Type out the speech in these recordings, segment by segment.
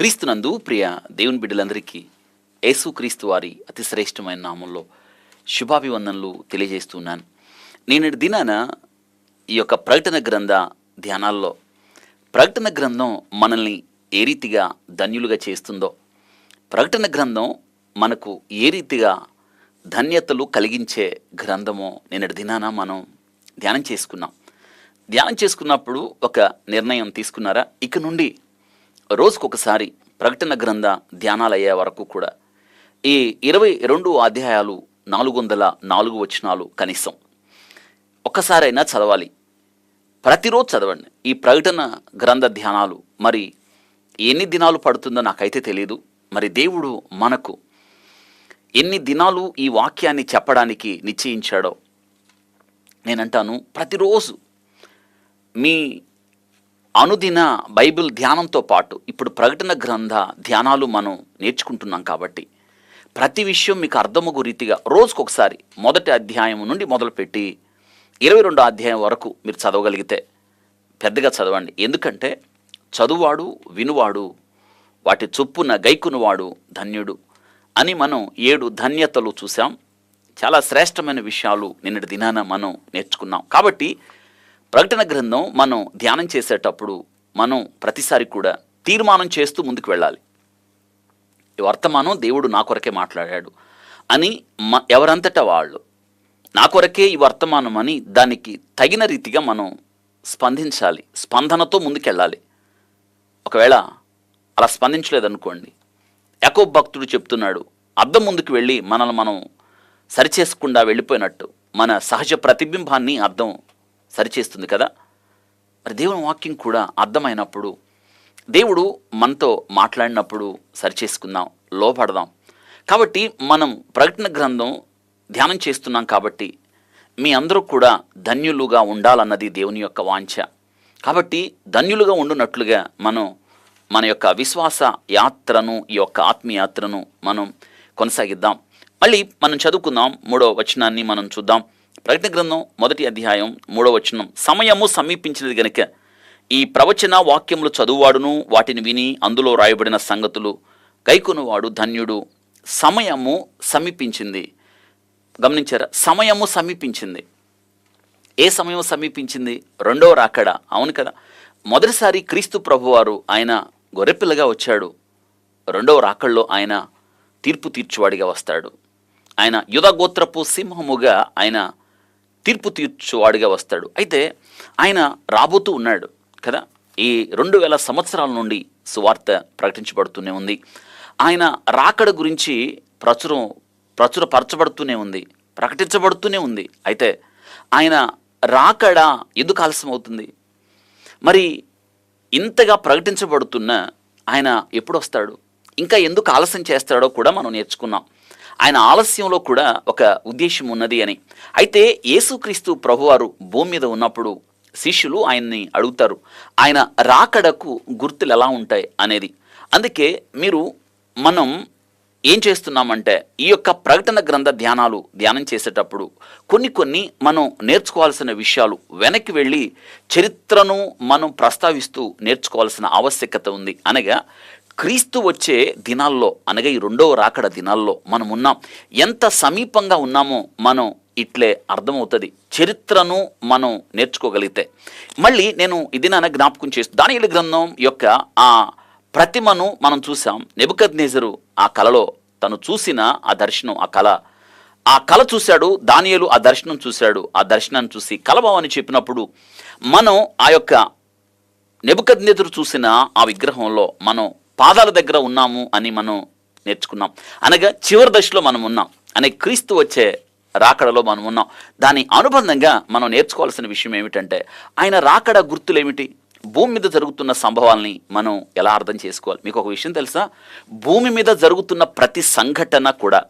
క్రీస్తునందు ప్రియ దేవుని బిడ్డలందరికీ యేసుక్రీస్తు వారి అతి శ్రేష్టమైన నామంలో శుభాభివందనలు తెలియజేస్తున్నాను. నేటి దినాన ఈ యొక్క ప్రకటన గ్రంథ ధ్యానాల్లో ప్రకటన గ్రంథం మనల్ని ఏ రీతిగా ధన్యులుగా చేస్తుందో, ప్రకటన గ్రంథం మనకు ఏ రీతిగా ధన్యతలు కలిగించే గ్రంథమో నేటి దినాన మనం ధ్యానం చేసుకున్నప్పుడు ఒక నిర్ణయం తీసుకున్నారా? ఇక నుండి రోజుకొకసారి ప్రకటన గ్రంథ ధ్యానాలు అయ్యే వరకు కూడా ఈ 22 అధ్యాయాలు 404 వచనాలు కనీసం ఒక్కసారైనా చదవాలి. ప్రతిరోజు చదవండి ఈ ప్రకటన గ్రంథ ధ్యానాలు. మరి ఎన్ని దినాలు పడుతుందో నాకైతే తెలియదు. మరి దేవుడు మనకు ఎన్ని దినాలు ఈ వాక్యాన్ని చెప్పడానికి నిశ్చయించాడో నేనంటాను, ప్రతిరోజు మీ అనుదిన బైబిల్ ధ్యానంతో పాటు ఇప్పుడు ప్రకటన గ్రంథ ధ్యానాలు మనం నేర్చుకుంటున్నాం కాబట్టి ప్రతి విషయం మీకు అర్థమగు రీతిగా రోజుకొకసారి మొదటి అధ్యాయం నుండి మొదలుపెట్టి 22 అధ్యాయం వరకు మీరు చదవగలిగితే పెద్దగా చదవండి. ఎందుకంటే చదువాడు వినువాడు వాటి చొప్పున గైకునువాడు ధన్యుడు అని మనం 7 ధన్యతలు చూసాం. చాలా శ్రేష్టమైన విషయాలు నిన్నటి దినాన మనం నేర్చుకున్నాం. కాబట్టి ప్రకటన గ్రంథం మనం ధ్యానం చేసేటప్పుడు మనం ప్రతిసారి కూడా తీర్మానం చేస్తూ ముందుకు వెళ్ళాలి. ఈ వర్తమానం దేవుడు నా కొరకే మాట్లాడాడు అని ఎవరంతటా వాళ్ళు నా కొరకే ఈ వర్తమానం అని దానికి తగిన రీతిగా మనం స్పందించాలి. స్పందనతో ముందుకెళ్ళాలి. ఒకవేళ అలా స్పందించలేదనుకోండి, యాకోబు భక్తుడు చెప్తున్నాడు, అద్దం ముందుకు వెళ్ళి మనల్ని మనం సరిచేసుకుండా వెళ్ళిపోయినట్టు మన సహజ ప్రతిబింబాన్ని అద్దం సరిచేస్తుంది కదా. మరి దేవుని వాక్యం కూడా అర్థమైనప్పుడు, దేవుడు మనతో మాట్లాడినప్పుడు సరిచేసుకుందాం, లోపడదాం. కాబట్టి మనం ప్రకటన గ్రంథం ధ్యానం చేస్తున్నాం కాబట్టి మీ అందరూ కూడా ధన్యులుగా ఉండాలన్నది దేవుని యొక్క వాంఛ. కాబట్టి ధన్యులుగా ఉండునట్లుగా మనం మన యొక్క విశ్వాస యాత్రను, ఈ యొక్క ఆత్మీయాత్రను మనం కొనసాగిద్దాం. మళ్ళీ మనం చదువుకుందాం. 3వ వచనాన్ని మనం చూద్దాం. ప్రకటన గ్రంథం 1వ అధ్యాయం 3వ వచనం. సమయము సమీపించినది గనుక ఈ ప్రవచన వాక్యములు చదువువాడును వాటిని విని అందులో రాయబడిన సంగతులు గైకొనువాడు ధన్యుడు. సమయము సమీపించింది. గమనించారా? సమయము సమీపించింది. ఏ సమయం సమీపించింది? 2వ రాకడ. అవును కదా. మొదటిసారి క్రీస్తు ప్రభువారు ఆయన గొర్రెపిల్లగా వచ్చాడు. 2వ రాకడలో ఆయన తీర్పు తీర్చువాడిగా వస్తాడు. ఆయన యూదాగోత్రపు సింహముగా ఆయన తీర్పు తీర్చువాడిగా వస్తాడు. అయితే ఆయన రాబోతూ ఉన్నాడు కదా. ఈ 2000 సంవత్సరాల నుండి సువార్త ప్రకటించబడుతూనే ఉంది. ఆయన రాకడ గురించి ప్రచురపరచబడుతూనే ఉంది, ప్రకటించబడుతూనే ఉంది. అయితే ఆయన రాకడ ఎందుకు ఆలస్యం అవుతుంది? మరి ఇంతగా ప్రకటించబడుతున్న ఆయన ఎప్పుడు వస్తాడు, ఇంకా ఎందుకు ఆలస్యం చేస్తాడో కూడా మనం నేర్చుకున్నాం. ఆయన ఆలస్యంలో కూడా ఒక ఉద్దేశం ఉన్నది అని. అయితే యేసుక్రీస్తు ప్రభువారు భూమి మీద ఉన్నప్పుడు శిష్యులు ఆయన్ని అడుగుతారు, ఆయన రాకడకు గుర్తులు ఎలా ఉంటాయి అనేది. అందుకే మనం ఏం చేస్తున్నామంటే ఈ యొక్క ప్రకటన గ్రంథ ధ్యానం చేసేటప్పుడు కొన్ని మనం నేర్చుకోవాల్సిన విషయాలు వెనక్కి వెళ్ళి చరిత్రను మనం ప్రస్తావిస్తూ నేర్చుకోవాల్సిన ఆవశ్యకత ఉంది. అనగా క్రీస్తు వచ్చే దినాల్లో, అనగా ఈ 2వ రాకడ దినాల్లో మనం ఉన్నాం. ఎంత సమీపంగా ఉన్నామో మనం ఇట్లే అర్థమవుతుంది, చరిత్రను మనం నేర్చుకోగలిగితే. మళ్ళీ నేను ఇది నాన్న జ్ఞాపకం చేస్తూ దానియేలు గ్రంథం యొక్క ఆ ప్రతిమను మనం చూసాం. నెబుకద్నెజరు ఆ కలలో తను చూసిన ఆ దర్శనం, ఆ కళ చూశాడు. దానియేలు ఆ దర్శనం చూశాడు. ఆ దర్శనాన్ని చూసి కలభావని చెప్పినప్పుడు మనం ఆ యొక్క నెబుకద్నెజరు చూసిన ఆ విగ్రహంలో మనం పాదాల దగ్గర ఉన్నాము అని మనం నేర్చుకున్నాం. అనగా చివరి దశలో మనం ఉన్నాం, అనే క్రీస్తు వచ్చే రాకడలో మనం ఉన్నాం. దాని అనుబంధంగా మనం నేర్చుకోవాల్సిన విషయం ఏమిటంటే ఆయన రాకడ గుర్తులు ఏమిటి, భూమి మీద జరుగుతున్న సంభవాల్ని మనం ఎలా అర్థం చేసుకోవాలి. మీకు ఒక విషయం తెలుసా? భూమి మీద జరుగుతున్న ప్రతి సంఘటన కూడా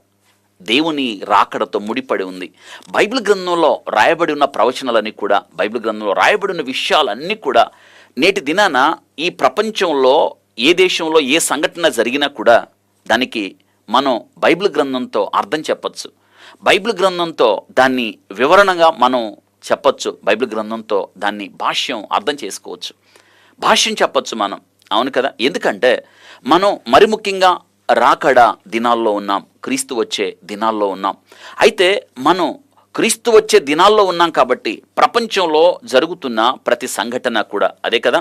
దేవుని రాకడతో ముడిపడి ఉంది. బైబిల్ గ్రంథంలో రాయబడి ఉన్న ప్రవచనాలన్నీ కూడా, బైబిల్ గ్రంథంలో రాయబడి ఉన్న విషయాలన్నీ కూడా నేటి దినాన ఈ ప్రపంచంలో ఏ దేశంలో ఏ సంఘటన జరిగినా కూడా దానికి మనం బైబిల్ గ్రంథంతో అర్థం చెప్పచ్చు. బైబిల్ గ్రంథంతో దాన్ని వివరణగా మనం చెప్పచ్చు. బైబిల్ గ్రంథంతో దాన్ని భాష్యం అర్థం చేసుకోవచ్చు, భాష్యం చెప్పచ్చు మనం. అవును కదా. ఎందుకంటే మనం మరి ముఖ్యంగా రాకడ దినాల్లో ఉన్నాం, క్రీస్తు వచ్చే దినాల్లో ఉన్నాం. అయితే మనం క్రీస్తు వచ్చే దినాల్లో ఉన్నాం కాబట్టి ప్రపంచంలో జరుగుతున్న ప్రతి సంఘటన కూడా అదే కదా,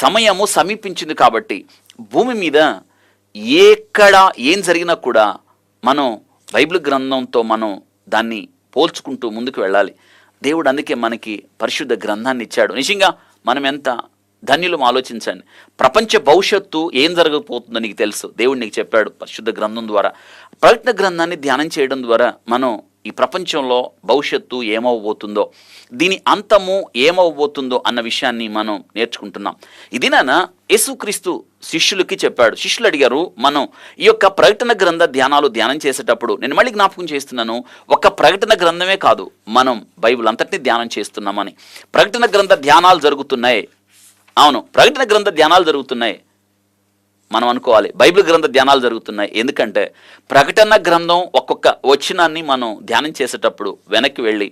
సమయము సమీపించింది కాబట్టి భూమి మీద ఎక్కడ ఏం జరిగినా కూడా మనం బైబిల్ గ్రంథంతో మనం దాన్ని పోల్చుకుంటూ ముందుకు వెళ్ళాలి. దేవుడు అందుకే మనకి పరిశుద్ధ గ్రంథాన్ని ఇచ్చాడు. నిజంగా మనం ఎంత ధన్యులం ఆలోచించండి. ప్రపంచ భవిష్యత్తు ఏం జరగకపోతుందో నీకు తెలుసు, దేవుడు నీకు చెప్పాడు పరిశుద్ధ గ్రంథం ద్వారా. ప్రకటన గ్రంథాన్ని ధ్యానం చేయడం ద్వారా మనం ఈ ప్రపంచంలో భవిష్యత్తు ఏమవబోతుందో, దీని అంతము ఏమవబోతుందో అన్న విషయాన్ని మనం నేర్చుకుంటున్నాం. ఇదినా యేసుక్రీస్తు శిష్యులకి చెప్పాడు. శిష్యులు అడిగారు, మనం ఈ యొక్క ప్రకటన గ్రంథ ధ్యానం చేసేటప్పుడు నేను మళ్ళీ జ్ఞాపకం చేస్తున్నాను, ఒక ప్రకటన గ్రంథమే కాదు, మనం బైబిల్ అంతటినీ ధ్యానం చేస్తున్నామని. ప్రకటన గ్రంథ ధ్యానాలు జరుగుతున్నాయి. అవును, ప్రకటన గ్రంథ ధ్యానాలు జరుగుతున్నాయి. మనం అనుకోవాలి బైబిల్ గ్రంథ ధ్యానాలు జరుగుతున్నాయి. ఎందుకంటే ప్రకటన గ్రంథం ఒక్కొక్క వచనాన్ని మనం ధ్యానం చేసేటప్పుడు వెనక్కి వెళ్ళి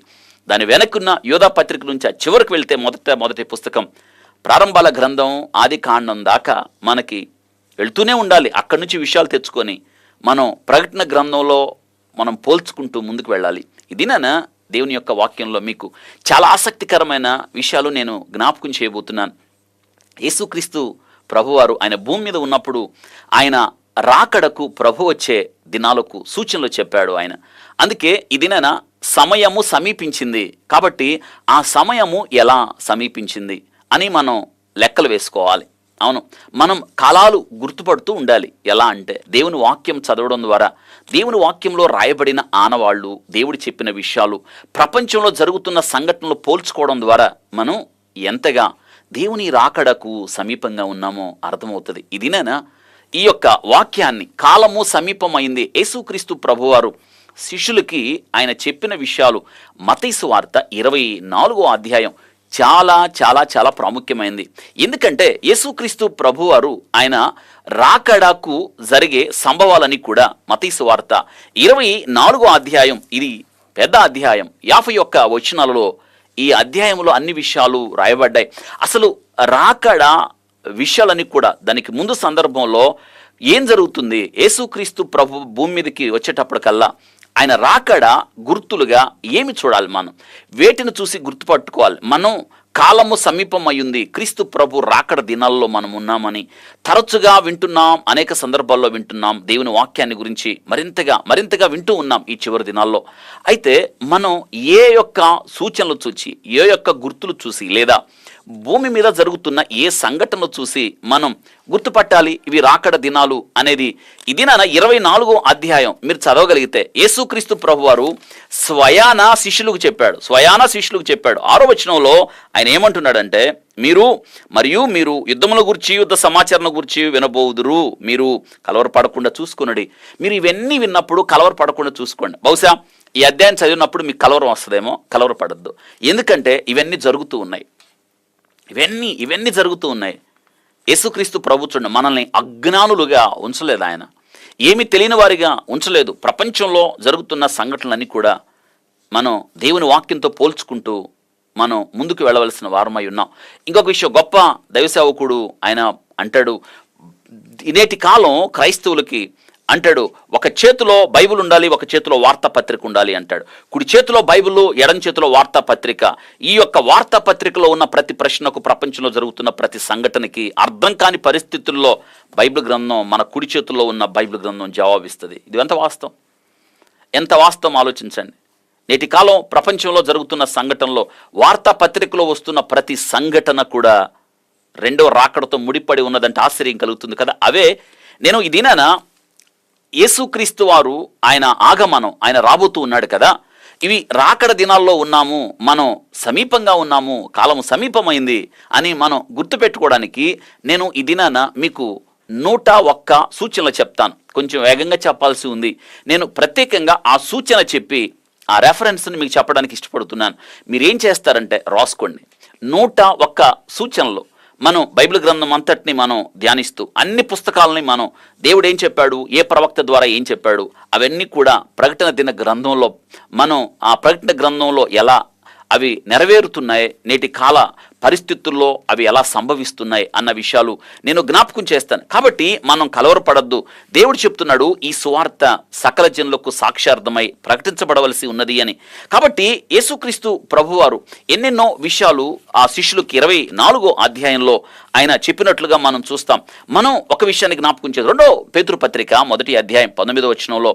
దాని వెనక్కున్న యోధా పత్రిక నుంచి చివరికి వెళ్తే మొదటి పుస్తకం ప్రారంభాల గ్రంథం ఆది కాండం దాకా మనకి వెళ్తూనే ఉండాలి. అక్కడి నుంచి విషయాలు తెచ్చుకొని మనం ప్రకటన గ్రంథంలో మనం పోల్చుకుంటూ ముందుకు వెళ్ళాలి. ఇదినా దేవుని యొక్క వాక్యంలో మీకు చాలా ఆసక్తికరమైన విషయాలు నేను జ్ఞాపకం చేయబోతున్నాను. యేసుక్రీస్తు ప్రభువారు ఆయన భూమి మీద ఉన్నప్పుడు ఆయన రాకడకు ప్రభు వచ్చే దినాలకు సూచనలు చెప్పాడు ఆయన. అందుకే ఇదినా సమయము సమీపించింది కాబట్టి ఆ సమయము ఎలా సమీపించింది అని మనం లెక్కలు వేసుకోవాలి. అవును, మనం కాలాలు గుర్తుపడుతూ ఉండాలి. ఎలా అంటే దేవుని వాక్యం చదవడం ద్వారా, దేవుని వాక్యంలో రాయబడిన ఆనవాళ్ళు, దేవుడు చెప్పిన విషయాలు, ప్రపంచంలో జరుగుతున్న సంఘటనలు పోల్చుకోవడం ద్వారా మనం ఎంతగా దేవుని రాకడకు సమీపంగా ఉన్నామో అర్థమవుతుంది. ఇదినా ఈ యొక్క వాక్యాన్ని కాలము సమీపమైంది యేసుక్రీస్తు ప్రభువారు శిష్యులకి ఆయన చెప్పిన విషయాలు మత్తయి సువార్త 24వ అధ్యాయం చాలా చాలా చాలా ప్రాముఖ్యమైంది. ఎందుకంటే యేసుక్రీస్తు ప్రభువారు ఆయన రాకడకు జరిగే సంభవాలని కూడా మత్తయి సువార్త 24వ అధ్యాయం, ఇది పెద్ద అధ్యాయం, 51 వచనాలలో ఈ అధ్యాయంలో అన్ని విషయాలు రాయబడ్డాయి. అసలు రాకడ విషయాలని కూడా దానికి ముందు సందర్భంలో ఏం జరుగుతుంది, యేసుక్రీస్తు ప్రభు భూమి మీదకి వచ్చేటప్పటికల్లా ఆయన రాకడ గుర్తులుగా ఏమి చూడాలి, మనం వేటిని చూసి గుర్తుపట్టుకోవాలి. మనం కాలము సమీపం అయ్యింది, క్రీస్తు ప్రభు రాకడ దినాల్లో మనం ఉన్నామని తరచుగా వింటున్నాం, అనేక సందర్భాల్లో వింటున్నాం. దేవుని వాక్యాన్ని గురించి మరింతగా వింటూ ఉన్నాం ఈ చివరి దినాల్లో. అయితే మనం ఏ యొక్క సూచనలు చూసి, ఏ యొక్క గుర్తులు చూసి, లేదా భూమి మీద జరుగుతున్న ఏ సంఘటనలు చూసి మనం గుర్తుపట్టాలి ఇవి రాకడ దినాలు అనేది? ఇదినా 24వ అధ్యాయం మీరు చదవగలిగితే యేసుక్రీస్తు ప్రభువారు స్వయాన శిష్యులకు చెప్పాడు. 6వ వచనంలో ఆయన ఏమంటున్నాడంటే, మీరు యుద్ధముల గురించి, యుద్ధ సమాచారం గురించి వినబోదురు, మీరు కలవరపడకుండా చూసుకునండి. మీరు ఇవన్నీ విన్నప్పుడు కలవరపడకుండా చూసుకోండి. బహుశా ఈ అధ్యాయం చదివినప్పుడు మీకు కలవరం వస్తుందేమో, కలవరపడద్దు. ఎందుకంటే ఇవన్నీ జరుగుతూ ఉన్నాయి. ఇవన్నీ జరుగుతూ ఉన్నాయి. యేసుక్రీస్తు ప్రభు చూడండి, మనల్ని అజ్ఞానులుగా ఉంచలేదు, ఆయన ఏమి తెలియని వారిగా ఉంచలేదు. ప్రపంచంలో జరుగుతున్న సంఘటనలన్నీ కూడా మనం దేవుని వాక్యంతో పోల్చుకుంటూ మనం ముందుకు వెళ్ళవలసిన వారమై ఉన్నాం. ఇంకొక విషయం, గొప్ప దైవసేవకుడు ఆయన అంటాడు, నేటి కాలం క్రైస్తవులకి అంటాడు, ఒక చేతిలో బైబిల్ ఉండాలి, ఒక చేతిలో వార్తాపత్రిక ఉండాలి అంటాడు. కుడి చేతిలో బైబిల్, ఎడం చేతిలో వార్తాపత్రిక. ఈ యొక్క వార్తాపత్రికలో ఉన్న ప్రతి ప్రశ్నకు, ప్రపంచంలో జరుగుతున్న ప్రతి సంఘటనకి అర్థం కాని పరిస్థితుల్లో బైబిల్ గ్రంథం, మన కుడి చేతుల్లో ఉన్న బైబిల్ గ్రంథం జవాబిస్తుంది. ఇది ఎంత వాస్తవం ఆలోచించండి. నేటి కాలం ప్రపంచంలో జరుగుతున్న సంఘటనలో వార్తాపత్రికలో వస్తున్న ప్రతి సంఘటన కూడా రెండో రాకడతో ముడిపడి ఉన్నదంటే ఆశ్చర్యం కలుగుతుంది కదా. అవే నేను ఇదినా యేసుక్రీస్తు వారు ఆయన ఆగమనం, ఆయన రాబోతూ ఉన్నాడు కదా, ఇవి రాకడ దినాల్లో ఉన్నాము, మనం సమీపంగా ఉన్నాము, కాలం సమీపమైంది అని మనం గుర్తుపెట్టుకోవడానికి నేను ఈ దినాన మీకు 101 సూచనలు చెప్తాను. కొంచెం వేగంగా చెప్పాల్సి ఉంది. నేను ప్రత్యేకంగా ఆ సూచన చెప్పి ఆ రెఫరెన్స్ని మీకు చెప్పడానికి ఇష్టపడుతున్నాను. మీరు ఏం చేస్తారంటే రాసుకోండి. 101 సూచనలు మనం బైబిల్ గ్రంథం అంతటిని మనం ధ్యానిస్తూ అన్ని పుస్తకాలని మనం దేవుడు ఏం చెప్పాడు, ఏ ప్రవక్త ద్వారా ఏం చెప్పాడు, అవన్నీ కూడా ప్రకటన దిన గ్రంథంలో మనం ఆ ప్రకటన గ్రంథంలో ఎలా అవి నెరవేరుతున్నాయి, నేటి కాల పరిస్థితుల్లో అవి ఎలా సంభవిస్తున్నాయి అన్న విషయాలు నేను జ్ఞాపకం చేస్తాను. కాబట్టి మనం కలవరపడద్దు. దేవుడు చెప్తున్నాడు ఈ సువార్త సకల జనులకు సాక్ష్యార్థమై ప్రకటించబడవలసి ఉన్నది అని. కాబట్టి యేసుక్రీస్తు ప్రభువారు ఎన్నెన్నో విషయాలు ఆ శిష్యులకి 24వ అధ్యాయంలో ఆయన చెప్పినట్లుగా మనం చూస్తాం. మనం ఒక విషయాన్ని జ్ఞాపకం చేద్దాం. 2వ పేతురు పత్రిక 1వ అధ్యాయం 19వ వచనంలో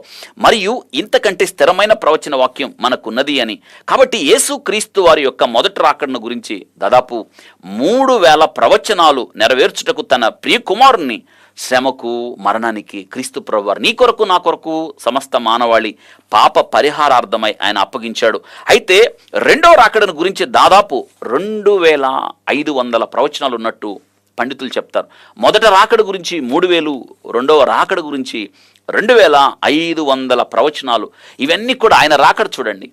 మరియు ఇంతకంటే స్థిరమైన ప్రవచన వాక్యం మనకున్నది అని. కాబట్టి యేసుక్రీస్తు వారి యొక్క మొదటి రాకడను గురించి దాదాపు 3000 ప్రవచనాలు నెరవేర్చుటకు తన ప్రియ కుమారుణ్ణి శ్రమకు మరణానికి క్రీస్తు ప్రభువారు నీ కొరకు నా కొరకు సమస్త మానవాళి పాప పరిహారార్థమై ఆయన అప్పగించాడు. అయితే రెండవ రాకడను గురించి దాదాపు 2500 ప్రవచనాలు ఉన్నట్టు పండితులు చెప్తారు. మొదట రాకడ గురించి 3000, రెండవ రాకడ గురించి 2500 ప్రవచనాలు. ఇవన్నీ కూడా ఆయన రాకడ చూడండి,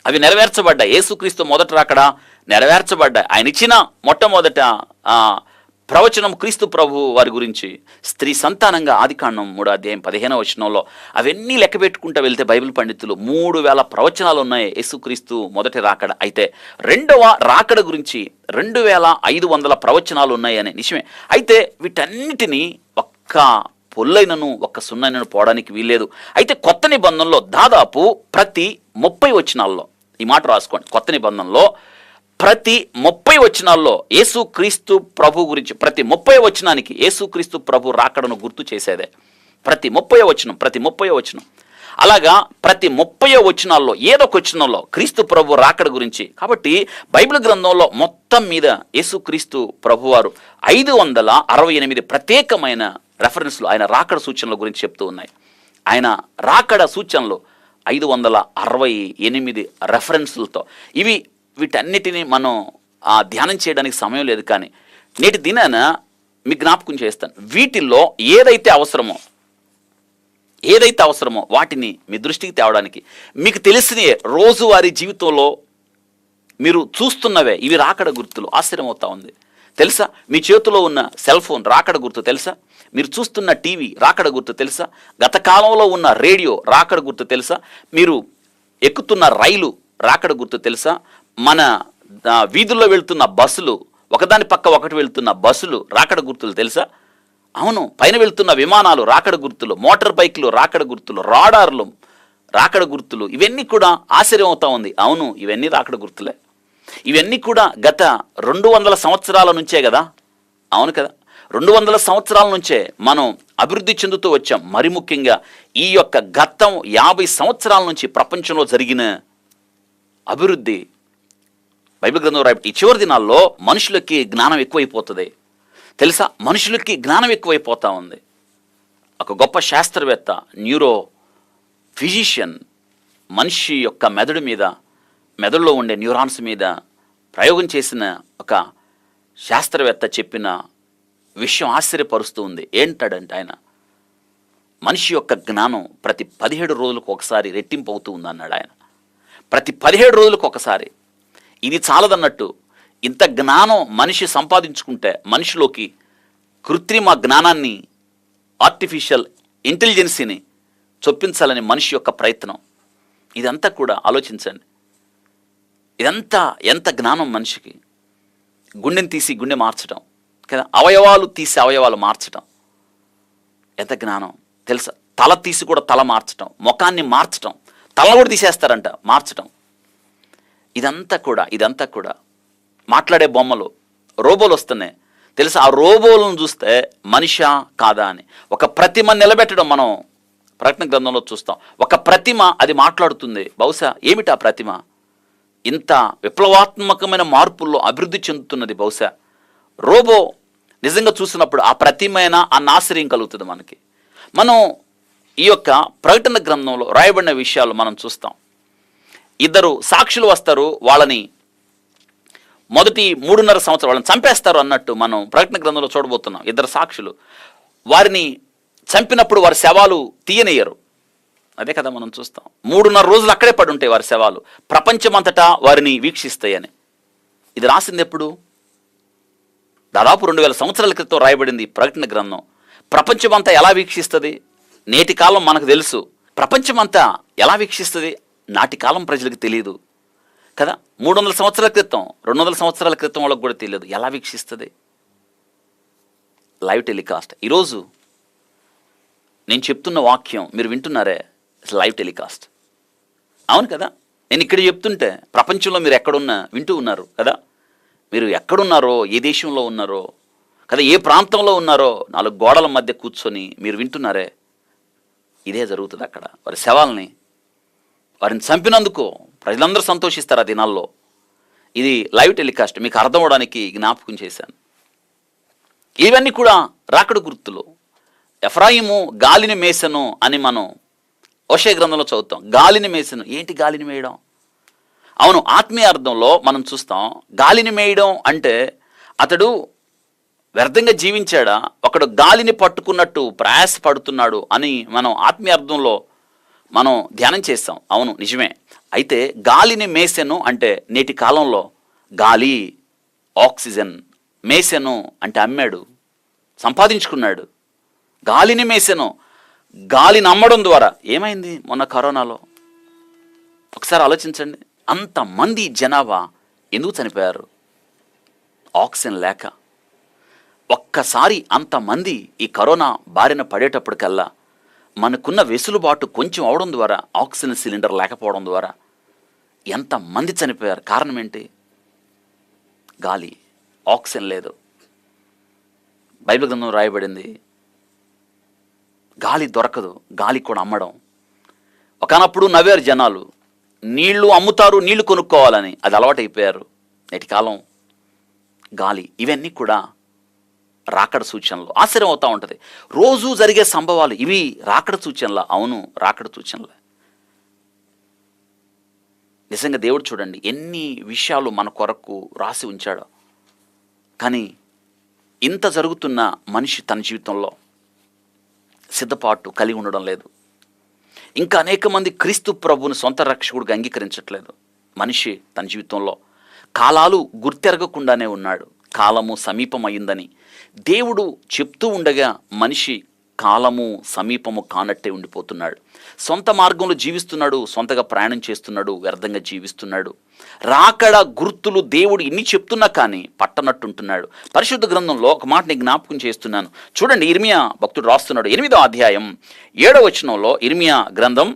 అవి నెరవేర్చబడ్డాయి. యేసుక్రీస్తు మొదట రాకడ నెరవేర్చబడ్డాయి. ఆయన ఇచ్చిన మొట్టమొదట ప్రవచనం క్రీస్తు ప్రభు వారి గురించి స్త్రీ సంతానంగా ఆదికాండం 3వ అధ్యాయం 15వ వచనంలో అవన్నీ లెక్క పెట్టుకుంటూ వెళ్తే బైబిల్ పండితులు 3000 ప్రవచనాలు ఉన్నాయి యేసుక్రీస్తు మొదటి రాకడ. అయితే రెండవ రాకడ గురించి 2500 ప్రవచనాలు ఉన్నాయని నిజమే. అయితే వీటన్నిటినీ ఒక్క పొల్లైనను ఒక్క సున్నైనను పోవడానికి వీల్లేదు. అయితే కొత్త నిబంధనలో దాదాపు ప్రతి 30 వచనాల్లో, ఈ మాట రాసుకోండి, కొత్త నిబంధనలో ప్రతి 30 వచనాల్లో యేసుక్రీస్తు ప్రభు గురించి ప్రతి 30 వచనానికి యేసుక్రీస్తు ప్రభు రాకడను గుర్తు చేసేదే. ప్రతి 30 వచనం అలాగా ప్రతి 30 వచనాల్లో ఏదో ఒక వచనంలో క్రీస్తు ప్రభు రాకడ గురించి. కాబట్టి బైబిల్ గ్రంథంలో మొత్తం మీద యేసుక్రీస్తు ప్రభువారు 568 ప్రత్యేకమైన రెఫరెన్స్లు ఆయన రాకడ సూచనల గురించి చెప్తూ ఉన్నాయి. ఆయన రాకడ సూచనలు 568 రెఫరెన్సులతో. వీటన్నిటిని మనం ధ్యానం చేయడానికి సమయం లేదు, కానీ నేటి దినాన మీకు జ్ఞాపకం చేస్తాను. వీటిల్లో ఏదైతే అవసరమో వాటిని మీ దృష్టికి తేవడానికి మీకు తెలిసిన రోజువారీ జీవితంలో మీరు చూస్తున్నవే ఇవి రాకడ గుర్తులు. ఆశ్చర్యం అవుతా ఉంది తెలుసా? మీ చేతిలో ఉన్న సెల్ ఫోన్ రాకడ గుర్తు తెలుసా? మీరు చూస్తున్న టీవీ రాకడ గుర్తు తెలుసా? గత కాలంలో ఉన్న రేడియో రాకడ గుర్తు తెలుసా? మీరు ఎక్కుతున్న రైలు రాకడ గుర్తు తెలుసా? మన వీధుల్లో వెళ్తున్న బస్సులు, ఒకదాని పక్క ఒకటి వెళ్తున్న బస్సులు రాకడ గుర్తులు తెలుసా? అవును. పైన వెళ్తున్న విమానాలు రాకడ గుర్తులు, మోటార్ బైక్లు రాకడ గుర్తులు, రాడార్లు రాకడ గుర్తులు. ఇవన్నీ కూడా ఆశ్చర్యం అవుతా ఉంది. అవును, ఇవన్నీ రాకడ గుర్తులే. ఇవన్నీ కూడా గత 200 సంవత్సరాల నుంచే కదా. అవును కదా, 200 సంవత్సరాల నుంచే మనం అభివృద్ధి చెందుతూ వచ్చాం. మరి ముఖ్యంగా ఈ యొక్క గతం 50 సంవత్సరాల నుంచి ప్రపంచంలో జరిగిన అభివృద్ధి బైబిల్ గ్రంథం రాయబడి ఈ చివరి దినాల్లో మనుషులకి జ్ఞానం ఎక్కువైపోతుంది తెలుసా? మనుషులకి జ్ఞానం ఎక్కువైపోతా ఉంది. ఒక గొప్ప శాస్త్రవేత్త, న్యూరో ఫిజిషియన్, మనిషి యొక్క మెదడులో ఉండే న్యూరాన్స్ మీద ప్రయోగం చేసిన ఒక శాస్త్రవేత్త చెప్పిన విషయం ఆశ్చర్యపరుస్తూ ఉంది. ఏంటాడంటే ఆయన మనిషి యొక్క జ్ఞానం ప్రతి 17 రోజులకు ఒకసారి రెట్టింపు అవుతూ ఉంది అన్నాడు ఆయన. ప్రతి 17 రోజులకు ఒకసారి. ఇది చాలదన్నట్టు ఇంత జ్ఞానం మనిషి సంపాదించుకుంటే మనిషిలోకి కృత్రిమ జ్ఞానాన్ని, ఆర్టిఫిషియల్ ఇంటెలిజెన్సీని చొప్పించాలని మనిషి యొక్క ప్రయత్నం. ఇదంతా కూడా ఆలోచించండి. ఇదంతా ఎంత జ్ఞానం మనిషికి. గుండెని తీసి గుండె మార్చడం కదా, అవయవాలు తీసి అవయవాలు మార్చడం ఎంత జ్ఞానం తెలుసా? తల తీసి కూడా తల మార్చడం, ముఖాన్ని మార్చడం, తల కూడా తీసేస్తారంట మార్చడం. ఇదంతా కూడా మాట్లాడే బొమ్మలు, రోబోలు వస్తున్నాయి తెలుసా? ఆ రోబోలను చూస్తే మనిషా కాదా అని ఒక ప్రతిమ నిలబెట్టడం మనం ప్రకటన గ్రంథంలో చూస్తాం. ఒక ప్రతిమ అది మాట్లాడుతుంది. బహుశా ఏమిటా ప్రతిమ? ఇంత విప్లవాత్మకమైన మార్పుల్లో అభివృద్ధి చెందుతున్నది. బహుశా రోబో నిజంగా చూసినప్పుడు ఆ ప్రతిమైన అన్న ఆశ్చర్యం కలుగుతుంది మనకి. మనం ఈ యొక్క ప్రకటన గ్రంథంలో రాయబడిన విషయాలు మనం చూస్తాం. 2 సాక్షులు వస్తారు, వాళ్ళని మొదటి 3.5 సంవత్సరాలు వాళ్ళని చంపేస్తారు అన్నట్టు మనం ప్రకటన గ్రంథంలో చూడబోతున్నాం. 2 సాక్షులు వారిని చంపినప్పుడు వారి శవాలు తీయనియ్యరు. అదే కదా మనం చూస్తాం. 3.5 రోజులు అక్కడే పడి ఉంటాయి వారి శవాలు. ప్రపంచమంతటా వారిని వీక్షిస్తాయని. ఇది రాసింది ఎప్పుడు? దాదాపు 2000 సంవత్సరాల క్రితం రాయబడింది ప్రకటన గ్రంథం. ప్రపంచమంతా ఎలా వీక్షిస్తుంది? నేటి కాలం మనకు తెలుసు. ప్రపంచమంతా ఎలా వీక్షిస్తుంది? నాటి కాలం ప్రజలకు తెలియదు. కదా. 300 సంవత్సరాల క్రితం, 200 సంవత్సరాల క్రితం వాళ్ళకి కూడా తెలియదు. ఎలా వీక్షిస్తుంది? Live telecast. ఈరోజు నేను చెప్తున్న వాక్యం మీరు వింటున్నారే, లైవ్ టెలికాస్ట్. అవును కదా. నేను ఇక్కడ చెప్తుంటే ప్రపంచంలో మీరు ఎక్కడున్నా వింటూ ఉన్నారు కదా. మీరు ఎక్కడున్నారో, ఏ దేశంలో ఉన్నారో కదా, ఏ ప్రాంతంలో ఉన్నారో 4 గోడల మధ్య కూర్చొని మీరు వింటున్నారే, ఇదే జరుగుతుంది అక్కడ. వారి శవాల్ని, వారిని చంపినందుకు ప్రజలందరూ సంతోషిస్తారు ఆ దినాల్లో. ఇది లైవ్ టెలికాస్ట్, మీకు అర్థం అవడానికి జ్ఞాపకం చేశాను. ఇవన్నీ కూడా రాకడ గుర్తులు. ఎఫ్రాయిము గాలిని మేసెను అని మనం హోషేయ గ్రంథంలో చదువుతాం. గాలిని మేసెను. ఏంటి గాలిని మేయడం? అవును, ఆత్మీయ అర్థంలో మనం చూస్తాం. గాలిని మేయడం అంటే అతడు వ్యర్థంగా జీవించాడా, ఒకడు గాలిని పట్టుకున్నట్టు ప్రయాస పడుతున్నాడు అని మనం ఆత్మీయ అర్థంలో మనం ధ్యానం చేస్తాం. అవును, నిజమే. అయితే గాలిని మేసెను అంటే నేటి కాలంలో గాలి, ఆక్సిజన్. మేసెను అంటే అమ్మాడు, సంపాదించుకున్నాడు. గాలిని మేసెను, గాలిని అమ్మడం ద్వారా ఏమైంది? మొన్న కరోనాలో ఒకసారి ఆలోచించండి. అంతమంది జనాభా ఎందుకు చనిపోయారు? ఆక్సిజన్ లేక. ఒక్కసారి అంతమంది ఈ కరోనా బారిన పడేటప్పటికల్లా మనకున్న వెసులుబాటు కొంచెం అవడం ద్వారా, ఆక్సిజన్ సిలిండర్ లేకపోవడం ద్వారా ఎంతమంది చనిపోయారు? కారణం ఏంటి? గాలి, ఆక్సిజన్ లేదు. బైబిల్ గ్రంథం రాయబడింది, గాలి దొరకదు, గాలి కూడా అమ్మడం. ఒకనప్పుడు నవ్వారు జనాలు, నీళ్లు అమ్ముతారు, నీళ్లు కొనుక్కోవాలని. అది అలవాటైపోయారు. నేటి కాలం గాలి. ఇవన్నీ కూడా రాకడ సూచనలు. ఆశ్చర్యం అవుతూ ఉంటుంది. రోజు జరిగే సంభవాలు ఇవి రాకడ సూచనల. అవును, రాకడ సూచనలే. నిజంగా దేవుడు చూడండి ఎన్ని విషయాలు మన కొరకు రాసి ఉంచాడో. కానీ ఇంత జరుగుతున్న మనిషి తన జీవితంలో సిద్ధపాటు కలిగి ఉండడం లేదు. ఇంకా అనేక మంది క్రీస్తు ప్రభువుని సొంత రక్షకుడిగా అంగీకరించట్లేదు. మనిషి తన జీవితంలో కాలాలు గుర్తెరగకుండానే ఉన్నాడు. కాలము సమీపం అయిందని దేవుడు చెప్తూ ఉండగా మనిషి కాలము సమీపము కానట్టే ఉండిపోతున్నాడు. సొంత మార్గంలో జీవిస్తున్నాడు, సొంతగా ప్రయాణం చేస్తున్నాడు, వ్యర్థంగా జీవిస్తున్నాడు. రాకడ గుర్తులు దేవుడు ఇన్ని చెప్తున్నా కానీ పట్టనట్టుంటున్నాడు. పరిశుద్ధ గ్రంథంలో ఒక మాట నేను జ్ఞాపకం చేస్తున్నాను. చూడండి, ఇర్మియా భక్తుడు రాస్తున్నాడు 8వ అధ్యాయం 7వ వచనంలో. ఇర్మియా గ్రంథం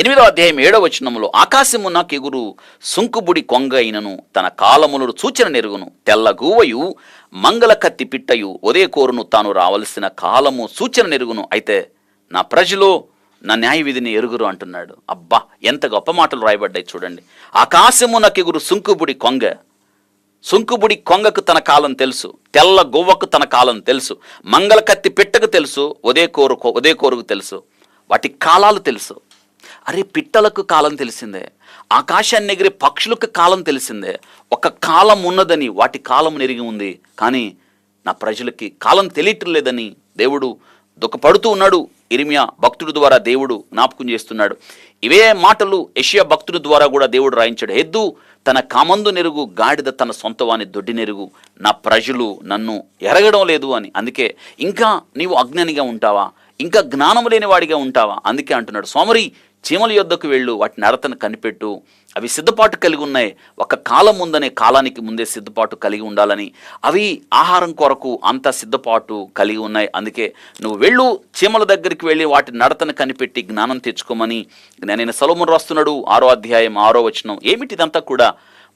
8వ అధ్యాయం 7వ వచనంలో, ఆకాశమున కెగురు సుంకుబుడి కొంగ అయినను తన కాలములను సూచన నెరుగును, తెల్లగూవయు మంగళ కత్తి పిట్టయు ఉదయ కోరును తాను రావలసిన కాలము సూచన నెరుగును, అయితే నా ప్రజలు నా న్యాయ విధిని ఎరుగురు అంటున్నాడు. అబ్బా, ఎంత గొప్ప మాటలు రాయబడ్డాయి చూడండి. ఆకాశమున కెగురు సుంకుబుడి కొంగ. సుంకుబుడి కొంగకు తన కాలం తెలుసు, తెల్ల గువ్వకు తన కాలం తెలుసు, మంగళ కత్తి పిట్టకు తెలుసు, ఉదయ కోరుకు తెలుసు. వాటి కాలాలు తెలుసు. అరే, పిట్టలకు కాలం తెలిసిందే, ఆకాశాన్ని ఎగిరే పక్షులకు కాలం తెలిసిందే. ఒక కాలం ఉన్నదని వాటి కాలం నెరిగి ఉంది. కానీ నా ప్రజలకి కాలం తెలియటం లేదని దేవుడు దుఃఖపడుతూ ఉన్నాడు. ఇర్మియా భక్తుడి ద్వారా దేవుడు జ్ఞాపకం చేస్తున్నాడు. ఇవే మాటలు యెషయా భక్తుడి ద్వారా కూడా దేవుడు రాయించాడు. ఎద్దు తన కామందు నెరుగు, గాడిద తన సొంతవాని దొడ్డి నెరుగు, నా ప్రజలు నన్ను ఎరగడం లేదు అని. అందుకే ఇంకా నీవు అజ్ఞానిగా ఉంటావా, ఇంకా జ్ఞానం లేని వాడిగా ఉంటావా? అందుకే అంటున్నాడు, సోమరి చీమల యొద్దకు వెళ్ళు, వాటి నడతను కనిపెట్టు, అవి సిద్ధపాటు కలిగి ఉన్నాయి. ఒక కాలం ఉందనే కాలానికి ముందే సిద్ధపాటు కలిగి ఉండాలని, అవి ఆహారం కొరకు అంత సిద్ధపాటు కలిగి ఉన్నాయి. అందుకే నువ్వు వెళ్ళు, చీమల దగ్గరికి వెళ్ళి వాటి నడతను కనిపెట్టి జ్ఞానం తెచ్చుకోమని నేను సొలొమోను రాస్తున్నాడు 6వ అధ్యాయం 6వ వచనం. ఏమిటిదంతా కూడా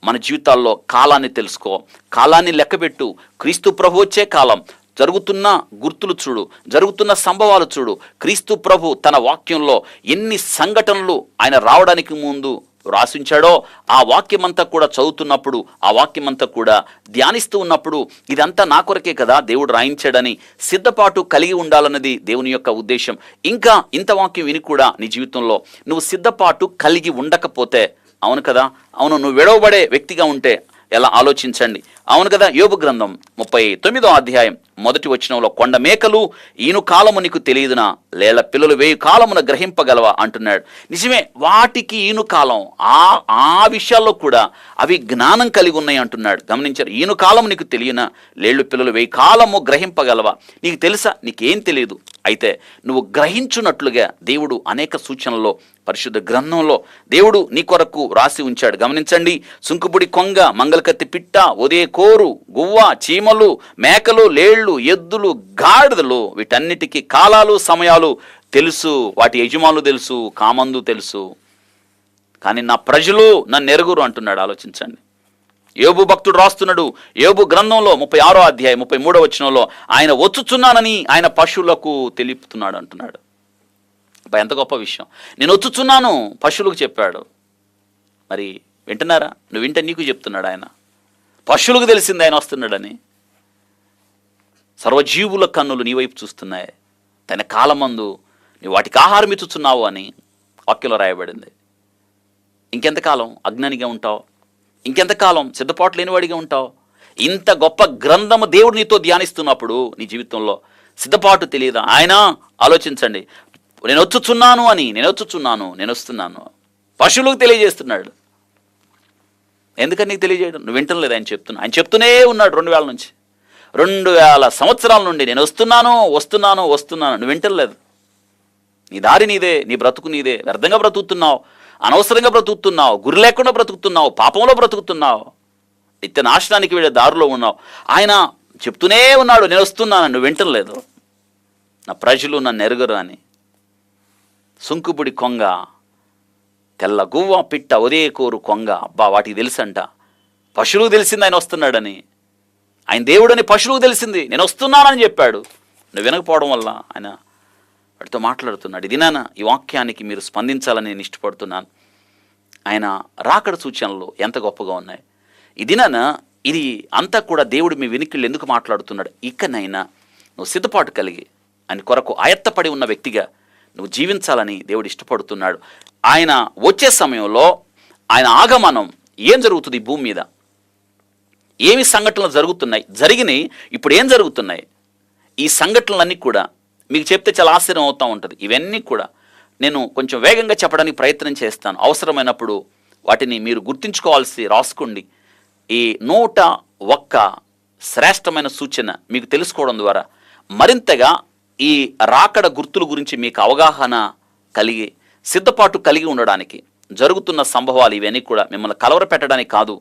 మన జీవితాల్లో కాలాన్ని తెలుసుకో, కాలాన్ని లెక్కబెట్టు. క్రీస్తు ప్రభు వచ్చే కాలం, జరుగుతున్న గుర్తులు చూడు, జరుగుతున్న సంభవాలు చూడు. క్రీస్తు ప్రభు తన వాక్యంలో ఎన్ని సంఘటనలు ఆయన రావడానికి ముందు రాసించాడో ఆ వాక్యమంతా కూడా చదువుతున్నప్పుడు, ఆ వాక్యమంతా కూడా ధ్యానిస్తూ ఉన్నప్పుడు ఇదంతా నా కొరకే కదా దేవుడు రాయించాడని సిద్ధపాటు కలిగి ఉండాలన్నది దేవుని యొక్క ఉద్దేశం. ఇంకా ఇంత వాక్యం విని కూడా నీ జీవితంలో నువ్వు సిద్ధపాటు కలిగి ఉండకపోతే, అవును కదా, అవును, నువ్వు విడవబడే వ్యక్తిగా ఉంటే ఎలా ఆలోచించండి. అవును కదా. యోబు గ్రంథం 39వ అధ్యాయం 1వ వచనంలో, కొండ మేకలు ఈను కాలము నీకు తెలియదునా, లేళ్ల పిల్లలు 1000 కాలమున గ్రహింపగలవా అంటున్నాడు. నిజమే, వాటికి ఈను కాలం, ఆ విషయాల్లో కూడా అవి జ్ఞానం కలిగి ఉన్నాయి అంటున్నాడు. గమనించారు, ఈను కాలం నీకు తెలియనా, లేళ్ళు పిల్లలు 1000 కాలము గ్రహింపగలవా. నీకు తెలుసా? నీకేం తెలియదు. అయితే నువ్వు గ్రహించున్నట్లుగా దేవుడు అనేక సూచనల్లో పరిశుద్ధ గ్రంథంలో దేవుడు నీ కొరకు రాసి ఉంచాడు. గమనించండి, సుంకుపుడి కొంగ, మంగళకత్తి పిట్ట, ఉదయ కోరు, గువ్వ, చీమలు, మేకలు, లేళ్లు, ఎద్దులు, గాడిదలు, వీటన్నిటికీ కాలాలు సమయాలు తెలుసు. వాటి యజమానులు తెలుసు, కామందు తెలుసు. కానీ నా ప్రజలు నన్ను ఎరుగురు అంటున్నాడు. ఆలోచించండి. యోబు భక్తుడు రాస్తున్నాడు యోబు గ్రంథంలో 36వ అధ్యాయం 33వ వచనంలో, ఆయన వచ్చుచున్నానని ఆయన పశువులకు తెలుపుతున్నాడు అంటున్నాడు. ఎంత గొప్ప విషయం. నేను వచ్చుచున్నాను పశువులకు చెప్పాడు. మరి వింటున్నారా? నువ్వు వింటే నీకు చెప్తున్నాడు ఆయన. పశువులకు తెలిసింది ఆయన వస్తున్నాడని. సర్వజీవుల కన్నులు నీ వైపు చూస్తున్నాయి. తన కాలమందు నీవు వాటికి ఆహారం ఇచ్చుచున్నావు అని వాక్యంలో రాయబడింది. ఇంకెంతకాలం అజ్ఞానిగా ఉంటావు? ఇంకెంతకాలం సిద్ధపాటు లేనివాడిగా ఉంటావు? ఇంత గొప్ప గ్రంథము దేవుడు నీతో ధ్యానిస్తున్నప్పుడు నీ జీవితంలో సిద్ధపాటు తెలియదా? ఆయన ఆలోచించండి. నేను వచ్చుచున్నాను అని, నేను వచ్చుచున్నాను, నేను వస్తున్నాను పశువులకు తెలియజేస్తున్నాడు. ఎందుకని నీకు తెలియజేయడం? నువ్వు వింటం లేదు. ఆయన చెప్తూనే ఉన్నాడు 2000 నుంచి, 2000 సంవత్సరాల నుండి నేను వస్తున్నాను వస్తున్నాను వస్తున్నాను. నువ్వు వింటం లేదు. నీ దారి నీదే, నీ బ్రతుకు నీదే. వ్యర్థంగా బ్రతుకుతున్నావు, అనవసరంగా బ్రతుకుతున్నావు, గురి లేకుండా బ్రతుకుతున్నావు, పాపంలో బ్రతుకుతున్నావు, నిత్య నాశనానికి వెళ్ళే దారిలో ఉన్నావు. ఆయన చెప్తూనే ఉన్నాడు నేను వస్తున్నాను. నువ్వు వింటం లేదు. నా ప్రజలు నన్ను ఎరుగరు అని. సుంకుబుడి కొంగ, తెల్ల గువ్వ, పిట్ట, ఉదయ కోరు కొంగ, అబ్బా వాటికి తెలుసంట. పశువులకు తెలిసింది ఆయన వస్తున్నాడని. ఆయన దేవుడని పశువులకు తెలిసింది నేను వస్తున్నానని చెప్పాడు. నువ్వు వినకపోవడం వల్ల ఆయన వాటితో మాట్లాడుతున్నాడు. ఇది నాన్న, ఈ వాక్యానికి మీరు స్పందించాలని నేను ఇష్టపడుతున్నాను. ఆయన రాకడ సూచనలు ఎంత గొప్పగా ఉన్నాయి. ఇది నాన్న, ఇది అంతా కూడా దేవుడు మీ వెనుకళ్ళు ఎందుకు మాట్లాడుతున్నాడు? ఇకనైనా నువ్వు సిద్ధపాటు కలిగి ఆయన కొరకు ఆయత్తపడి ఉన్న వ్యక్తిగా నువ్వు జీవించాలని దేవుడు ఇష్టపడుతున్నాడు. ఆయన వచ్చే సమయంలో ఆయన ఆగమనం ఏం జరుగుతుంది? భూమి మీద ఏమి సంఘటనలు జరిగినాయి, ఇప్పుడు ఏం జరుగుతున్నాయి? ఈ సంఘటనలన్నీ కూడా మీకు చెప్తే చాలా ఆశ్చర్యం అవుతూ ఉంటుంది. ఇవన్నీ కూడా నేను కొంచెం వేగంగా చెప్పడానికి ప్రయత్నం చేస్తాను. అవసరమైనప్పుడు వాటిని మీరు గుర్తుంచుకోవాల్సి రాసుకోండి. ఈ 101 శ్రేష్టమైన సూచన మీకు తెలుసుకోవడం ద్వారా మరింతగా ఈ రాకడ గుర్తుల గురించి మీకు అవగాహన కలిగి సిద్ధపాటు కలిగి ఉండడానికి, జరుగుతున్న సంభవాలు ఇవన్నీ కూడా మిమ్మల్ని కలవరపెట్టడానికి కాదు,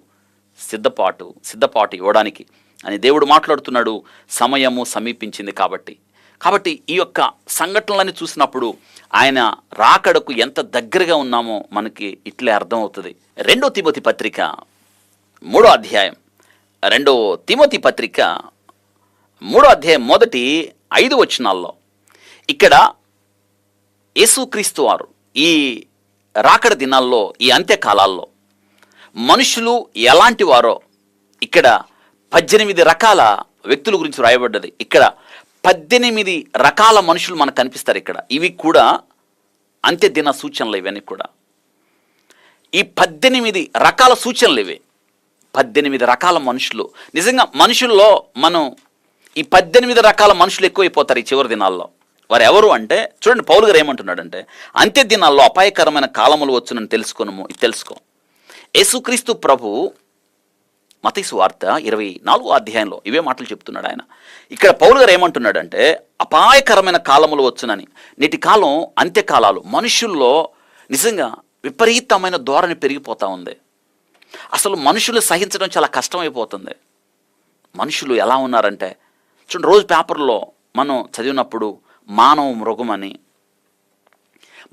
సిద్ధపాటు ఇవ్వడానికి అని దేవుడు మాట్లాడుతున్నాడు. సమయము సమీపించింది కాబట్టి ఈ యొక్క సంఘటనలని చూసినప్పుడు ఆయన రాకడకు ఎంత దగ్గరగా ఉన్నామో మనకి ఇట్లే అర్థమవుతుంది. 2వ తిమోతి పత్రిక 3వ అధ్యాయం, 2వ తిమోతి పత్రిక 3వ అధ్యాయం మొదటి 5 వచనాల్లో ఇక్కడ యేసుక్రీస్తు వారు ఈ రాకడ దినాల్లో, ఈ అంత్యకాలాల్లో మనుషులు ఎలాంటి వారో ఇక్కడ 18 రకాల వ్యక్తుల గురించి రాయబడ్డది. ఇక్కడ 18 రకాల మనుషులు మనకు కనిపిస్తారు ఇక్కడ. ఇవి కూడా అంత్యదిన సూచనలు. ఇవన్నీ కూడా ఈ 18 రకాల సూచనలు ఇవి. 18 రకాల మనుషులు. నిజంగా మనుషుల్లో మనం ఈ 18 రకాల మనుషులు ఎక్కువైపోతారు ఈ చివరి దినాల్లో. వారు ఎవరు అంటే, చూడండి పౌలు గారు ఏమంటున్నాడంటే, అంత్య దినాల్లో అపాయకరమైన కాలములు వచ్చునని తెలుసుకో. యేసుక్రీస్తు ప్రభు మత్తయి సువార్త 24వ అధ్యాయంలో ఇవే మాటలు చెప్తున్నాడు ఆయన. ఇక్కడ పౌలు గారు ఏమంటున్నాడంటే, అపాయకరమైన కాలములు వచ్చునని. నేటి కాలం అంత్యకాలాలు. మనుషుల్లో నిజంగా విపరీతమైన ధోరణి పెరిగిపోతూ ఉంది. అసలు మనుషులు సహించడం చాలా కష్టమైపోతుంది. మనుషులు ఎలా ఉన్నారంటే, చూడండి రోజు పేపర్లో మనం చదివినప్పుడు మానవ మృగం అని,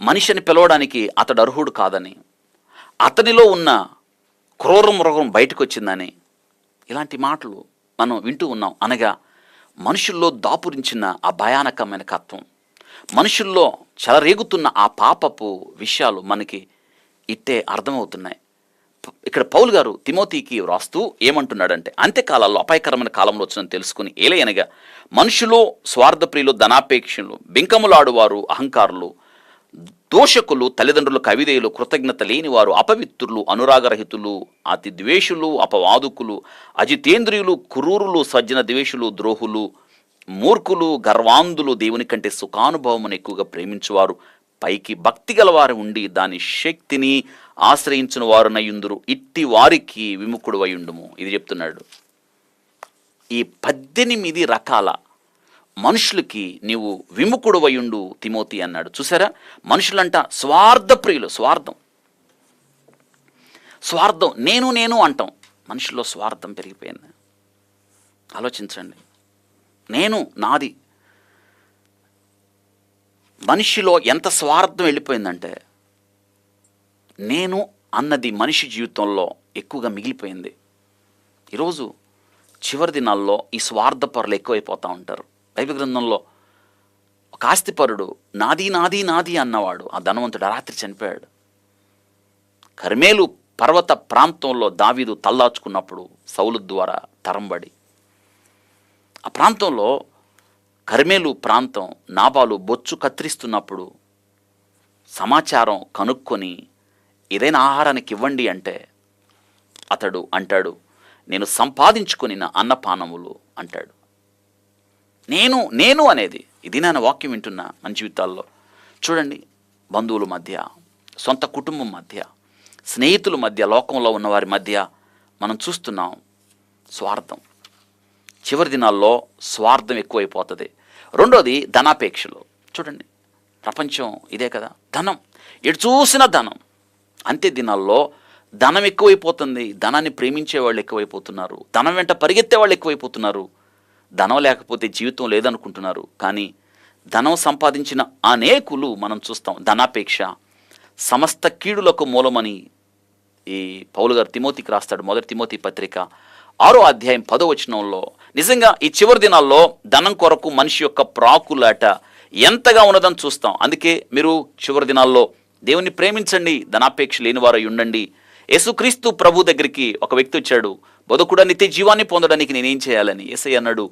మనిషిని పిలవడానికి అతడు అర్హుడు కాదని, అతనిలో ఉన్న క్రూర మృగం బయటకు వచ్చిందని, ఇలాంటి మాటలు మనం వింటూ ఉన్నాం. అనగా మనుషుల్లో దాపురించిన ఆ భయానకమైన కత్వం, మనుషుల్లో చెలరేగుతున్న ఆ పాపపు విషయాలు మనకి ఇట్టే అర్థమవుతున్నాయి. ఇక్కడ పౌలు గారు తిమోతికి వ్రాస్తూ ఏమంటున్నాడంటే, అంత్యకాలాల్లో అపాయకరమైన కాలంలో వచ్చిందని తెలుసుకుని ఏలయనగా మనుషులు స్వార్థప్రియులు, ధనాపేక్షలు, బింకములాడువారు, అహంకారులు, దోషకులు, తల్లిదండ్రులకు అవిధేయులు, కృతజ్ఞత లేనివారు, అపవిత్రులు, అనురాగరహితులు, అతి ద్వేషులు, అపవాదుకులు, అజితేంద్రియులు, క్రూరులు, సజ్జన ద్వేషులు, ద్రోహులు, మూర్ఖులు, గర్వాంధులు, దేవుని కంటే సుఖానుభవమును ఎక్కువగా ప్రేమించువారు, పైకి భక్తి గలవారు ఉండి దాని శక్తిని ఆశ్రయించిన వారునయుందురు, ఇట్టి వారికి విముఖుడు అయ్యుండుము. ఇది చెప్తున్నాడు. ఈ 18 రకాల మనుషులకి నీవు విముఖుడు అయ్యుండు తిమోతి అన్నాడు. చూసారా, మనుషులంట స్వార్థప్రియులు. స్వార్థం నేను అంటాం. మనుషుల్లో స్వార్థం పెరిగిపోయింది. ఆలోచించండి. నేను, నాది. మనిషిలో ఎంత స్వార్థం వెళ్ళిపోయిందంటే నేను అన్నది మనిషి జీవితంలో ఎక్కువగా మిగిలిపోయింది. ఈరోజు చివరి దినాల్లో ఈ స్వార్థపరులు ఎక్కువైపోతూ ఉంటారు. బైబిల్ గ్రంథంలో ఒక ఆస్తిపరుడు నాది నాది నాది అన్నవాడు, ఆ ధనవంతుడు రాత్రి చనిపోయాడు. కర్మేలు పర్వత ప్రాంతంలో దావీదు తల్లాచుకున్నప్పుడు సౌలు ద్వారా తరంబడి, ఆ ప్రాంతంలో కర్మేలు ప్రాంతం నాబాలు బొచ్చు కత్తిరిస్తున్నప్పుడు సమాచారం కనుక్కొని ఏదైనా ఆహారానికి ఇవ్వండి అంటే అతడు అంటాడు, నేను సంపాదించుకుని అన్నపానములు అంటాడు. నేను అనేది ఇది నేను వాక్యం వింటున్నా మన జీవితాల్లో. చూడండి, బంధువుల మధ్య, సొంత కుటుంబం మధ్య, స్నేహితుల మధ్య, లోకంలో ఉన్నవారి మధ్య మనం చూస్తున్నాం స్వార్థం. చివరి దినాల్లో స్వార్థం ఎక్కువైపోతుంది. రెండోది ధనాపేక్షలు. చూడండి, ప్రపంచం ఇదే కదా, ధనం. ఎటు చూసిన ధనం. అంతే దినాల్లో ధనం ఎక్కువైపోతుంది. ధనాన్ని ప్రేమించే వాళ్ళు ఎక్కువైపోతున్నారు. ధనం వెంట పరిగెత్తే వాళ్ళు ఎక్కువైపోతున్నారు. ధనం లేకపోతే జీవితం లేదనుకుంటున్నారు. కానీ ధనం సంపాదించిన అనేకులు మనం చూస్తాం. ధనాపేక్ష సమస్త కీడులకు మూలమని ఈ పౌలు గారు తిమోతికి రాస్తాడు. మొదటి తిమోతి పత్రిక 6వ అధ్యాయం 10వ వచనంలో నిజంగా ఈ చివరి దినాల్లో ధనం కొరకు మనిషి యొక్క ప్రాకులాట ఎంతగా ఉన్నదని చూస్తాం. అందుకే మీరు చివరి దినాల్లో దేవుని ప్రేమించండి, ధనాపేక్ష లేనివారై ఉండండి. యేసుక్రీస్తు ప్రభు దగ్గరికి ఒక వ్యక్తి వచ్చాడు, బతుకుడా నిత్య జీవాన్ని పొందడానికి నేనేం చేయాలని. యేసయ్య అన్నాడు,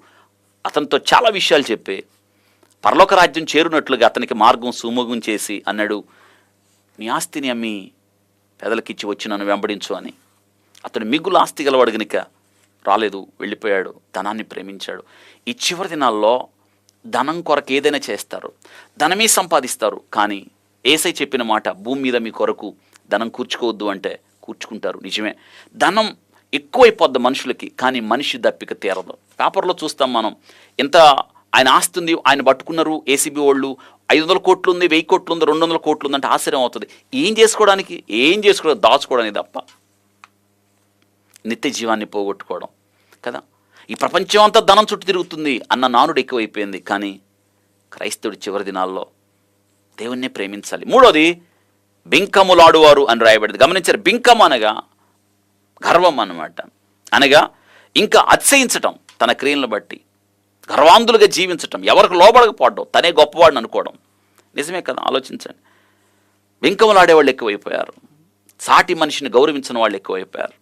అతనితో చాలా విషయాలు చెప్పి పరలోక రాజ్యం చేరునట్లుగా అతనికి మార్గం సుముఖం చేసి అన్నాడు, నీ ఆస్తిని అమ్మి పేదలకిచ్చి వచ్చి నన్ను వెంబడించు అని. అతడు మిగులు ఆస్తి గలవాడు గనుక రాలేదు, వెళ్ళిపోయాడు, ధనాన్ని ప్రేమించాడు. ఈ చివరి దినాల్లో ధనం కొరకు ఏదైనా చేస్తారు, ధనమే సంపాదిస్తారు. కానీ యేసయ్య చెప్పిన మాట, భూమి మీద మీ కొరకు ధనం కూర్చుకోవద్దు అంటే కూర్చుకుంటారు. నిజమే, ధనం ఎక్కువైపోద్ది మనుషులకి, కానీ మనిషి దప్పిక తీరదు. పేపర్లో చూస్తాం మనం, ఎంత ఆయన ఆస్తి ఉంది, ఆయన పట్టుకున్నారు ఏసీబీ వాళ్ళు, 500 కోట్లు ఉంది, 1000 కోట్లు ఉంది, 200 కోట్లు ఉంది అంటే ఆశ్చర్యం అవుతుంది. ఏం చేసుకోవడం దాచుకోవడానికి తప్ప, నిత్య జీవాన్ని పోగొట్టుకోవడం కదా. ఈ ప్రపంచం అంతా ధనం చుట్టూ తిరుగుతుంది అన్న నానుడు ఎక్కువైపోయింది. కానీ క్రైస్తవుడి చివరి దినాల్లో దేవుణ్ణే ప్రేమించాలి. మూడోది బింకములాడువారు అని రాయబడింది. గమనించారు, బింకం అనగా గర్వం అన్నమాట. అనగా ఇంకా అతిశయించటం, తన క్రియలను బట్టి గర్వాంధులుగా జీవించటం, ఎవరికి లోబడకపోవడం, తనే గొప్పవాడిని అనుకోవడం. నిజమే కదా, ఆలోచించండి. బింకములాడేవాళ్ళు ఎక్కువైపోయారు. సాటి మనిషిని గౌరవించిన వాళ్ళు ఎక్కువైపోయారు.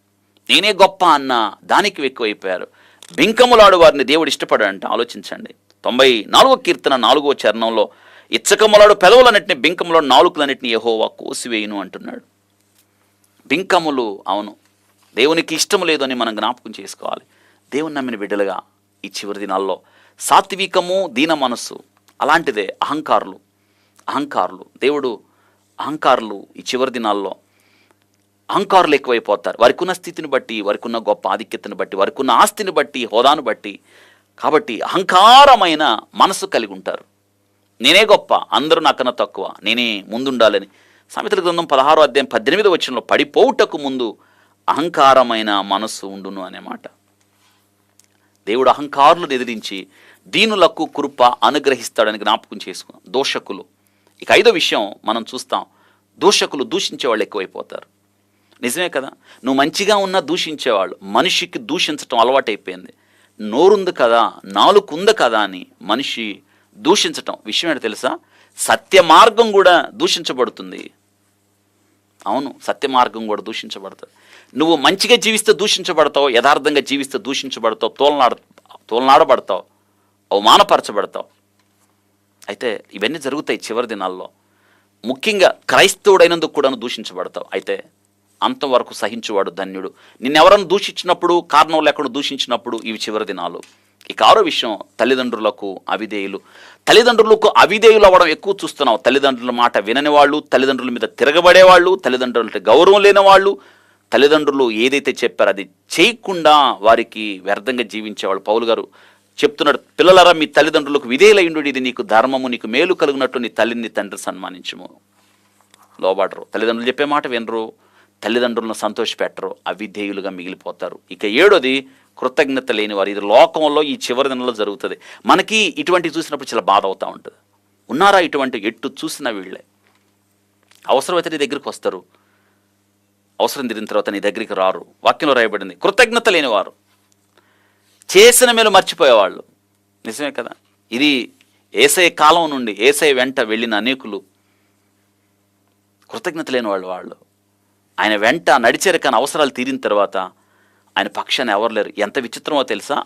నేనే గొప్ప అన్న దానికి ఎక్కువైపోయారు. బింకములాడు వారిని దేవుడు ఇష్టపడాడంట. ఆలోచించండి, 94వ కీర్తన 4వ చరణంలో ఇచ్చకములాడు పెదవులన్నింటినీ, బింకములాడు నాలుకలన్నింటినీ యెహోవా కోసివేయును అంటున్నాడు. బింకములు, అవును, దేవునికి ఇష్టం లేదు అని మనం జ్ఞాపకం చేసుకోవాలి. దేవుని నమ్మిన బిడ్డలుగా ఈ చివరి దినాల్లో సాత్వికము, దీన మనస్సు, అలాంటిదే అహంకారులు. దేవుడు అహంకారులు ఈ చివరి దినాల్లో అహంకారులు ఎక్కువైపోతారు. వారికి ఉన్న స్థితిని బట్టి, వారికి ఉన్న గొప్ప ఆధిక్యతను బట్టి, వారికి ఉన్న ఆస్తిని బట్టి, హోదాను బట్టి. కాబట్టి అహంకారమైన మనసు కలిగి ఉంటారు. నేనే గొప్ప, అందరూ నాకన్నా తక్కువ, నేనే ముందుండాలని. సామెతల గ్రంథం 16వ అధ్యాయం 18వ వచనంలో పడిపోవుటకు ముందు అహంకారమైన మనస్సు ఉండును అనే మాట. దేవుడు అహంకారులను ఎదిరించి దీనులకు కృప అనుగ్రహిస్తాడని జ్ఞాపకం చేసుకున్నాం. దూషకులు, ఇక 5వ విషయం మనం చూస్తాం, దూషకులు, దూషించే వాళ్ళు ఎక్కువైపోతారు. నిజమే కదా, నువ్వు మంచిగా ఉన్నా దూషించేవాళ్ళు. మనిషికి దూషించటం అలవాటైపోయింది. నోరుంది కదా, నాలుగుంది కదా అని మనిషి దూషించటం. విషయం ఏంటో తెలుసా, సత్య మార్గం కూడా దూషించబడుతుంది. అవును, సత్య మార్గం కూడా దూషించబడుతుంది. నువ్వు మంచిగా జీవిస్తే దూషించబడతావు, యథార్థంగా జీవిస్తే దూషించబడతావు, తోలనాడబడతావు, అవమానపరచబడతావు. అయితే ఇవన్నీ జరుగుతాయి చివరి దినాల్లో. ముఖ్యంగా క్రైస్తవుడైనందుకు కూడా దూషించబడతావు. అయితే అంతవరకు సహించువాడు ధన్యుడు. నిన్నెవరನ್ನು దూషించినప్పుడు, కారణం లేకుండా దూషించినప్పుడు ఇవి చివరి దినాలు. ఇక ఆరో విషయం, తల్లిదండ్రులకు అవిధేయులు. తల్లిదండ్రులకు అవిధేయులు అవ్వడం ఎక్కువ చూస్తున్నావు. తల్లిదండ్రుల మాట వినని వాళ్ళు, తల్లిదండ్రుల మీద తిరగబడేవాళ్ళు, తల్లిదండ్రులకి గౌరవం లేని వాళ్ళు, తల్లిదండ్రులు ఏదైతే చెప్పారో అది చేయకుండా వారికి వ్యర్థంగా జీవించేవాళ్ళు. పౌలు గారు చెప్తున్నాడు, పిల్లలారా మీ తల్లిదండ్రులకు విధేయులైండు, ఇది నీకు ధర్మము, నీకు మేలు కలుగునట్టు నీ తల్లిని తండ్రి సన్మానించము. లోబడరు, తల్లిదండ్రులు చెప్పే మాట వినరు, తల్లిదండ్రులను సంతోషపెట్టరు, అవిధేయులుగా మిగిలిపోతారు. ఇక ఏడోది, కృతజ్ఞత లేని వారు. ఇది లోకంలో ఈ చివరి దినంలో జరుగుతుంది. మనకి ఇటువంటివి చూసినప్పుడు చాలా బాధ అవుతూ ఉంటుంది. ఉన్నారా ఇటువంటి? ఎట్టు చూసిన వీళ్ళే. అవసరమైతే నీ దగ్గరికి వస్తారు, అవసరం తీరిన తర్వాత నీ దగ్గరికి రారు. వాక్యంలో రాయబడింది, కృతజ్ఞత లేనివారు, చేసిన మేలు మర్చిపోయేవాళ్ళు. నిజమే కదా. ఇది యేసయ్య కాలం నుండి యేసయ్య వెంట వెళ్ళిన అనేకులు కృతజ్ఞత లేని వాళ్ళు. ఆయన వెంట నడిచారు, కానీ అవసరాలు తీరిన తర్వాత ఆయన పక్షాన్ని ఎవరు లేరు. ఎంత విచిత్రమో తెలుసా?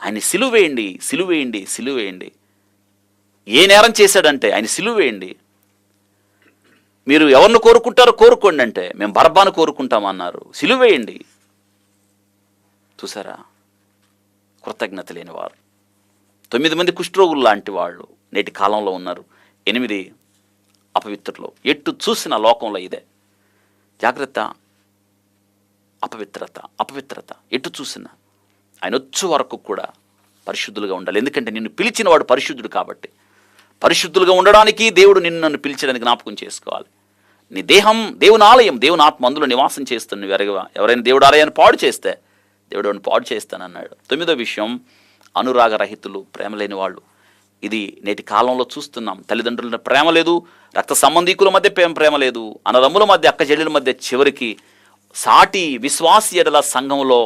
ఆయన సిలువేయండి, సిలువేయండి, సిలువేయండి. ఏ నేరం చేశాడంటే ఆయన సిలువేయండి. మీరు ఎవరిని కోరుకుంటారో కోరుకోండి అంటే మేము బరబ్బాను కోరుకుంటామన్నారు. సిలువేయండి. చూసారా? కృతజ్ఞత లేని వారు. 9 మంది కుష్ఠరోగులు లాంటి వాళ్ళు నేటి కాలంలో ఉన్నారు. 8 అపవిత్రులు. ఎట్టు చూసిన లోకంలో ఇదే. జాగ్రత్త. అపవిత్రత ఎటు చూసినా. ఆయన వచ్చే వరకు కూడా పరిశుద్ధులుగా ఉండాలి. ఎందుకంటే నిన్ను పిలిచిన వాడు పరిశుద్ధుడు కాబట్టి. పరిశుద్ధులుగా ఉండడానికి దేవుడు నన్ను పిలిచడానికి జ్ఞాపకం చేసుకోవాలి. నీ దేహం దేవుని ఆలయం, దేవుని ఆత్మ అందులో నివాసం చేస్తున్న ఎవరైనా దేవుడు ఆలయాన్ని పాడు చేస్తే దేవుడు పాడు చేస్తానన్నాడు. 9వ విషయం, అనురాగరహితులు, ప్రేమ లేని వాళ్ళు. ఇది నేటి కాలంలో చూస్తున్నాం. తల్లిదండ్రుల ప్రేమ లేదు, రక్త సంబంధీకుల మధ్య ప్రేమ లేదు, అన్నదమ్ముల మధ్య, అక్క చెల్లెల మధ్య, చివరికి సాటి విశ్వాసి ఎడల సంఘంలో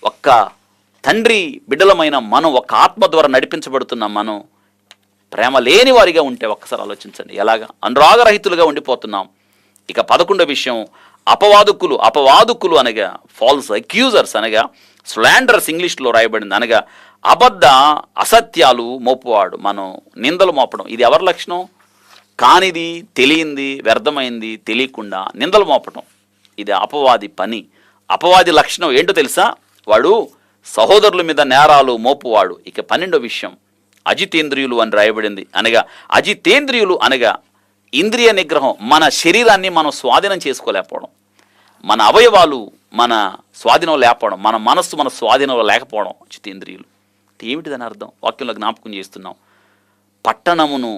ఒక్క తండ్రి బిడ్డలమైన మనం, ఒక్క ఆత్మ ద్వారా నడిపించబడుతున్న మనం ప్రేమ లేని వారిగా ఉంటే ఒక్కసారి ఆలోచించండి ఎలాగా అనురాగరహితులుగా ఉండిపోతున్నాం. ఇక 11వ విషయం, అపవాదుకులు అనగా ఫాల్స్ అక్యూజర్స్ అనగా స్లాండర్స్, ఇంగ్లీష్లో రాయబడింది. అనగా అసత్యాలు మోపువాడు, మనం నిందలు మోపడం. ఇది ఎవరి లక్షణం? కానిది, తెలియంది, వ్యర్థమైంది తెలియకుండా నిందలు మోపడం. ఇది అపవాది పని. అపవాది లక్షణం ఏంటో తెలుసా? వాడు సహోదరుల మీద నేరాలు మోపువాడు. ఇక 12వ విషయం, అజితేంద్రియులు అని రాయబడింది. అనగా అజితేంద్రియులు అనగా ఇంద్రియ నిగ్రహం. మన శరీరాన్ని మనం స్వాధీనం చేసుకోలేకపోవడం, మన అవయవాలు మన స్వాధీనం లేకపోవడం, మన మనస్సు మన స్వాధీనంలో లేకపోవడం అజితేంద్రియులు. ఏమిటి దాని అర్థం? వాక్యంలో జ్ఞాపకం చేస్తున్నాం. పట్టణమును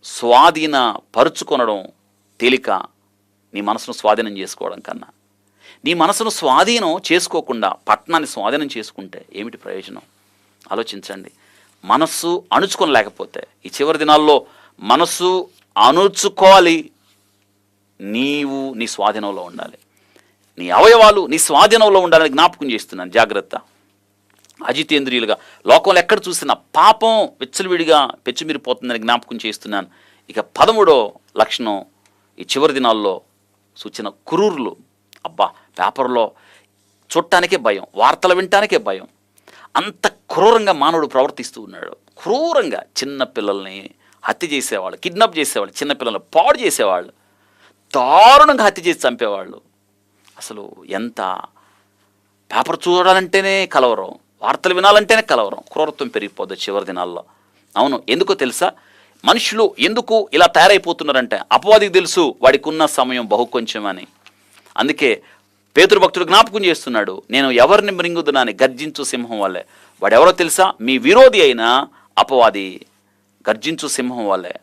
స్వాధీనపరుచుకొనడం తేలిక నీ మనసును స్వాధీనం చేసుకోవడం కన్నా. నీ మనసును స్వాధీనం చేసుకోకుండా పట్టణాన్ని స్వాధీనం చేసుకుంటే ఏమిటి ప్రయోజనం? ఆలోచించండి. మనస్సు అణుచుకోలేకపోతే ఈ చివరి దినాల్లో మనస్సు అణుచుకోవాలి. నీవు నీ స్వాధీనంలో ఉండాలి, నీ అవయవాలు నీ స్వాధీనంలో ఉండాలని జ్ఞాపకం చేస్తున్నాను. జాగ్రత్త. అజితేంద్రియులుగా లోకంలో ఎక్కడ చూసినా పాపం విచ్చలవిడిగా పెచ్చుమిరిపోతుందని జ్ఞాపకం చేస్తున్నాను. ఇక 13వ లక్షణం, ఈ చివరి దినాల్లో సూచన, క్రూరులు. అబ్బా, పేపర్లో చూడటానికే భయం, వార్తలు వినటానికే భయం. అంత క్రూరంగా మానవుడు ప్రవర్తిస్తూ ఉన్నాడు. క్రూరంగా చిన్న పిల్లల్ని హత్య చేసేవాళ్ళు, కిడ్నాప్ చేసేవాళ్ళు, చిన్నపిల్లల్ని పాడు చేసేవాళ్ళు, దారుణంగా హత్య చేసి చంపేవాళ్ళు. అసలు ఎంత పేపర్ చూడాలంటేనే కలవరం, వార్తలు వినాలంటేనే కలవరం. క్రూరత్వం పెరిగిపోద్ది చివరి దినాల్లో. అవును, ఎందుకో తెలుసా? మనుషులు ఎందుకు ఇలా తయారైపోతున్నారంటే అపవాదికి తెలుసు వాడికి ఉన్న సమయం బహు కొంచెం అని. అందుకే పేతురు భక్తుడు జ్ఞాపకం చేస్తున్నాడు, నేను ఎవరిని మృంగుదునని గర్జించు సింహం వల్లే. వాడెవరో తెలుసా? మీ విరోధి అయిన అపవాది గర్జించు సింహం వల్లే.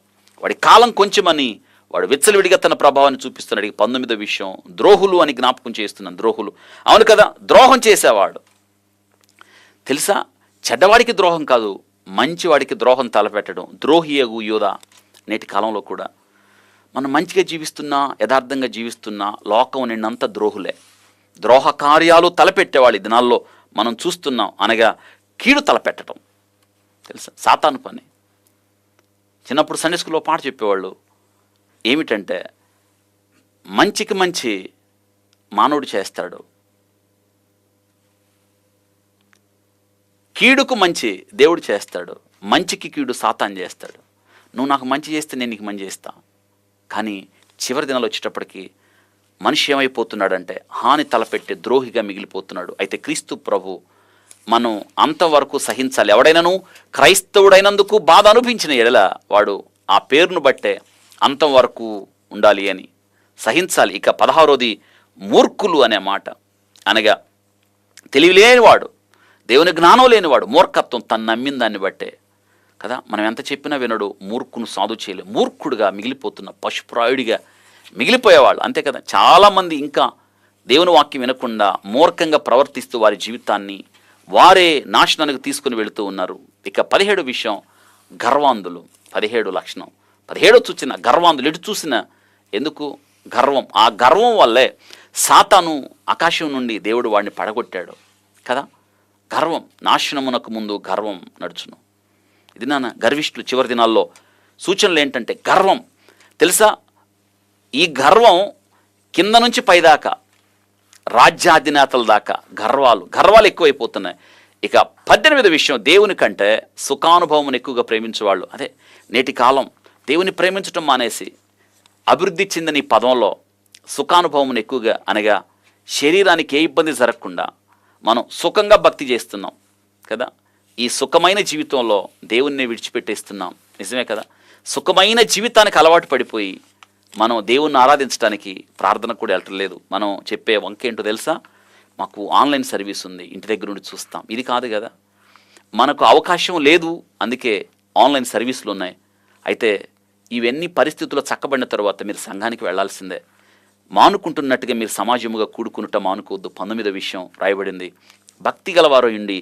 వాడి కాలం కొంచెమని వాడు విచ్చలవిడిగా తన ప్రభావాన్ని చూపిస్తున్నాడు. 19వ విషయం, ద్రోహులు అని జ్ఞాపకం చేస్తున్నాను. ద్రోహులు, అవును కదా, ద్రోహం చేసేవాడు. తెలుసా? చెడ్డవాడికి ద్రోహం కాదు, మంచివాడికి ద్రోహం తలపెట్టడం. ద్రోహియగు యూదా. నేటి కాలంలో కూడా మనం మంచిగా జీవిస్తున్నా, యథార్థంగా జీవిస్తున్నా లోకం నిన్నంత ద్రోహులే. ద్రోహ కార్యాలు తలపెట్టేవాళ్ళు ఈ దినాల్లో మనం చూస్తున్నాం. అనగా కీడు తలపెట్టడం. తెలుసా? సాతాను పని. చిన్నప్పుడు సండే స్కూల్లో పాట చెప్పేవాళ్ళు ఏమిటంటే, మంచికి మంచి మానవుడు చేస్తాడు, కీడుకు మంచి దేవుడు చేస్తాడు, మంచికి కీడు సాతాను చేస్తాడు. నువ్వు నాకు మంచి చేస్తే నేను నీకు మంచి చేస్తా. కానీ చివరి దినాలు వచ్చేటప్పటికి మనిషి ఏమైపోతున్నాడంటే హాని తలపెట్టే ద్రోహిగా మిగిలిపోతున్నాడు. అయితే క్రీస్తు ప్రభు మనం అంతవరకు సహించాలి. ఎవడైనాను క్రైస్తవుడైనందుకు బాధ అనిపించిన ఎడల వాడు ఆ పేరును బట్టే అంతం వరకు ఉండాలి అని సహించాలి. ఇక 16వది మూర్ఖులు అనే మాట, అనగా తెలివిలేనివాడు, దేవుని జ్ఞానం లేనివాడు, మూర్ఖత్వం తను నమ్మిన దాన్ని బట్టే కదా. మనం ఎంత చెప్పినా వినడు, మూర్ఖును సాధు చేయలేదు, మూర్ఖుడుగా మిగిలిపోతున్న పశుప్రాయుడిగా మిగిలిపోయేవాళ్ళు అంతే కదా. చాలామంది ఇంకా దేవుని వాక్యం వినకుండా మూర్ఖంగా ప్రవర్తిస్తూ వారి జీవితాన్ని వారే నాశనానికి తీసుకుని వెళుతూ ఉన్నారు. ఇక 17 విషయం గర్వాంధులు. 17 లక్షణం 17 చూసిన గర్వాంధులు. ఎటు చూసిన ఎందుకు గర్వం. ఆ గర్వం వల్లే సాతాను ఆకాశం నుండి దేవుడు వాడిని పడగొట్టాడు కదా. గర్వం, నాశనమునకు ముందు గర్వం నడుచును. ఇది నాన్న గర్విష్ఠులు చివరి దినాల్లో సూచనలు ఏంటంటే గర్వం. తెలుసా, ఈ గర్వం కింద నుంచి పైదాకా రాజ్యాధినేతల దాకా గర్వాలు ఎక్కువైపోతున్నాయి. ఇక 18 విషయం దేవుని కంటే సుఖానుభవం ఎక్కువగా ప్రేమించేవాళ్ళు. అదే నేటి కాలం దేవుని ప్రేమించటం మానేసి అభివృద్ధి చెందిన ఈ పదంలో సుఖానుభవం ఎక్కువగా, అనగా శరీరానికి ఏ ఇబ్బంది జరగకుండా మనం సుఖంగా భక్తి చేస్తున్నాం కదా. ఈ సుఖమైన జీవితంలో దేవుణ్ణి విడిచిపెట్టేస్తున్నాం. నిజమే కదా. సుఖమైన జీవితానికి అలవాటు పడిపోయి మనం దేవుణ్ణి ఆరాధించడానికి ప్రార్థన కూడా వెళ్ళట్లేదు. మనం చెప్పే వంకేంటో తెలుసా, మాకు ఆన్లైన్ సర్వీస్ ఉంది, ఇంటి దగ్గర నుండి చూస్తాం. ఇది కాదు కదా. మనకు అవకాశం లేదు, అందుకే ఆన్లైన్ సర్వీసులు ఉన్నాయి. అయితే ఇవన్నీ పరిస్థితుల్లో చక్కబడిన తర్వాత మీరు సంఘానికి వెళ్లాల్సిందే. మానుకుంటున్నట్టుగా మీరు సమాజముగా కూడుకున్నట్టు మానుకోవద్దు. 19 విషయం రాయబడింది, భక్తి గలవారు ఉండి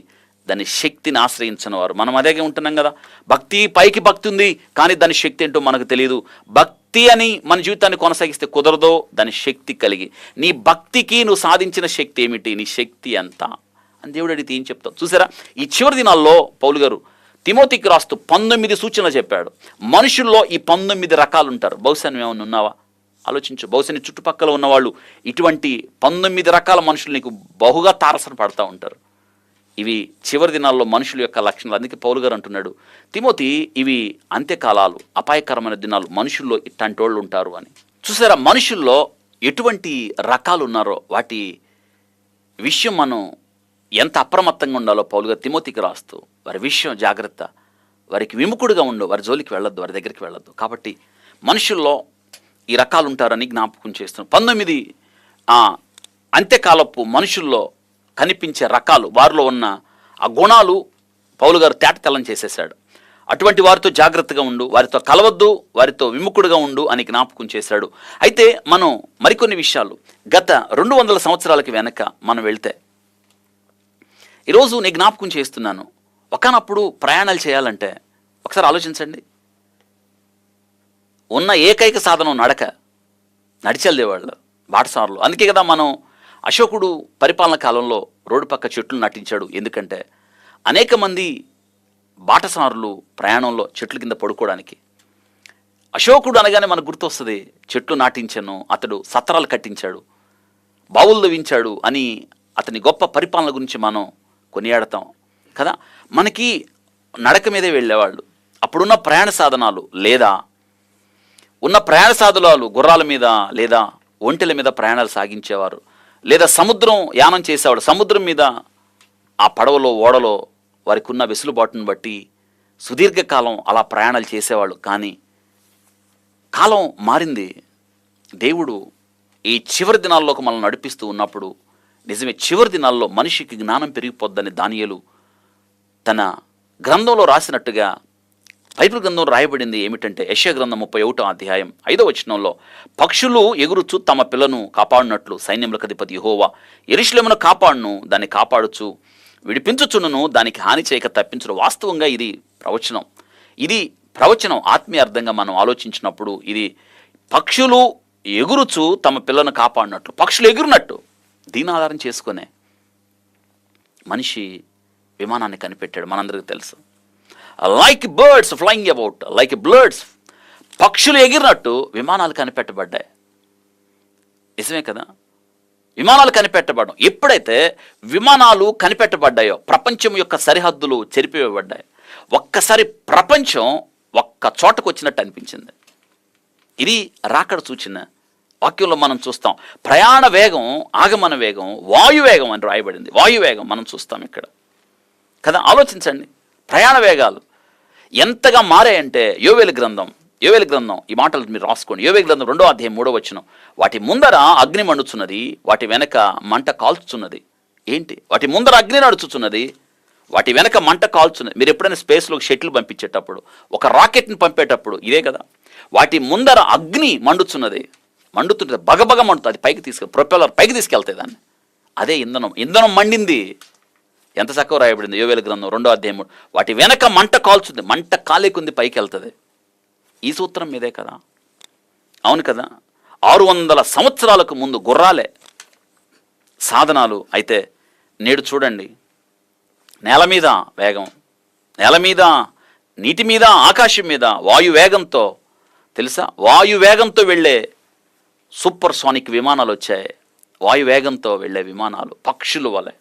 దాని శక్తిని ఆశ్రయించిన వారు. మనం అదేగా ఉంటున్నాం కదా. భక్తి పైకి భక్తి ఉంది, కానీ దాని శక్తి ఏంటో మనకు తెలియదు. భక్తి అని మన జీవితాన్ని కొనసాగిస్తే కుదరదో, దాని శక్తి కలిగి నీ భక్తికి నువ్వు సాధించిన శక్తి ఏమిటి, నీ శక్తి ఎంత అని దేవుడు అడిగితే ఏం చెప్తావు. చూసారా, ఈ చివరి దినాల్లో పౌలు గారు తిమోతికి రాస్తూ 19 సూచనలు చెప్పాడు. మనుషుల్లో ఈ 19 రకాలు ఉంటారు. బహుశా నువ్వేమన్నా ఉన్నావా ఆలోచించు. బహుశా నీ చుట్టుపక్కల ఉన్నవాళ్ళు ఇటువంటి 19 రకాల మనుషులు నీకు బహుగా తారసన పడుతూ ఉంటారు. ఇవి చివరి దినాల్లో మనుషుల యొక్క లక్షణాలు. అందుకే పౌలు గారు అంటున్నాడు, తిమోతి ఇవి అంత్యకాలాలు, అపాయకరమైన దినాలు, మనుషుల్లో ఇట్లాంటి వాళ్ళు ఉంటారు అని. చూసారా, మనుషుల్లో ఎటువంటి రకాలు ఉన్నారో వాటి విషయం మనం ఎంత అప్రమత్తంగా ఉండాలో పౌలు గారు తిమోతికి రాస్తూ వారి విషయం జాగ్రత్త, వారికి విముఖుడుగా ఉండు, వారి జోలికి వెళ్ళొద్దు, వారి దగ్గరికి వెళ్ళొద్దు. కాబట్టి మనుషుల్లో ఈ రకాలు ఉంటారని జ్ఞాపకం చేస్తున్నాం. 19 అంత్యకాలపు మనుషుల్లో కనిపించే రకాలు, వారిలో ఉన్న ఆ గుణాలు పౌలు గారు తేటతెల్లం చేసేశాడు. అటువంటి వారితో జాగ్రత్తగా ఉండు, వారితో కలవద్దు, వారితో విముఖుడుగా ఉండు అని జ్ఞాపకం చేశాడు. అయితే మనం మరికొన్ని విషయాలు గత 200 సంవత్సరాలకి వెనక మనం వెళ్తే, ఈరోజు నేను జ్ఞాపకం చేస్తున్నాను, ఒకనప్పుడు ప్రయాణాలు చేయాలంటే ఒకసారి ఆలోచించండి, ఉన్న ఏకైక సాధనం నడిచి వెళ్ళేవాళ్ళు బాటసారులు. అందుకే కదా మనం అశోకుడు పరిపాలన కాలంలో రోడ్డు పక్క చెట్లు నాటించాడు. ఎందుకంటే అనేక మంది బాటసారులు ప్రయాణంలో చెట్ల కింద పడుకోవడానికి. అశోకుడు అనగానే మనకు గుర్తొస్తుంది, చెట్లు నాటించాను, అతడు సత్రాలు కట్టించాడు, బావులు దవ్వించాడు అని అతని గొప్ప పరిపాలన గురించి మనం కొనియాడతాం కదా. మనకి నడక మీదే వెళ్ళేవాళ్ళు. అప్పుడున్న ప్రయాణ సాధనాలు లేదా ఉన్న ప్రయాణ సాధనాలు గుర్రాల మీద లేదా ఒంటెల మీద ప్రయాణాలు సాగించేవారు, లేదా సముద్రం యానం చేసేవాడు. సముద్రం మీద ఆ పడవలో ఓడలో వారికి ఉన్న వెసులుబాటును బట్టి సుదీర్ఘకాలం అలా ప్రయాణాలు చేసేవాళ్ళు. కానీ కాలం మారింది. దేవుడు ఈ చివరి దినాల్లోకి మనల్ని నడిపిస్తూ ఉన్నప్పుడు నిజమే చివరి దినాల్లో మనిషికి జ్ఞానం పెరిగిపోద్దని దానియేలు తన గ్రంథంలో రాసినట్టుగా బైబిల్ గ్రంథం రాయబడింది. ఏమిటంటే యెషయా గ్రంథం 31వ అధ్యాయం 5వ వచనంలో, పక్షులు ఎగురుచు తమ పిల్లను కాపాడినట్లు సైన్యములకు అధిపతి యెహోవా యెరూషలేమును కాపాడును, దాన్ని కాపాడుచు విడిపించుచును, దానికి హాని చేయక తప్పించును. వాస్తవంగా ఇది ప్రవచనం ఆత్మీయ అర్థంగా మనం ఆలోచించినప్పుడు ఇది పక్షులు ఎగురుచు తమ పిల్లను కాపాడినట్లు, పక్షులు ఎగురునట్టు. దీని ఆధారం చేసుకునే మనిషి విమానాన్ని కనిపెట్టాడు. మనందరికీ తెలుసు. Like birds flying about, like birds, పక్షులు ఎగిరినట్టు విమానాలు కనిపెట్టబడ్డాయి. నిజమే కదా. విమానాలు కనిపెట్టబడ్డం ఎప్పుడైతే విమానాలు కనిపెట్టబడ్డాయో ప్రపంచం యొక్క సరిహద్దులు చెరిపివేయబడ్డాయి. ఒక్కసారి ప్రపంచం ఒక్క చోటకు వచ్చినట్టు అనిపించింది. ఇది రాకడ సూచన. వాక్యంలో మనం చూస్తాం ప్రయాణ వేగం, ఆగమన వేగం, వాయువేగం అని రాయబడింది. వాయువేగం మనం చూస్తాం ఇక్కడ కదా. ఆలోచించండి, ప్రయాణ వేగాలు ఎంతగా మారాయంటే యోవేలు గ్రంథం ఈ మాటలు మీరు రాసుకోండి. యోవేలు గ్రంథం 2వ అధ్యాయం 3వ వచనం, వాటి ముందర అగ్ని మండుచున్నది, వాటి వెనక మంట కాల్చుచున్నది. ఏంటి? వాటి ముందర అగ్ని నడుచుచున్నది, వాటి వెనక మంట కాల్చున్నది. మీరు ఎప్పుడైనా స్పేస్లోకి షటిల్ పంపించేటప్పుడు, ఒక రాకెట్ని పంపేటప్పుడు ఇదే కదా, వాటి ముందర అగ్ని మండుచున్నది, మండుతుంటుంది, బగబగ మండుతుంది, అది పైకి ప్రొపెల్లర్ పైకి తీసుకెళ్తాయి దాన్ని. అదే ఇంధనం మండింది. ఎంత చక్కగా రాయబడింది యోవేలు గ్రంథం 2వ అధ్యాయం. వాటి వెనక మంట కాల్చుంది, మంట కాలేకుంది పైకి వెళ్తుంది. ఈ సూత్రం మీదే కదా. అవును కదా. 600 సంవత్సరాలకు ముందు గుర్రాలే సాధనాలు అయితే, నేడు చూడండి నేల మీద వేగం, నేల మీద, నీటి మీద, ఆకాశం మీద వాయువేగంతో, తెలుసా, వాయువేగంతో వెళ్ళే సూపర్ సోనిక్ విమానాలు వచ్చాయి. వాయువేగంతో వెళ్ళే విమానాలు పక్షుల వలె.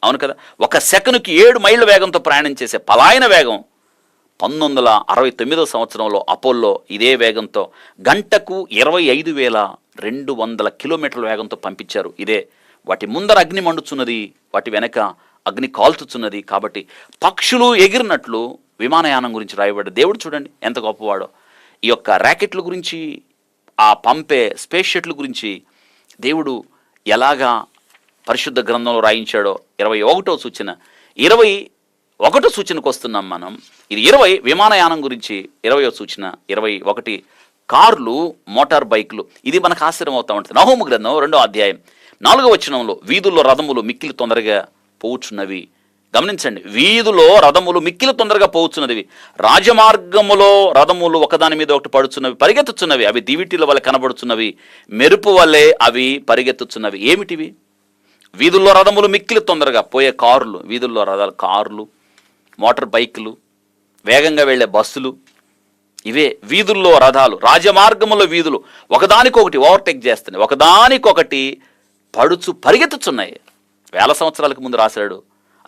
అవును కదా. ఒక సెకనుకి 7 మైళ్ళ వేగంతో ప్రయాణం చేసే పలాయన వేగం 1969 సంవత్సరంలో అపోల్లో ఇదే వేగంతో గంటకు 25,200 కిలోమీటర్ల వేగంతో పంపించారు. ఇదే. వాటి ముందర అగ్ని మండుచున్నది, వాటి వెనక అగ్ని కాల్చుచున్నది. కాబట్టి పక్షులు ఎగిరినట్లు విమానయానం గురించి రాయబడ్డ దేవుడు చూడండి ఎంత గొప్పవాడో. ఈ యొక్క ర్యాకెట్ల గురించి, ఆ పంపే స్పేస్ షటిల్ గురించి దేవుడు ఎలాగా పరిశుద్ధ గ్రంథంలో రాయించాడో. 21వ సూచన, 21 సూచనకు వస్తున్నాం మనం. ఇది 20 విమానయానం గురించి, 20వ సూచన 21 కార్లు, మోటార్ బైకులు. ఇది మనకు ఆశ్చర్యం అవుతా ఉంటుంది. నహూము గ్రంథం 2వ అధ్యాయం 4వ వచనంలో, వీధుల్లో రథములు మిక్కిలి తొందరగా పోవుచున్నవి. గమనించండి, వీధులో రథములు మిక్కిలి తొందరగా పోవచ్చున్నది, రాజమార్గములో రథములు ఒకదాని మీద ఒకటి పడుచున్నవి, పరిగెత్తుచున్నవి, అవి దివిటీల వల్ల కనబడుచున్నవి, మెరుపు వల్లే అవి పరిగెత్తుచున్నవి. ఏమిటివి? వీధుల్లో రథములు మిక్కిలి తొందరగా పోయే కారులు, వీధుల్లో రథాలు, కార్లు, మోటార్ బైకులు, వేగంగా వెళ్ళే బస్సులు, ఇవే వీధుల్లో రథాలు. రాజమార్గములో వీధులు ఒకదానికొకటి ఓవర్టేక్ చేస్తున్నాయి, ఒకదానికొకటి పరిగెత్తుచున్నాయి. 1000 సంవత్సరాలకు ముందు రాశాడు,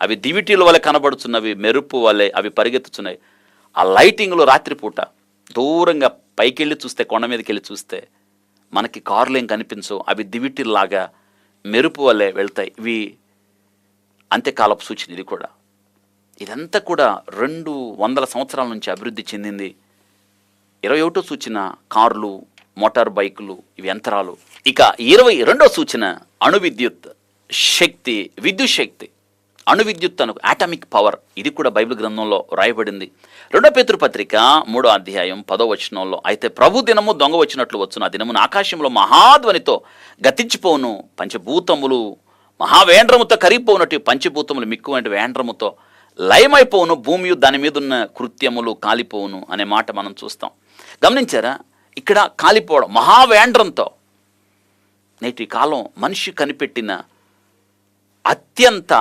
అవి దివిటీల వల్ల కనబడుచున్నవి, మెరుపు వల్లే అవి పరిగెత్తుచున్నాయి. ఆ లైటింగ్లో రాత్రిపూట దూరంగా పైకి వెళ్ళి చూస్తే, కొండ మీదకి వెళ్ళి చూస్తే మనకి కార్లు ఏం కనిపించవు, అవి దివిటీల్లాగా మెరుపు వల్లే వెళ్తాయి. ఇవి అంత్యకాలపు సూచన. ఇది కూడా, ఇదంతా కూడా 200 సంవత్సరాల నుంచి అభివృద్ధి చెందింది. 21వ సూచన కార్లు, మోటార్ బైకులు, ఇవి యంత్రాలు. ఇక 22వ సూచన అణు విద్యుత్ శక్తి, విద్యుత్ శక్తి, అణు విద్యుత్ అను ఆటమిక్ పవర్. ఇది కూడా బైబిల్ గ్రంథంలో రాయబడింది. 2 పేతురు పత్రిక 3వ అధ్యాయం 10వ వచనంలో, అయితే ప్రభు దినము దొంగ వచ్చినట్లు వచ్చును, ఆ దినమున ఆకాశంలో మహాధ్వనితో గతించిపోవును, పంచభూతములు మహావేండ్రముతో కరిగిపోవునట్టు పంచభూతములు మిక్కువంటి వేండ్రముతో లయమైపోవును, భూమి దాని మీద ఉన్న కృత్యములు కాలిపోవును అనే మాట మనం చూస్తాం. గమనించారా? ఇక్కడ కాలిపోవడం మహావేండ్రంతో. నేటి కాలం మనిషి కనిపెట్టిన అత్యంత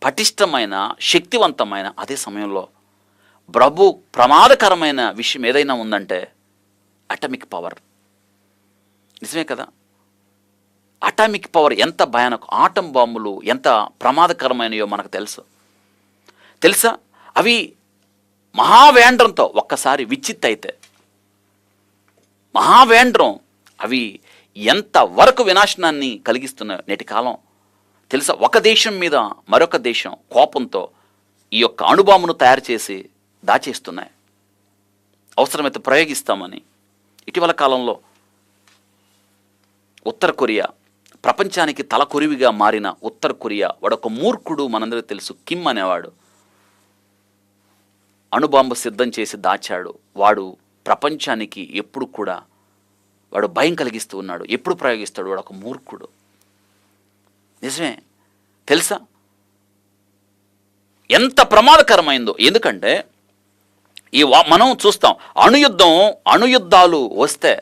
పటిష్టమైన, శక్తివంతమైన, అదే సమయంలో ప్రమాదకరమైన విషయం ఏదైనా ఉందంటే అటామిక్ పవర్. నిజమే కదా. అటామిక్ పవర్ ఎంత భయానక, ఆటం బాంబులు ఎంత ప్రమాదకరమైనయో మనకు తెలుసా. అవి మహావేండ్రంతో ఒక్కసారి విచ్చిత్తయితే, మహావేండ్రం అవి ఎంత వరకు వినాశనాన్ని కలిగిస్తున్నాయో నేటి కాలం తెలుసా. ఒక దేశం మీద మరొక దేశం కోపంతో ఈ యొక్క అణుబాంబును తయారు చేసి దాచేస్తున్నాయి, అవసరమైతే ప్రయోగిస్తామని. ఇటీవల కాలంలో ఉత్తర కొరియా, ప్రపంచానికి తలకొరివిగా మారిన ఉత్తర కొరియా, వాడొక మూర్ఖుడు, మనందరికీ తెలుసు, కిమ్ అనేవాడు అణుబాంబు సిద్ధం చేసి దాచాడు. వాడు ప్రపంచానికి ఎప్పుడు కూడా వాడు భయం కలిగిస్తూ ఉన్నాడు. ఎప్పుడు ప్రయోగిస్తాడు? వాడు ఒక మూర్ఖుడు. నిజమే. తెలుసా ఎంత ప్రమాదకరమైందో? ఎందుకంటే మనం చూస్తాం అణుయుద్ధాలు వస్తే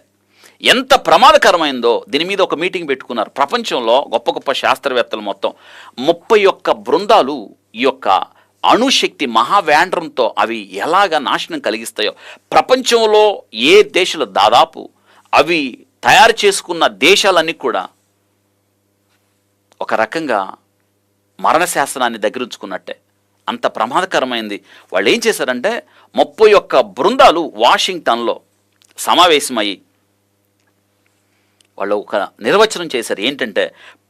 ఎంత ప్రమాదకరమైందో. దీని మీద ఒక మీటింగ్ పెట్టుకున్నారు ప్రపంచంలో గొప్ప గొప్ప శాస్త్రవేత్తలు మొత్తం 31 బృందాలు. ఈ యొక్క అణుశక్తి మహావేండ్రంతో అవి ఎలాగా నాశనం కలిగిస్తాయో, ప్రపంచంలో ఏ దేశాలు దాదాపు అవి తయారు చేసుకున్న దేశాలన్నీ కూడా ఒక రకంగా మరణశాసనాన్ని దగ్గరుంచుకున్నట్టే, అంత ప్రమాదకరమైంది. వాళ్ళు ఏం చేశారంటే 31 బృందాలు వాషింగ్టన్లో సమావేశమయ్యి వాళ్ళు ఒక నిర్వచనం చేశారు. ఏంటంటే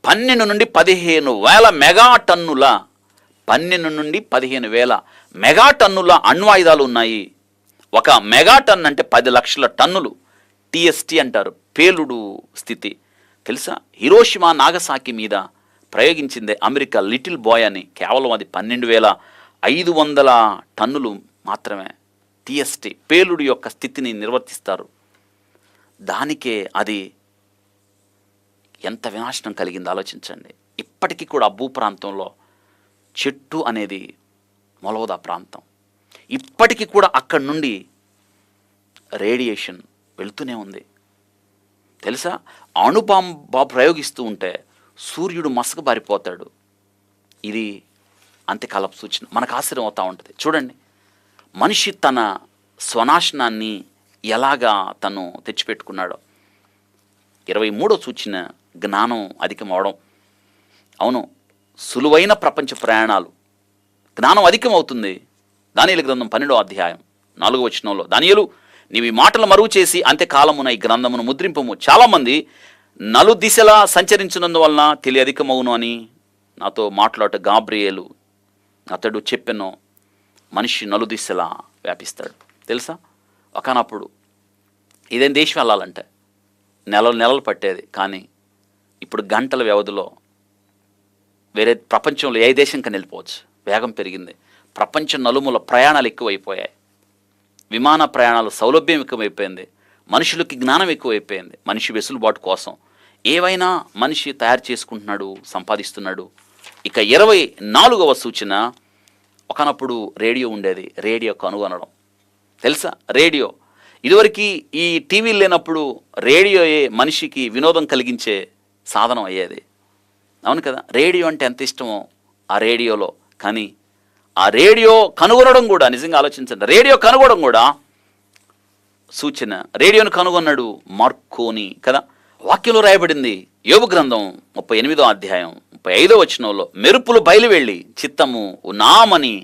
12 నుండి 15,000 మెగాటన్నుల 12 నుండి 15,000 మెగాటన్నుల అణ్వాయుధాలు ఉన్నాయి. ఒక మెగాటన్ అంటే 10 లక్షల టన్నులు. టీఎస్టీ అంటారు, పేలుడు స్థితి. తెలుసా? హిరోషిమా నాగసాకి మీద ప్రయోగించిందే అమెరికా లిటిల్ బాయ్ అని. కేవలం అది 12,500 టన్నులు మాత్రమే. టీఎస్టీ పేలుడు యొక్క స్థితిని నిర్వర్తిస్తారు. దానికే అది ఎంత వినాశనం కలిగిందో ఆలోచించండి. ఇప్పటికీ కూడా ఆ భూప్రాంతంలో చెట్టు అనేది మొలవదు. ఆ ప్రాంతం ఇప్పటికీ కూడా అక్కడి నుండి రేడియేషన్ వెళుతూనే ఉంది. తెలుసా? అణుబాంబ ప్రయోగిస్తూ ఉంటే సూర్యుడు మసకబారిపోతాడు. ఇది అంత్యకాలపు సూచన. మనకు ఆశ్చర్యం అవుతూ ఉంటుంది. చూడండి, మనిషి తన స్వనాశనాన్ని ఎలాగా తను తెచ్చిపెట్టుకున్నాడో. 23వ సూచన జ్ఞానం అధికమవడం. అవును, సులువైన ప్రపంచ ప్రయాణాలు, జ్ఞానం అధికమవుతుంది. దానియేలు గ్రంథం 12వ అధ్యాయం 4వ వచనంలో, దానియేలు నీవు ఈ మాటలు మరుగు చేసి అంత్యకాలమున ఈ గ్రంథమును ముద్రింపము. చాలామంది నలుదిశలా సంచరించినందువలన తెలియధికమవును అని నాతో మాట్లాడ గాబ్రియేలు అతడు చెప్పెను. మనిషి నలుదిశలా వ్యాపిస్తాడు. తెలుసా? ఒకనప్పుడు ఇదేం దేశం వెళ్ళాలంటే నెలలు పట్టేది, కానీ ఇప్పుడు గంటల వ్యవధిలో వేరే ప్రపంచంలో ఏ దేశం కన్నా వెళ్ళిపోవచ్చు. వేగం పెరిగింది. ప్రపంచం నలుమూల ప్రయాణాలు ఎక్కువైపోయాయి. విమాన ప్రయాణాలు సౌలభ్యం ఎక్కువైపోయింది. మనుషులకి జ్ఞానం ఎక్కువైపోయింది. మనిషి వెసులుబాటు కోసం ఏవైనా మనిషి తయారు చేసుకుంటున్నాడు, సంపాదిస్తున్నాడు. ఇక 24వ సూచన, ఒకనప్పుడు రేడియో ఉండేది. రేడియో కనుగొనడం. తెలుసా? రేడియో ఇదివరకు ఈ టీవీలు లేనప్పుడు రేడియోయే మనిషికి వినోదం కలిగించే సాధనం అయ్యేది. అవును కదా? రేడియో అంటే ఎంత ఇష్టమో ఆ రేడియోలో. కానీ ఆ రేడియో కనుగొనడం కూడా, నిజంగా ఆలోచించండి, రేడియో కనుగొనడం కూడా సూచన. రేడియోను కనుగొన్నాడు మార్కోని కదా. వాక్యంలో రాయబడింది. యోబు గ్రంథం 38వ అధ్యాయం 35వ వచనంలో, మెరుపులు బయలువెళ్ళి చిత్తము నామని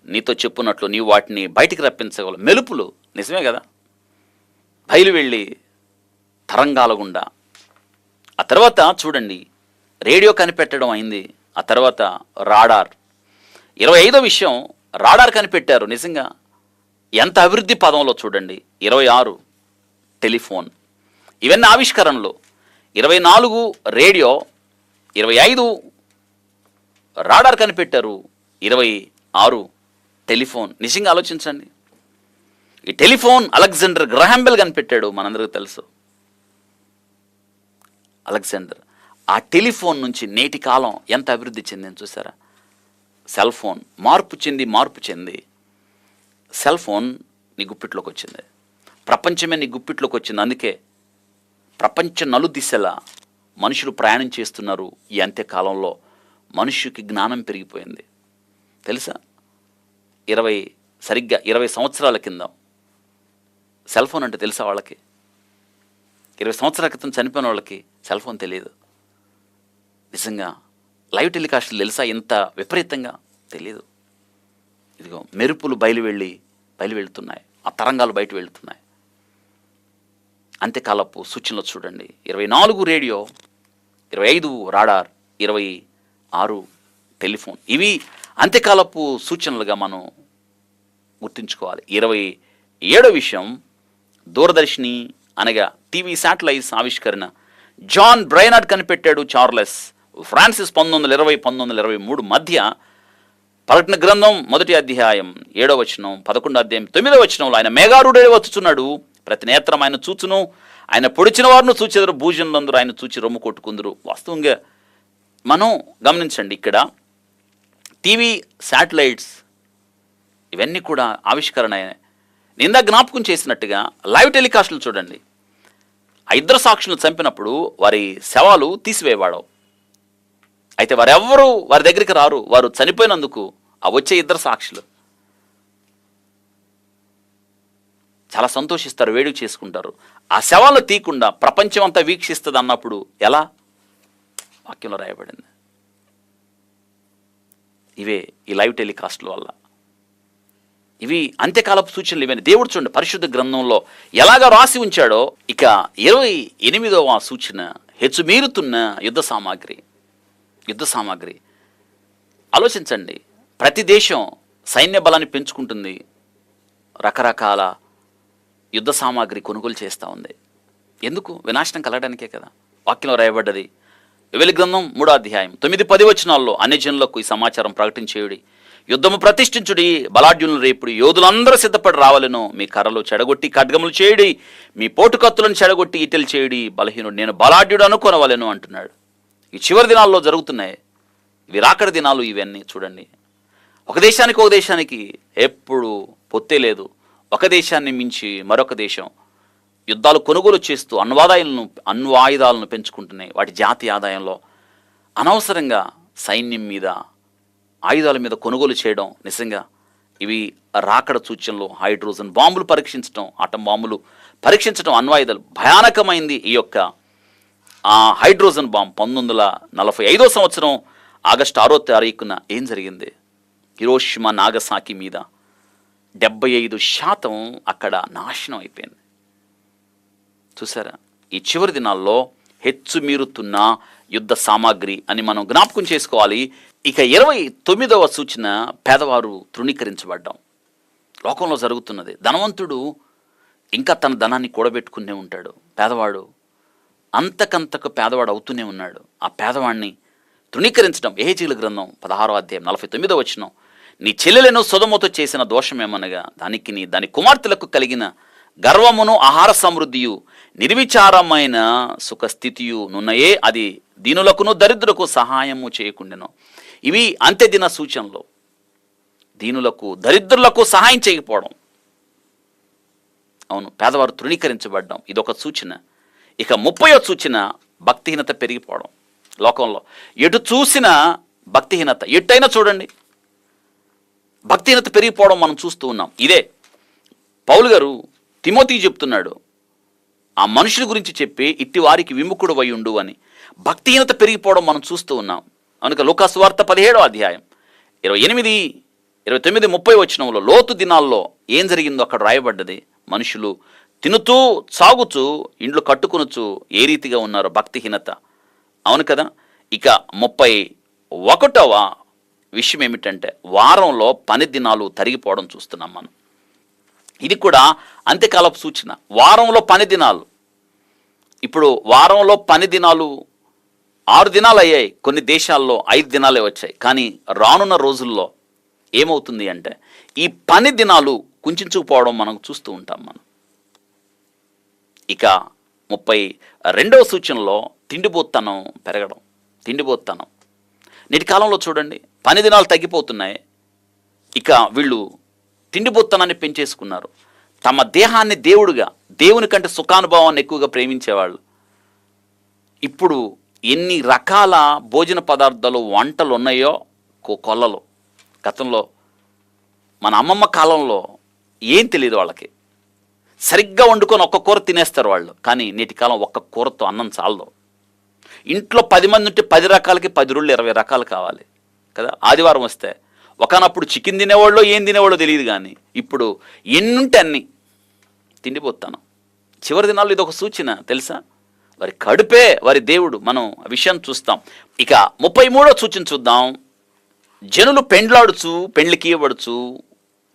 నీతో చెప్పున్నట్లు నీవు వాటిని బయటికి రప్పించగలవు. మెరుపులు నిజమే కదా, బయలువెళ్ళి తరంగాల గుండా. ఆ తర్వాత చూడండి, రేడియో కనిపెట్టడం అయింది. ఆ తర్వాత రాడార్. 25వ విషయం, రాడార్ కనిపెట్టారు. నిజంగా ఎంత అభివృద్ధి పదంలో చూడండి. 26 టెలిఫోన్. ఇవన్నీ ఆవిష్కరణలు. 24 రేడియో, 25 రాడార్ కనిపెట్టారు, 26 టెలిఫోన్. నిజంగా ఆలోచించండి. ఈ టెలిఫోన్ అలెగ్జాండర్ గ్రహాం బెల్ కనిపెట్టాడు, మనందరికీ తెలుసు. అలెగ్జాండర్. ఆ టెలిఫోన్ నుంచి నేటి కాలం ఎంత అభివృద్ధి చెందింది చూసారా? సెల్ ఫోన్ మార్పు చెంది సెల్ ఫోన్ నీ గుప్పిట్లోకి వచ్చింది. ప్రపంచమే నీ గుప్పిట్లోకి వచ్చింది. అందుకే ప్రపంచ నలుదిశలా మనుషులు ప్రయాణం చేస్తున్నారు. ఈ అంత్యకాలంలో మనుష్యుకి జ్ఞానం పెరిగిపోయింది. తెలుసా? 20 సంవత్సరాల కింద సెల్ ఫోన్ అంటే తెలుసా వాళ్ళకి? 20 సంవత్సరాల క్రితం చనిపోయిన వాళ్ళకి సెల్ ఫోన్ తెలియదు. నిజంగా లైవ్ టెలికాస్ట్లు తెలుసా? ఇంత విపరీతంగా తెలియదు. ఇదిగో మెరుపులు బయలువెళ్తున్నాయి. ఆ తరంగాలు బయట వెళ్తున్నాయి. అంత్యకాలపు సూచనలు చూడండి. 24 రేడియో, 25 రాడార్, 26 టెలిఫోన్. ఇవి అంత్యకాలపు సూచనలుగా మనం గుర్తుంచుకోవాలి. 27వ విషయం, దూరదర్శిని అనగా టీవీ శాటిలైట్స్ ఆవిష్కరణ. జాన్ బ్రైనార్డ్ కనిపెట్టాడు. చార్లెస్ ఫ్రాన్సిస్ 1920-1923 మధ్య. ప్రకటన గ్రంథం 1వ అధ్యాయం 7వ వచనం, 11వ అధ్యాయం 9వ వచనంలో, ఆయన మేఘారూఢుడై వచ్చుచున్నాడు, ప్రతి నేత్రం ఆయన చూచును, ఆయన పొడిచిన వారిని చూచెదరు, భూజనులందరూ ఆయన చూచి రొమ్ము కొట్టుకుందరు. వాస్తవంగా మనం గమనించండి, ఇక్కడ టీవీ శాటిలైట్స్ ఇవన్నీ కూడా ఆవిష్కరణ. నిందా జ్ఞాపకం చేసినట్టుగా లైవ్ టెలికాస్టులు చూడండి. ఆ 2 సాక్షులను చంపినప్పుడు వారి శవాలు తీసివేయబడవు. అయితే వారెవ్వరూ వారి దగ్గరికి రారు. వారు చనిపోయినందుకు ఆ వచ్చే 2 సాక్షులు చాలా సంతోషిస్తారు, వేడుక చేసుకుంటారు. ఆ శవాలను తీయకుండా ప్రపంచం అంతా వీక్షిస్తుంది అన్నప్పుడు ఎలా? వాక్యంలో రాయబడింది. ఇవే ఈ లైవ్ టెలికాస్ట్ల వల్ల. ఇవి అంత్యకాలపు సూచనలు. ఇవన్నీ దేవుడు చూడండి పరిశుద్ధ గ్రంథంలో ఎలాగ రాసి ఉంచాడో. ఇక 28వ సూచన హెచ్చుమీరుతున్న యుద్ధ సామాగ్రి. ఆలోచించండి, ప్రతి దేశం సైన్య బలాన్ని పెంచుకుంటుంది, రకరకాల యుద్ధ సామాగ్రి కొనుగోలు చేస్తూ ఉంది. ఎందుకు? వినాశనం కలగడానికే కదా. వాక్యంలో రాయబడ్డది యోవేలు గ్రంథం 3వ అధ్యాయం 9-10 వచనాల్లో అన్యజనులకు ఈ సమాచారం ప్రకటించేయుడి, యుద్ధము ప్రతిష్ఠించుడి, బలాఢ్యులను రేపుడి, యోధులందరూ సిద్ధపడి రావాలను, మీ కర్రలు చెడగొట్టి ఖడ్గములు చేయుడి, మీ పోటుకత్తులను చెడగొట్టి ఈటెలు చేయుడి, బలహీనుడు నేను బలాఢ్యుడు అనుకొనవలెను అంటున్నాడు. ఈ చివరి దినాల్లో జరుగుతున్నాయి ఇవి, రాకడ దినాలు ఇవన్నీ. చూడండి, ఒక దేశానికి ఎప్పుడు పొత్తే లేదు. ఒక దేశాన్ని మించి మరొక దేశం యుద్ధాలు కొనుగోలు చేస్తూ అణ్వాయుధాలను పెంచుకుంటున్నాయి. వాటి జాతీయ ఆదాయంలో అనవసరంగా సైన్యం మీద, ఆయుధాల మీద కొనుగోలు చేయడం నిజంగా ఇవి రాకడ సూచనలు. హైడ్రోజన్ బాంబులు పరీక్షించడం, ఆటం బాంబులు పరీక్షించడం, అణ్వాయుధాలు భయానకమైంది. ఈ యొక్క హైడ్రోజన్ బాంబ్ 1945వ సంవత్సరం ఆగస్టు 6వ తారీఖున ఏం జరిగింది? హిరోషిమా నాగసాకి మీద 75% అక్కడ నాశనం అయిపోయింది. చూసారా? ఈ చివరి దినాల్లో హెచ్చుమీరుతున్న యుద్ధ సామాగ్రి అని మనం జ్ఞాపకం చేసుకోవాలి. ఇక 29వ సూచన పేదవారు తృణీకరించబడ్డం. లోకంలో జరుగుతున్నది. ధనవంతుడు ఇంకా తన ధనాన్ని కూడబెట్టుకునే ఉంటాడు, పేదవాడు అంతకంతకు పేదవాడు అవుతూనే ఉన్నాడు. ఆ పేదవాడిని తృణీకరించడం. యెహెజ్కేలు గ్రంథం 16వ అధ్యాయం 49వ వచనం, నీ చెల్లెలను సొదొమతో చేసిన దోషమేమనగా దానికి దాని కుమార్తెలకు కలిగిన గర్వమును ఆహార సమృద్ధియు నిర్విచారమైన సుఖస్థితియు నున్నయే, అది దీనులకును దరిద్రులకు సహాయము చేయకుండాను. ఇవి అంత్యదిన సూచనలు. దీనులకు దరిద్రులకు సహాయం చేయకపోవడం. అవును, పేదవారు తృణీకరించబడ్డం ఇదొక సూచన. ఇక 30వ సూచన భక్తిహీనత పెరిగిపోవడం. లోకంలో ఎటు చూసినా భక్తిహీనత, ఎట్టయినా చూడండి భక్తిహీనత పెరిగిపోవడం మనం చూస్తూ ఉన్నాం. ఇదే పౌలు గారు తిమోతికి చెప్తున్నాడు, ఆ మనుషుల గురించి చెప్పి ఇట్టి వారికి విముఖుడు వయ్యుండు అని. భక్తిహీనత పెరిగిపోవడం మనం చూస్తూ ఉన్నాం. కనుక లూకా సువార్త 17వ అధ్యాయం 28, 29, 30 వచనంలో లోతు దినాల్లో ఏం జరిగిందో అక్కడ రాయబడ్డది. మనుషులు తినుతూ సాగుతూ ఇండ్లు కట్టుకొనుచు ఏ రీతిగా ఉన్నారో భక్తిహీనత. అవును కదా. ఇక 31వ విషయం ఏమిటంటే వారంలో పని దినాలు తరిగిపోవడం చూస్తున్నాం మనం. ఇది కూడా అంత్యకాలపు సూచన. వారంలో పని దినాలు, ఇప్పుడు వారంలో పని దినాలు 6 దినాలు అయ్యాయి, కొన్ని దేశాల్లో 5 దినాలే వచ్చాయి. కానీ రానున్న రోజుల్లో ఏమవుతుంది అంటే ఈ పని దినాలు కుంచుకుపోవడం మనం చూస్తూ ఉంటాం మనం. ఇక 32వ సూచనలో తిండిపోతనం పెరగడం. తిండిపోతనం నేటి కాలంలో చూడండి, పని దినాలు తగ్గిపోతున్నాయి. ఇక వీళ్ళు తిండిపోతనాన్ని పెంచేసుకున్నారు. తమ దేహాన్ని దేవుడిగా, దేవుని కంటే సుఖానుభవాన్ని ఎక్కువగా ప్రేమించేవాళ్ళు. ఇప్పుడు ఎన్ని రకాల భోజన పదార్థాలు, వంటలు ఉన్నాయో కొల్లలో. గతంలో మన అమ్మమ్మ కాలంలో ఏం తెలియదు వాళ్ళకి, సరిగ్గా వండుకొని ఒక్క కూర తినేస్తారు వాళ్ళు. కానీ నేటి కాలం ఒక్క కూరతో అన్నం చాలదు. ఇంట్లో 10 మంది ఉంటే 10 రకాలకి 10 రోజులు 20 రకాలు కావాలి కదా. ఆదివారం వస్తే ఒకనప్పుడు చికెన్ తినేవాళ్ళు ఏం తినేవాళ్ళో తెలియదు, కానీ ఇప్పుడు ఎన్నుంటే అన్ని తిండిపోతాను. చివరి దినాల్లో ఇది ఒక సూచన తెలుసా. వారి కడుపే వారి దేవుడు. మనం ఆ విషయాన్ని చూస్తాం. ఇక 33వ సూచన చూద్దాం. జనులు పెండ్లాడుచు పెండ్లికి ఇవ్వబడుచు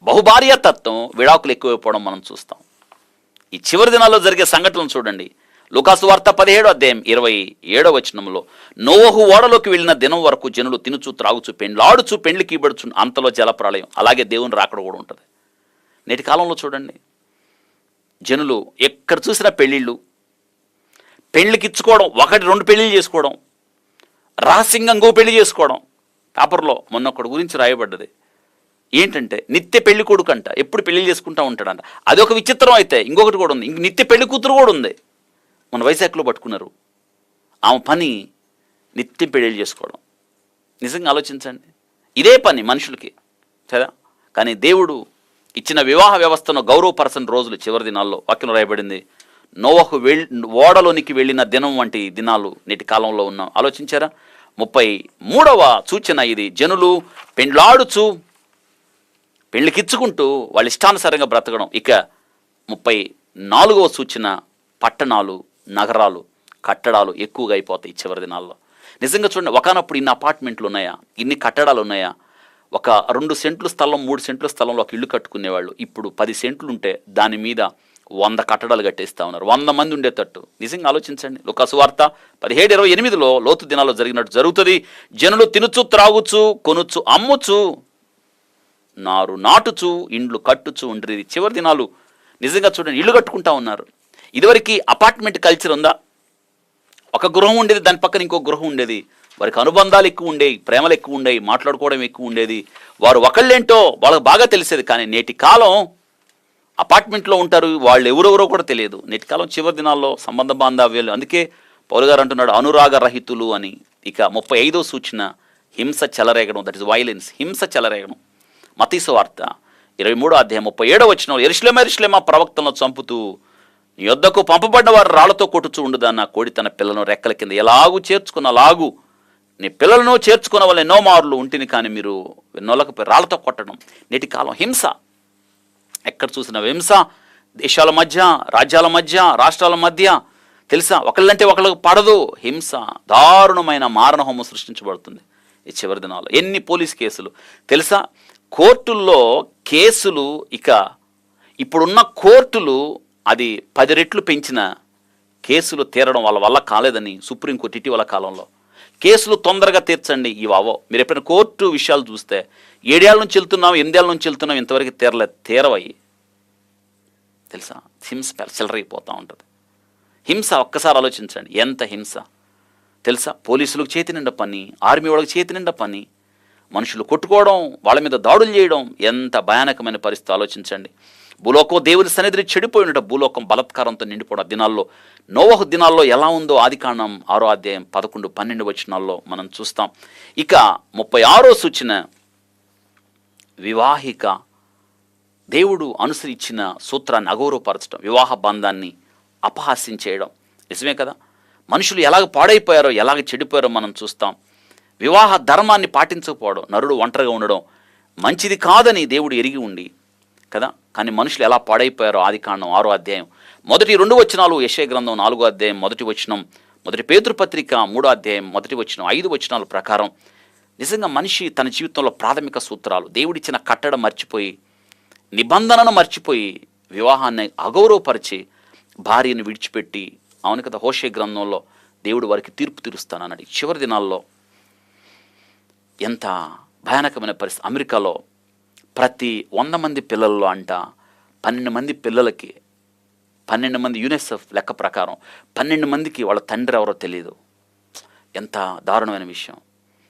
బహుభార్య తత్వం, విడాకులు ఎక్కువైపోవడం మనం చూస్తాం. ఈ చివరి దినాల్లో జరిగే సంఘటనలు చూడండి. లూకా సువార్త 17వ అధ్యాయం 27వ వచనంలో, నోవహు ఓడలోకి వెళ్ళిన దినం వరకు జనులు తినుచు త్రాగుచు పెండ్లాడుచు పెండ్లికి ఇవ్వబడుచు, అంతలో జలప్రళయం. అలాగే దేవుని రాకడ కూడా ఉంటుంది. నేటి కాలంలో చూడండి, జనులు ఎక్కడ చూసినా పెళ్ళిళ్ళు, పెళ్ళికి ఇచ్చుకోవడం, 1-2 పెళ్ళిళ్ళు చేసుకోవడం, రహస్యంగా ఇంకో పెళ్లి చేసుకోవడం. పేపర్లో మొన్న ఒకటి గురించి రాయబడ్డది. ఏంటంటే నిత్య పెళ్లి కొడుకు అంట, ఎప్పుడు పెళ్లి చేసుకుంటూ ఉంటాడంట. అదొక విచిత్రం. అయితే ఇంకొకటి కూడా ఉంది, ఇంక నిత్య పెళ్లి కూతురు కూడా ఉంది. మన వైజాగ్లో పట్టుకున్నారు. ఆమె పని నిత్యం పెళ్లి చేసుకోవడం. నిజంగా ఆలోచించండి, ఇదే పని మనుషులకి కదా. కానీ దేవుడు ఇచ్చిన వివాహ వ్యవస్థను గౌరవపరచని రోజులు చివరి దినాల్లో వాక్యం రాయబడింది. నోవహు ఓడలోనికి వెళ్ళిన దినం వంటి దినాలు నేటి కాలంలో ఉన్నాం. ఆలోచించారా? 33వ సూచన ఇది. జనులు పెండ్లాడుచు పెళ్లికిచ్చుకుంటూ వాళ్ళ ఇష్టానుసారంగా బ్రతకడం. ఇక 34వ సూచన, పట్టణాలు, నగరాలు, కట్టడాలు ఎక్కువగా అయిపోతాయి చివరి దినాల్లో. నిజంగా చూడండి, ఒకనప్పుడు ఇన్ని అపార్ట్మెంట్లు ఉన్నాయా, ఇన్ని కట్టడాలు ఉన్నాయా? ఒక 2 సెంట్లు స్థలం, 3 సెంట్ల స్థలంలో ఒక ఇల్లు కట్టుకునేవాళ్ళు. ఇప్పుడు 10 సెంట్లు ఉంటే దాని మీద 100 కట్టడాలు కట్టేస్తూ ఉన్నారు, 100 మంది ఉండేటట్టు. నిజంగా ఆలోచించండి. లూకా సువార్త 17:28లో లోతు దినాల్లో జరిగినట్టు జరుగుతుంది. జనులు తినుచు, త్రాగుచు, కొనుచు, అమ్ముచు, నారు నాటుచు, ఇండ్లు కట్టుచు ఉండ్రి. చివరి దినాలు నిజంగా చూడండి, ఇల్లు కట్టుకుంటా ఉన్నారు. ఇదివరకు అపార్ట్మెంట్ కల్చర్ ఉందా? ఒక గృహం ఉండేది, దాని పక్కన ఇంకో గృహం ఉండేది. వారికి అనుబంధాలు ఎక్కువ ఉండేవి, ప్రేమలు ఎక్కువ ఉండేవి, మాట్లాడుకోవడం ఎక్కువ ఉండేది. వారు ఒకళ్ళేంటో వాళ్ళకి బాగా తెలిసేది. కానీ నేటి కాలం అపార్ట్మెంట్లో ఉంటారు, వాళ్ళు ఎవరెవరో కూడా తెలియదు. నేటి కాలం చివరి దినాల్లో సంబంధ బాంధవ్యాలు. అందుకే పౌలు గారు అంటున్నాడు అనురాగ రహితులు అని. ఇక 35వ సూచన, హింస చెలరేగడం, దట్ ఇస్ వైలెన్స్, హింస చెలరేగడం. మత్తయి సువార్త 23:37 యెరూషలేమా యెరూషలేమా ప్రవక్తలను చంపుతూ నీ యొద్దకు పంపబడిన వారు రాళ్లతో కొట్టుచూ ఉండుదన్న కోడి తన పిల్లను రెక్కల కింద ఎలాగూ చేర్చుకున్నలాగు నీ పిల్లలను చేర్చుకున్న వాళ్ళు ఎన్నో మార్లు ఉంటిని, కానీ మీరు ఎన్నోళ్ళకు రాళ్లతో కొట్టడం. నేటి కాలం హింస, ఎక్కడ చూసిన హింస, దేశాల మధ్య, రాజ్యాల మధ్య, రాష్ట్రాల మధ్య. తెలుసా, ఒకళ్ళంటే ఒకళ్ళకు పడదు. హింస, దారుణమైన మారణహోమం సృష్టించబడుతుంది ఈ చివరి దినాల్లో. ఎన్ని పోలీస్ కేసులు తెలుసా? కోర్టుల్లో కేసులు, ఇక ఇప్పుడున్న కోర్టులు అది 10 రెట్లు పెంచిన కేసులు తీరడం వాళ్ళ వల్ల కాలేదని సుప్రీంకోర్టు ఇటీవల కాలంలో కేసులు తొందరగా తీర్చండి ఇవావో. మీరు ఎప్పుడైనా కోర్టు విషయాలు చూస్తే 7 ఏళ్ళ నుంచి వెళ్తున్నాం, 8 ఏళ్ళ నుంచి వెళ్తున్నాం, ఇంతవరకు తీరవయ్యి. తెలుసా, హింస చెలరైపోతూ ఉంటుంది. హింస ఒక్కసారి ఆలోచించండి, ఎంత హింస తెలుసా? పోలీసులకు చేతి నిండా పని, ఆర్మీ వాళ్ళకి చేతి నిండా పని, మనుషులు కొట్టుకోవడం, వాళ్ళ మీద దాడులు చేయడం, ఎంత భయానకమైన పరిస్థితి ఆలోచించండి. భూలోకం దేవుని సన్నిధిని చెడిపోయినట, భూలోకం బలత్కారంతో నిండిపోవడం దినాల్లో, నోవహు దినాల్లో ఎలా ఉందో ఆదికాండం 6:11-12 మనం చూస్తాం. ఇక 36వ సూచన, వివాహిక దేవుడు అనుసరించిన సూత్రాన్ని అగౌరవపరచడం, వివాహ బంధాన్ని అపహాస్యం చేయడం. నిజమే కదా, మనుషులు ఎలాగ పాడైపోయారో, ఎలాగ చెడిపోయారో మనం చూస్తాం. వివాహ ధర్మాన్ని పాటించకపోవడం, నరుడు ఒంటరిగా ఉండడం మంచిది కాదని దేవుడు ఎరిగి ఉండి కదా, కానీ మనుషులు ఎలా పాడైపోయారో ఆదికాండం 6వ అధ్యాయం మొదటి 2 వచనాలు, యెషయా గ్రంథం 4వ అధ్యాయం 1వ వచనం, మొదటి పేతురు పత్రిక 3వ అధ్యాయం 1వ వచనం, 5 వచనాల ప్రకారం నిజంగా మనిషి తన జీవితంలో ప్రాథమిక సూత్రాలు, దేవుడిచ్చిన కట్టడ మర్చిపోయి, నిబంధనను మర్చిపోయి, వివాహాన్ని అగౌరవపరిచి భార్యను విడిచిపెట్టి, అవును కదా, హోషే గ్రంథంలో దేవుడు వారికి తీర్పు తీరుస్తానన్నాడు. చివరి దినాల్లో ఎంత భయానకమైన పరిస్థితి. అమెరికాలో ప్రతి 100 మంది పిల్లల్లో 12 మంది పిల్లలకి, 12 మంది యునిసెఫ్ లెక్క ప్రకారం 12 మందికి వాళ్ళ తండ్రి ఎవరో తెలియదు. ఎంత దారుణమైన విషయం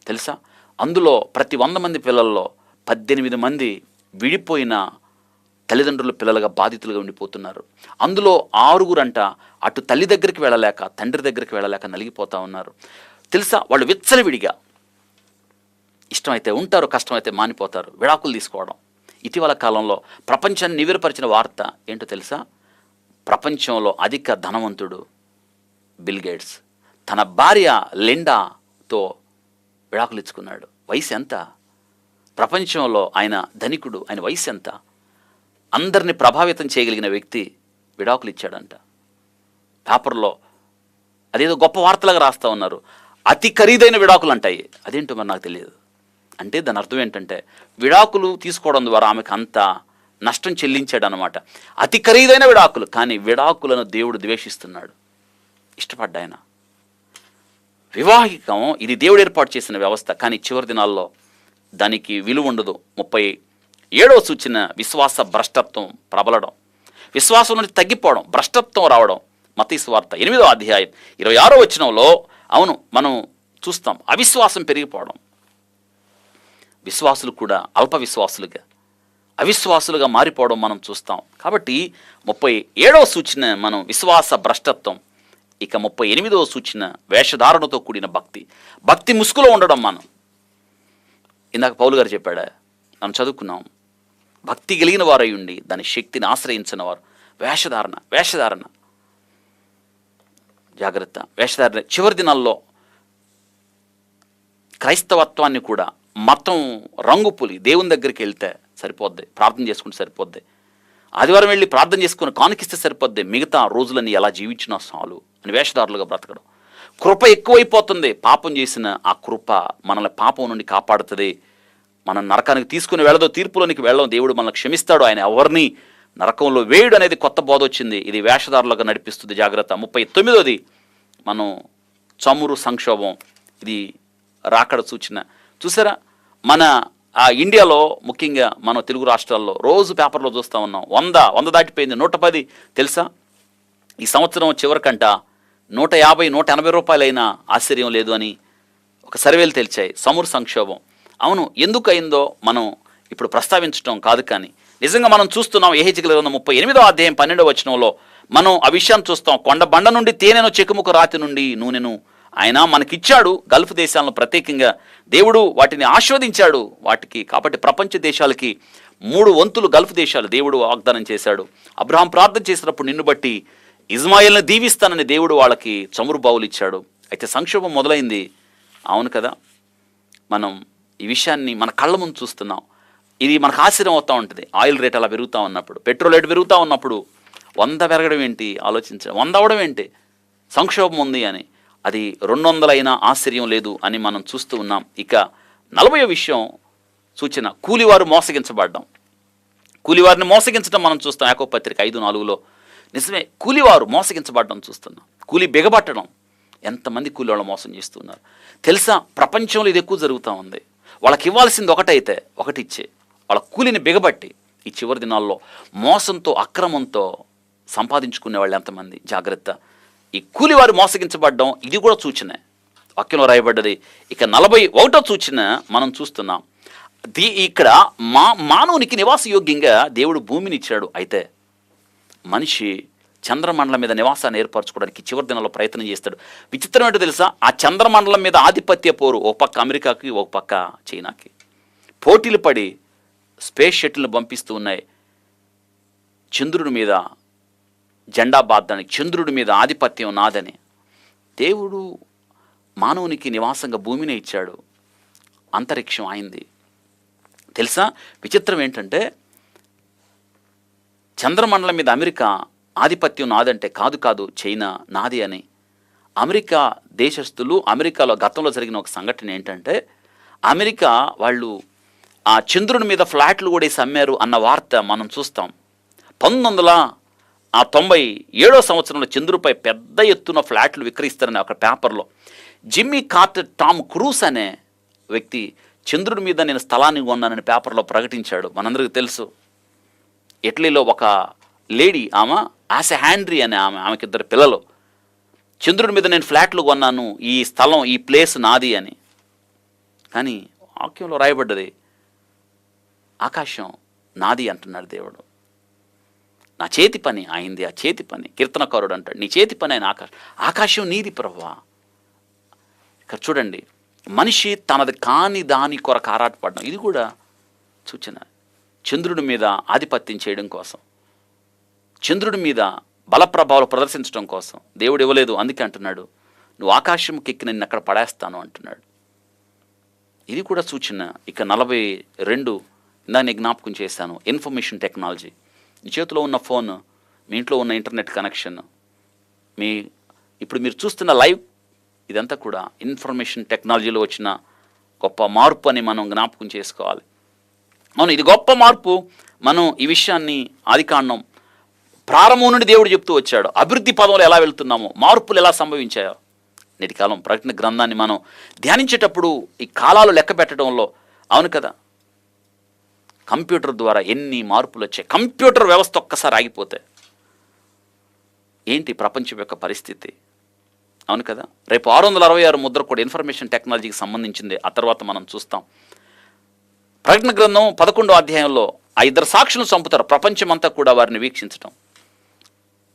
తెలుసా? అందులో ప్రతి 100 మంది పిల్లల్లో 18 మంది విడిపోయిన తల్లిదండ్రుల పిల్లలుగా బాధితులుగా ఉండిపోతున్నారు. అందులో 6 అటు తల్లి దగ్గరికి వెళ్ళలేక, తండ్రి దగ్గరికి వెళ్ళలేక నలిగిపోతూ ఉన్నారు. తెలుసా, వాళ్ళు విచ్చలవిడిగా ఇష్టమైతే ఉంటారు, కష్టమైతే మానిపోతారు, విడాకులు తీసుకోవడం. ఇటీవల కాలంలో ప్రపంచాన్ని నివేరపరిచిన వార్త ఏంటో తెలుసా? ప్రపంచంలో అధిక ధనవంతుడు బిల్ గేట్స్ తన భార్య లిండాతో విడాకులు ఇచ్చుకున్నాడు. వయసు ఎంత? ప్రపంచంలో ఆయన ధనికుడు, ఆయన వయసు ఎంత? అందరినీ ప్రభావితం చేయగలిగిన వ్యక్తి విడాకులు ఇచ్చాడంట. పేపర్లో అదేదో గొప్ప వార్తలుగా రాస్తూ ఉన్నారు. అతి ఖరీదైన విడాకులు అంటాయి. అదేంటో మరి నాకు తెలియదు. అంటే దాని అర్థం ఏంటంటే, విడాకులు తీసుకోవడం ద్వారా ఆమెకు అంత నష్టం చెల్లించాడు అనమాట. అతి ఖరీదైన విడాకులు. కానీ విడాకులను దేవుడు ద్వేషిస్తున్నాడు, ఇష్టపడ్డాయన. వివాహికం ఇది దేవుడు ఏర్పాటు చేసిన వ్యవస్థ, కానీ చివరి దినాల్లో దానికి విలువ ఉండదు. 37వ సూచన, విశ్వాస భ్రష్టత్వం ప్రబలడం, విశ్వాసం నుండి తగ్గిపోవడం, భ్రష్టత్వం రావడం. మత్తయి సువార్త 8వ అధ్యాయం 26వ వచనంలో అవును మనం చూస్తాం, అవిశ్వాసం పెరిగిపోవడం. విశ్వాసులు కూడా అల్ప విశ్వాసులుగా, అవిశ్వాసులుగా మారిపోవడం మనం చూస్తాం. కాబట్టి 37వ సూచన మనం విశ్వాస భ్రష్టత్వం. ఇక 38వ సూచన, వేషధారణతో కూడిన భక్తి. భక్తి ముసుగులో ఉండడం. మనం ఇందాక పౌలు గారు చెప్పాడా, మనం చదువుకున్నాం, భక్తి కలిగిన వారై ఉండి దాని శక్తిని ఆశ్రయించిన వారు. వేషధారణ జాగ్రత్త, వేషధారణ. చివరి దినాల్లో క్రైస్తవత్వాన్ని కూడా మతం రంగు పులి దేవుని దగ్గరికి వెళ్తే సరిపోద్ది, ప్రార్థన చేసుకుంటే సరిపోద్ది, ఆదివారం వెళ్ళి ప్రార్థన చేసుకుని కానుకిస్తే సరిపోద్ది, మిగతా రోజులని ఎలా జీవించినా చాలు అని వేషధారులుగా బ్రతకడం. కృప ఎక్కువైపోతుంది. పాపం చేసిన ఆ కృప మనల్ని పాపం నుండి కాపాడుతుంది. మనం నరకానికి తీసుకుని వెళ్ళదో, తీర్పులోనికి వెళ్ళడం, దేవుడు మనల్ని క్షమిస్తాడు. ఆయన ఎవరిని నరకంలో వేయుడు అనేది కొత్త బోధ వచ్చింది. ఇది వేషధారులుగా నడిపిస్తుంది. జాగ్రత్త. 39ది మనం చమురు సంక్షోభం. ఇది రాకడ సూచన. చూసారా, మన ఇండియాలో ముఖ్యంగా మన తెలుగు రాష్ట్రాల్లో రోజు పేపర్లో చూస్తూ ఉన్నాం. 100 దాటిపోయింది, 110 తెలుసా. ఈ సంవత్సరం చివరికంట 150, 180 రూపాయలైనా ఆశ్చర్యం లేదు అని ఒక సర్వేలు తెలిచాయి. చమురు సంక్షోభం. అవును, ఎందుకు అయిందో మనం ఇప్పుడు ప్రస్తావించడం కాదు, కానీ నిజంగా మనం చూస్తున్నాం. యెహెజ్కేలు 38వ అధ్యాయం 12వ వచనంలో మనం ఆ విషయాన్ని చూస్తాం. కొండ బండ నుండి తేనెను, చెకుముకు రాతి నుండి నూనెను ఆయన మనకిచ్చాడు. గల్ఫ్ దేశాలను ప్రత్యేకంగా దేవుడు వాటిని ఆస్వాదించాడు వాటికి. కాబట్టి ప్రపంచ దేశాలకి 3 వంతులు గల్ఫ్ దేశాలు దేవుడు వాగ్దానం చేశాడు. అబ్రహాం ప్రార్థన చేసినప్పుడు నిన్ను బట్టి ఇజ్మాయిల్ని దీవిస్తానని దేవుడు వాళ్ళకి చమురు బావులు ఇచ్చాడు. అయితే సంక్షోభం మొదలైంది. అవును కదా, మనం ఈ విషయాన్ని మన కళ్ళ ముందు చూస్తున్నాం. ఇది మనకు ఆశ్చర్యం అవుతూ ఉంటుంది. ఆయిల్ రేట్ అలా పెరుగుతూ ఉన్నప్పుడు, పెట్రోల్ రేటు పెరుగుతూ ఉన్నప్పుడు 100 పెరగడం ఏంటి, ఆలోచించడం, 100 అవ్వడం ఏంటి, సంక్షోభం ఉంది అని. అది 200 అయినా ఆశ్చర్యం లేదు అని మనం చూస్తూ ఉన్నాం. ఇక 40వ విషయం సూచన, కూలివారు మోసగించబడ్డం. కూలివారిని మోసగించడం మనం చూస్తాం. యాకోబు పత్రిక 5:4లో నిజమే, కూలివారు మోసగించబడ్డం చూస్తున్నాం. కూలి బిగబట్టడం. ఎంతమంది కూలి వాళ్ళు మోసం చేస్తున్నారు తెలుసా. ప్రపంచంలో ఇది ఎక్కువ జరుగుతూ ఉంది. వాళ్ళకి ఇవ్వాల్సింది ఒకటైతే ఒకటిచ్చే, వాళ్ళ కూలిని బిగబట్టి ఈ చివరి దినాల్లో మోసంతో, అక్రమంతో సంపాదించుకునే వాళ్ళు ఎంతమంది. జాగ్రత్త. ఈ కూలివారు మోసగించబడ్డం ఇది కూడా సూచనే, వాక్యంలో రాయబడ్డది. ఇక 41వ సూచన మనం చూస్తున్నాం. ఇక్కడ మానవునికి నివాస యోగ్యంగా దేవుడు భూమిని ఇచ్చాడు. అయితే మనిషి చంద్రమండలం మీద నివాసాన్ని ఏర్పరచుకోవడానికి చివరి దినాల్లో ప్రయత్నం చేస్తాడు. విచిత్రం ఏంటో తెలుసా, ఆ చంద్రమండలం మీద ఆధిపత్య పోరు ఒక పక్క అమెరికాకి, ఒక పక్క చైనాకి పోటీలు పడి స్పేస్ షటిల్ని పంపిస్తూ ఉన్నాయి. చంద్రుడి మీద జెండా బాద్దానికి, చంద్రుడి మీద ఆధిపత్యం నాదని. దేవుడు మానవునికి నివాసంగా భూమిని ఇచ్చాడు. అంతరిక్షం అయింది తెలుసా. విచిత్రం ఏంటంటే చంద్రమండలం మీద అమెరికా ఆధిపత్యం నాదంటే కాదు చైనా నాది అని. అమెరికా దేశస్థులు, అమెరికాలో గతంలో జరిగిన ఒక సంఘటన ఏంటంటే, అమెరికా వాళ్ళు ఆ చంద్రుడి మీద ఫ్లాట్లు కూడా వేసి అమ్మారు అన్న వార్త మనం చూస్తాం. 1997వ సంవత్సరంలో చంద్రుడిపై పెద్ద ఎత్తున ఫ్లాట్లు విక్రయిస్తారని ఒక పేపర్లో జిమ్మీ కార్టర్ టామ్ క్రూస్ అనే వ్యక్తి చంద్రుడి మీద నేను స్థలాన్ని కొన్నానని పేపర్లో ప్రకటించాడు. మనందరికీ తెలుసు. ఇటలీలో ఒక లేడీ, ఆమె ఆసె హ్యాండ్రీ అనే ఆమెకి 2 పిల్లలు, చంద్రుడి మీద నేను ఫ్లాట్లు కొన్నాను, ఈ స్థలం, ఈ ప్లేస్ నాది అని. కానీ వాక్యంలో రాయబడ్డది ఆకాశం నాది అంటున్నాడు దేవుడు. నా చేతి పని అయింది, ఆ చేతి పని. కీర్తనకారుడు అంటాడు, నీ చేతి పని అయిన ఆకాశం నీది ప్రభువా. ఇక్కడ చూడండి, మనిషి తనది కాని దాని కొరకు ఆరాటపడడం, ఇది కూడా సూచన. చంద్రుడి మీద ఆధిపత్యం చేయడం కోసం, చంద్రుడి మీద బలప్రభావాలు ప్రదర్శించడం కోసం దేవుడు ఇవ్వలేదు. అందుకే అంటున్నాడు, నువ్వు ఆకాశంకి ఎక్కి నిన్ను అక్కడ పడేస్తాను అంటున్నాడు. ఇది కూడా సూచన. ఇక 42 ఇందాక నేను జ్ఞాపకం చేశాను, ఇన్ఫర్మేషన్ టెక్నాలజీ. మీ చేతిలో ఉన్న ఫోన్, మీ ఇంట్లో ఉన్న ఇంటర్నెట్ కనెక్షన్, ఇప్పుడు మీరు చూస్తున్న లైవ్, ఇదంతా కూడా ఇన్ఫర్మేషన్ టెక్నాలజీలో వచ్చిన గొప్ప మార్పు అని మనం జ్ఞాపకం చేసుకోవాలి. అవును, ఇది గొప్ప మార్పు. మనం ఈ విషయాన్ని ఆదికాండం ప్రారంభం నుండి దేవుడు చెప్తూ వచ్చాడు. అభివృద్ధి పదంలో ఎలా వెళ్తున్నామో, మార్పులు ఎలా సంభవించాయో. నేటి కాలం ప్రకటన గ్రంథాన్ని మనం ధ్యానించేటప్పుడు ఈ కాలాలు లెక్క పెట్టడంలో, అవును కదా, కంప్యూటర్ ద్వారా ఎన్ని మార్పులు వచ్చాయి. కంప్యూటర్ వ్యవస్థ ఒక్కసారి ఆగిపోతే ఏంటి ప్రపంచం యొక్క పరిస్థితి. అవును కదా. రేపు 666 ముద్ర కూడా ఇన్ఫర్మేషన్ టెక్నాలజీకి సంబంధించింది. ఆ తర్వాత మనం చూస్తాం. ప్రకటన గ్రంథం 11వ అధ్యాయంలో ఆ 2 సాక్షులను చంపుతారు. ప్రపంచమంతా కూడా వారిని వీక్షించడం.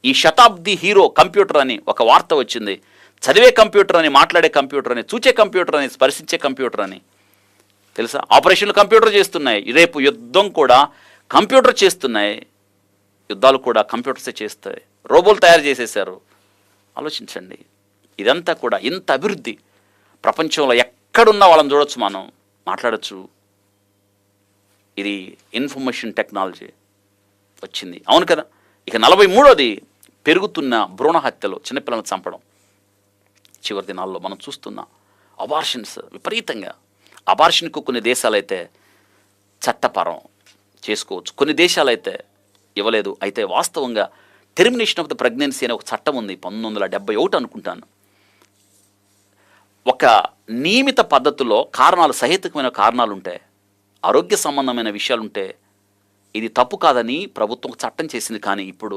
ఈ శతాబ్ది హీరో కంప్యూటర్ అని ఒక వార్త వచ్చింది. చదివే కంప్యూటర్ అని, మాట్లాడే కంప్యూటర్ అని, చూచే కంప్యూటర్ అని, స్పర్శించే కంప్యూటర్ అని. తెలుసా, ఆపరేషన్లు కంప్యూటర్ చేస్తున్నాయి. రేపు యుద్ధం కూడా కంప్యూటర్ చేస్తున్నాయి. యుద్ధాలు కూడా కంప్యూటర్సే చేస్తాయి. రోబోలు తయారు చేసేసారు. ఆలోచించండి. ఇదంతా కూడా ఇంత అభివృద్ధి. ప్రపంచంలో ఎక్కడున్నా వాళ్ళని చూడొచ్చు, మనం మాట్లాడచ్చు. ఇది ఇన్ఫర్మేషన్ టెక్నాలజీ వచ్చింది, అవును కదా. ఇక 43వది పెరుగుతున్న భ్రూణ హత్యలు, చిన్నపిల్లలను చంపడం. చివరి దినాల్లో మనం చూస్తున్న అబార్షన్స్ విపరీతంగా. అబార్షన్కు కొన్ని దేశాలైతే చట్టపరం చేసుకోవచ్చు, కొన్ని దేశాలైతే ఇవ్వలేదు. అయితే వాస్తవంగా టెర్మినేషన్ ఆఫ్ ద ప్రెగ్నెన్సీ అనే ఒక చట్టం ఉంది, 1971 అనుకుంటాను. ఒక నియమిత పద్ధతిలో కారణాలు, సహేతుకమైన కారణాలు ఉంటే, ఆరోగ్య సంబంధమైన విషయాలుంటే ఇది తప్పు కాదని ప్రభుత్వం చట్టం చేసింది. కానీ ఇప్పుడు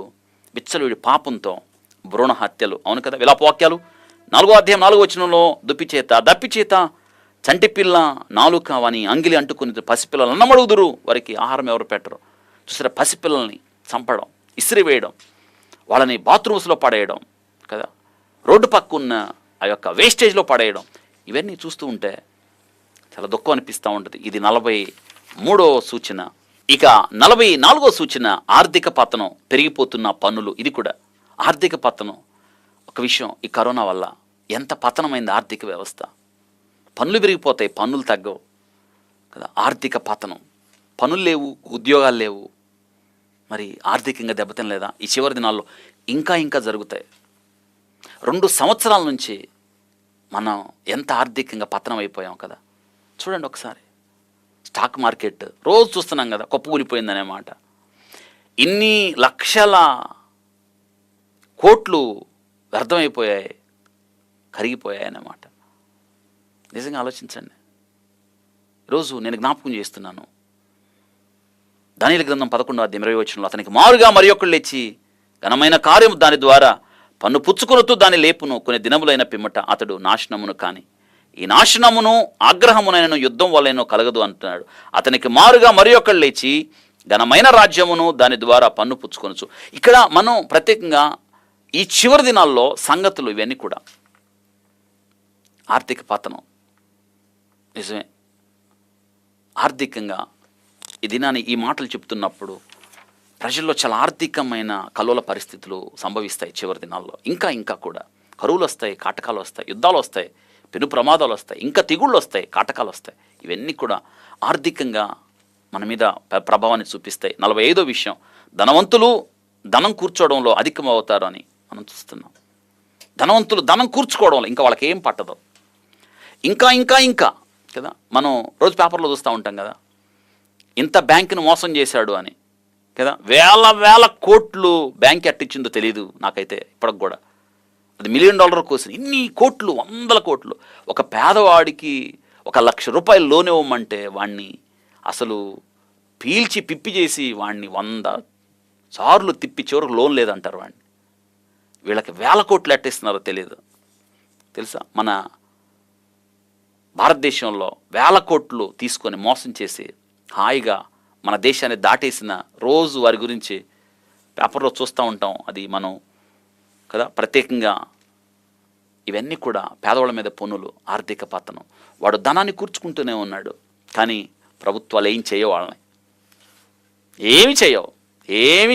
విచ్చలవిడి పాపంతో భ్రూణ హత్యలు, అవును కదా. విలాపవాక్యాలు 4వ అధ్యాయం 4వ వచనంలో దప్పిచేత చంటిపిల్ల నాలుక అని అంగిలి అంటుకుని పసిపిల్లలు అన్నమడుగుదురు, వారికి ఆహారం ఎవరు పెట్టరు. చూసారా, పసిపిల్లల్ని చంపడం, ఇసిరివేయడం, వాళ్ళని బాత్రూమ్స్లో పడేయడం కదా, రోడ్డు పక్కన్న ఆ యొక్క వేస్టేజ్లో పడేయడం, ఇవన్నీ చూస్తూ ఉంటే చాలా దుఃఖం అనిపిస్తూ ఉంటుంది. ఇది 43వ సూచన. ఇక 44వ సూచన ఆర్థిక పతనం, పెరిగిపోతున్న పన్నులు. ఇది కూడా ఆర్థిక పతనం. ఒక విషయం, ఈ కరోనా వల్ల ఎంత పతనమైంది ఆర్థిక వ్యవస్థ. పన్నులు పెరిగిపోతాయి, పన్నులు తగ్గవు కదా. ఆర్థిక పతనం, పనులు లేవు, ఉద్యోగాలు లేవు, మరి ఆర్థికంగా దెబ్బతినలేదా? ఈ చివరి దినాల్లో ఇంకా జరుగుతాయి. 2 సంవత్సరాల నుంచి మనం ఎంత ఆర్థికంగా పతనం అయిపోయాం కదా. చూడండి ఒకసారి, స్టాక్ మార్కెట్ రోజు చూస్తున్నాం కదా, కుప్పకూలిపోయిందనే మాట. ఇన్ని లక్షల కోట్లు వ్యర్థమైపోయాయి, కరిగిపోయాయి అన్నమాట. నిజంగా ఆలోచించండి. ఈరోజు నేను జ్ఞాపకం చేస్తున్నాను, దానియేలు గ్రంథం 11వ అధ్యాయం 20వ వచనంలో, అతనికి మారుగా మరి ఒకళ్ళు లేచి ఘనమైన కార్యము దాని ద్వారా పన్ను పుచ్చుకొనుతూ దాన్ని లేపును, కొన్ని దినములైన పిమ్మట అతడు నాశనమును కాని ఈ నాశనమును ఆగ్రహమునైనను యుద్ధం వలనో కలగదు అంటున్నాడు. అతనికి మారుగా మరి ఒకళ్ళు లేచి ఘనమైన రాజ్యమును దాని ద్వారా పన్ను పుచ్చుకొనచ్చు. ఇక్కడ మనం ప్రత్యేకంగా ఈ చివరి దినాల్లో సంగతులు ఇవన్నీ కూడా ఆర్థిక పతనం. నిజమే, ఆర్థికంగా ఈ దినాన్ని ఈ మాటలు చెప్తున్నప్పుడు ప్రజల్లో చాలా ఆర్థికమైన కల్లోల పరిస్థితులు సంభవిస్తాయి చివరి దినాల్లో. ఇంకా కూడా కరువులు వస్తాయి, కాటకాలు వస్తాయి, యుద్ధాలు వస్తాయి, పెను ప్రమాదాలు వస్తాయి, ఇంకా తెగుళ్ళు వస్తాయి, కాటకాలు వస్తాయి. ఇవన్నీ కూడా ఆర్థికంగా మన మీద ప్రభావాన్ని చూపిస్తాయి. 45వ విషయం, ధనవంతులు ధనం కూర్చోవడంలో అధికమవుతారు అని మనం చూస్తున్నాం. ధనవంతులు ధనం కూర్చుకోవడంలో ఇంకా వాళ్ళకి ఏం పట్టదు. ఇంకా కదా, మనం రోజు పేపర్లో చూస్తూ ఉంటాం కదా, ఇంత బ్యాంకును మోసం చేశాడు అని కదా. వేల కోట్లు బ్యాంక్ ఎట్టిచ్చిందో తెలియదు నాకైతే ఇప్పటికి కూడా. అది $1 మిలియన్ కోసం ఇన్ని కోట్లు, 100 కోట్లు. ఒక పేదవాడికి ₹1,00,000 లోన్ ఇవ్వమంటే వాడిని అసలు పీల్చి పిప్పి చేసి వాడిని 100 సార్లు తిప్పి చివరికి లోన్ లేదంటారు వాడిని. వీళ్ళకి వేల కోట్లు ఎట్టిస్తున్నారో తెలియదు తెలుసా. మన భారతదేశంలో వేల కోట్లు తీసుకొని మోసం చేసి హాయిగా మన దేశాన్ని దాటేసిన రోజు వారి గురించి పేపర్లో చూస్తూ ఉంటాం. అది మనం కదా, ప్రత్యేకంగా ఇవన్నీ కూడా పేదవాళ్ళ మీద పన్నులు, ఆర్థిక పతనం. వాడు ధనాన్ని కూర్చుకుంటూనే ఉన్నాడు, కానీ ప్రభుత్వాలు ఏం చేయవు, వాళ్ళని ఏమి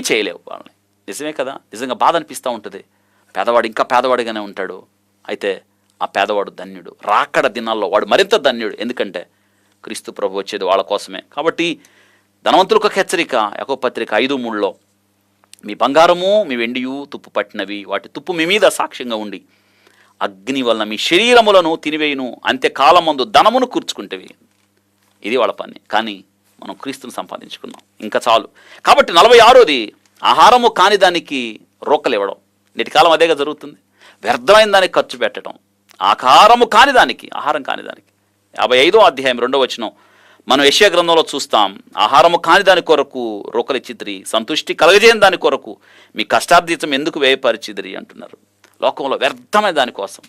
చేయలేవు వాళ్ళని. నిజమే కదా, నిజంగా బాధ అనిపిస్తూ ఉంటుంది. పేదవాడు ఇంకా పేదవాడిగానే ఉంటాడు, అయితే ఆ పేదవాడు ధన్యుడు. రాకడ దినాల్లో వాడు మరింత ధన్యుడు, ఎందుకంటే క్రీస్తు ప్రభు వచ్చేది వాళ్ళ కోసమే. కాబట్టి ధనవంతులకు ఒక హెచ్చరిక, యాకోబు పత్రిక 5:3లో, మీ బంగారము మీ వెండియు తుప్పు పట్టినవి, వాటి తుప్పు మీ మీద సాక్ష్యంగా ఉండి అగ్ని వలన మీ శరీరములను తినివేయును, అంత్యకాలమందు ధనమును కూర్చుకుంటేవి. ఇది వాళ్ళ పని. కానీ మనం క్రీస్తుని సంపాదించుకున్నాం, ఇంకా చాలు. కాబట్టి 46వది, ఆహారము కాని దానికి రోకలు ఇవ్వడం. నేటి కాలం అదేగా జరుగుతుంది. వ్యర్థమైన దానికి ఖర్చు పెట్టడం, ఆహారము కాని దానికి, ఆహారం కాని దానికి. 55వ అధ్యాయం 2వ వచనం మనం యెషయా గ్రంథంలో చూస్తాం. ఆహారము కాని దాని కొరకు రోకలు ఇచ్చిద్రి, సంతుష్టి కలగజేయని దాని కొరకు మీ కష్టార్జితం ఎందుకు వ్యయపరిచిద్రి అంటున్నారు. లోకంలో వ్యర్థమైన దానికోసం,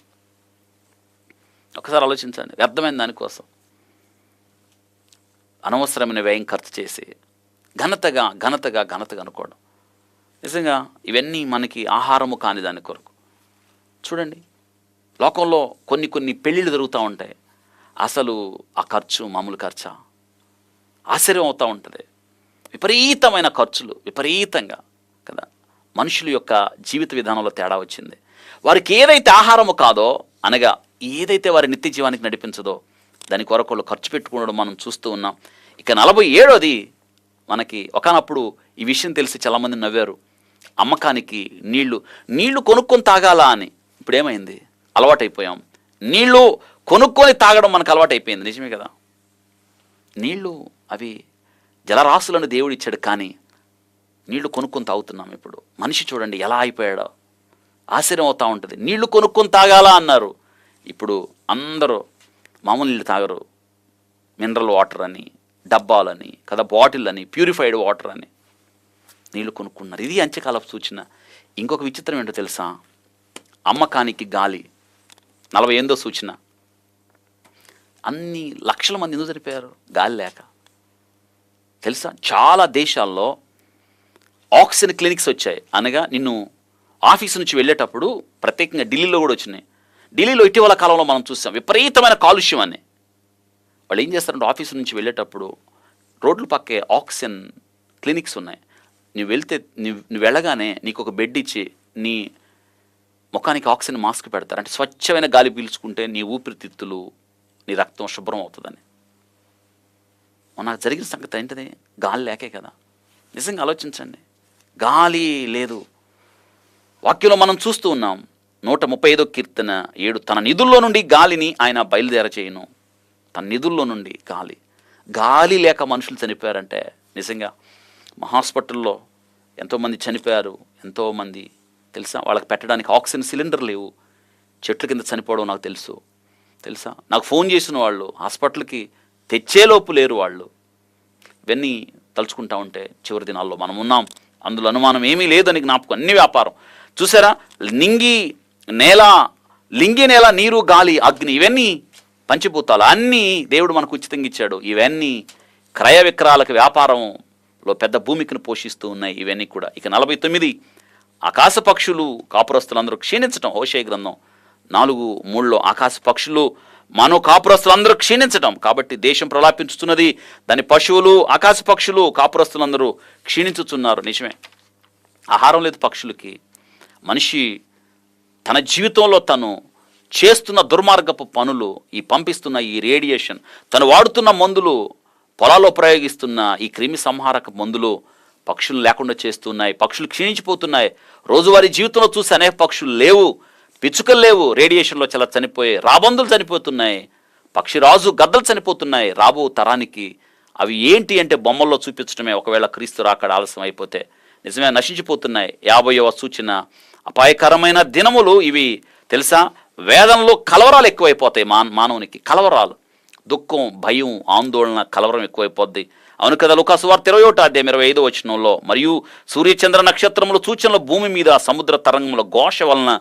ఒకసారి ఆలోచించండి, వ్యర్థమైన దానికోసం అనవసరమైన వ్యయం ఖర్చు చేసి ఘనతగా అనుకోవడం. నిజంగా ఇవన్నీ మనకి ఆహారము కాని దాని కొరకు. చూడండి, లోకంలో కొన్ని పెళ్ళిళ్ళు జరుగుతూ ఉంటాయి. అసలు ఆ ఖర్చు మామూలు ఖర్చా? ఆశ్చర్యం అవుతూ ఉంటుంది. విపరీతమైన ఖర్చులు, విపరీతంగా కదా. మనుషుల యొక్క జీవిత విధానంలో తేడా వచ్చింది. వారికి ఏదైతే ఆహారము కాదో, అనగా ఏదైతే వారి నిత్య జీవానికి నడిపించదో దాని కొరకు వాళ్ళు ఖర్చు పెట్టుకోవడం మనం చూస్తూ ఉన్నాం. ఇక 47వది, మనకి ఒకానప్పుడు ఈ విషయం తెలిసి చాలామంది నవ్వారు. అమ్మకానికి నీళ్లు కొనుక్కొని తాగాలా అని. ఇప్పుడు ఏమైంది? అలవాటైపోయాం. నీళ్లు కొనుక్కొని తాగడం మనకు అలవాటైపోయింది. నిజమే కదా? నీళ్లు అవి జలరాశులను దేవుడు ఇచ్చాడు, కానీ నీళ్లు కొనుక్కొని తాగుతున్నాం. ఇప్పుడు మనిషి చూడండి ఎలా అయిపోయాడో, ఆశ్చర్యం అవుతూ ఉంటుంది. నీళ్లు కొనుక్కొని తాగాలా అన్నారు. ఇప్పుడు అందరూ మామూలు నీళ్ళు తాగరు. మినరల్ వాటర్ అని, డబ్బాలని కదా, బాటిల్ అని, ప్యూరిఫైడ్ వాటర్ అని నీళ్లు కొనుక్కున్నారు. ఇది అంత్యకాలపు సూచన. ఇంకొక విచిత్రం ఏంటో తెలుసా? అమ్మకానికి గాలి 48వ సూచన. అన్ని లక్షల మంది ఎందుకు చనిపోయారు? గాలి లేక. తెలుసా? చాలా దేశాల్లో ఆక్సిజన్ క్లినిక్స్ వచ్చాయి. అనగా నిన్ను ఆఫీసు నుంచి వెళ్ళేటప్పుడు, ప్రత్యేకంగా ఢిల్లీలో కూడా వచ్చినాయి. ఢిల్లీలో ఇటీవల కాలంలో మనం చూసాం విపరీతమైన కాలుష్యం అని. వాళ్ళు ఏం చేస్తారంటే ఆఫీసు నుంచి వెళ్ళేటప్పుడు రోడ్ల పక్కే ఆక్సిజన్ క్లినిక్స్ ఉన్నాయి. నువ్వు వెళ్ళగానే నీకు ఒక బెడ్ ఇచ్చి నీ ముఖానికి ఆక్సిజన్ మాస్క్ పెడతారు. అంటే స్వచ్ఛమైన గాలి పీల్చుకుంటే నీ ఊపిరితిత్తులు, నీ రక్తం శుభ్రం అవుతుందని. నాకు జరిగిన సంగతి ఏంటది? గాలి లేకే కదా. నిజంగా ఆలోచించండి. గాలి లేదు. వాక్యంలో మనం చూస్తూ ఉన్నాం. 135వ కీర్తన 7, తన నిధుల్లో నుండి గాలిని ఆయన బయలుదేర చేయను. తన నిధుల్లో నుండి గాలి లేక మనుషులు చనిపోయారంటే నిజంగా హాస్పిటల్లో ఎంతోమంది చనిపోయారు. ఎంతోమంది తెలుసా, వాళ్ళకి పెట్టడానికి ఆక్సిజన్ సిలిండర్ లేవు. చెట్ల కింద చనిపోవడం నాకు తెలుసా. నాకు ఫోన్ చేసిన వాళ్ళు హాస్పిటల్కి తెచ్చేలోపు లేరు వాళ్ళు. ఇవన్నీ తలుచుకుంటా ఉంటే చివరి దినాల్లో మనం ఉన్నాం. అందులో అనుమానం ఏమీ లేదని జ్ఞాపకం. అన్ని వ్యాపారం చూసారా? లింగి నేల, నీరు, గాలి, అగ్ని, ఇవన్నీ పంచభూతాలు. అన్నీ దేవుడు మనకు ఉచితంగా ఇచ్చాడు. ఇవన్నీ క్రయ విక్రయాలకు వ్యాపారంలో పెద్ద భూమికను పోషిస్తూ ఉన్నాయి ఇవన్నీ కూడా. ఇక 49, ఆకాశ పక్షులు కాపురస్తులందరూ క్షీణించటం. హోషేయ గ్రంథం 4:3 ఆకాశ పక్షులు మనో కాపురస్తులందరూ క్షీణించటం. కాబట్టి దేశం ప్రలాపించుతున్నది, దాని పశువులు, ఆకాశ పక్షులు, కాపురస్తులందరూ క్షీణించుతున్నారు. నిజమే, ఆహారం లేదు పక్షులకి. మనిషి తన జీవితంలో తను చేస్తున్న దుర్మార్గపు పనులు, ఈ పంపిస్తున్న ఈ రేడియేషన్, తను వాడుతున్న మందులు, పొలాల్లో ప్రయోగిస్తున్న ఈ క్రిమి సంహారక మందులు పక్షులు లేకుండా చేస్తున్నాయి. పక్షులు క్షీణించిపోతున్నాయి. రోజువారీ జీవితంలో చూసి అనేక పక్షులు లేవు, పిచ్చుకలు లేవు, రేడియేషన్లో చాలా చనిపోయాయి. రాబందులు చనిపోతున్నాయి, పక్షిరాజు గద్దలు చనిపోతున్నాయి. రాబో తరానికి అవి ఏంటి అంటే బొమ్మల్లో చూపించడమే. ఒకవేళ క్రీస్తు రాకడ ఆలస్యం అయిపోతే నిజమే నశించిపోతున్నాయి. 50వ సూచన, అపాయకరమైన దినములు ఇవి. తెలుసా? వేదంలో కలవరాలు ఎక్కువైపోతాయి. మానవునికి కలవరాలు, దుఃఖం, భయం, ఆందోళన, కలవరం ఎక్కువైపోద్ది. అవును కదా? లూకాసు వార్త 21:25 మరియు సూర్యచంద్ర నక్షత్రములు సూచనలు భూమి మీద సముద్ర తరంగముల ఘోష వలన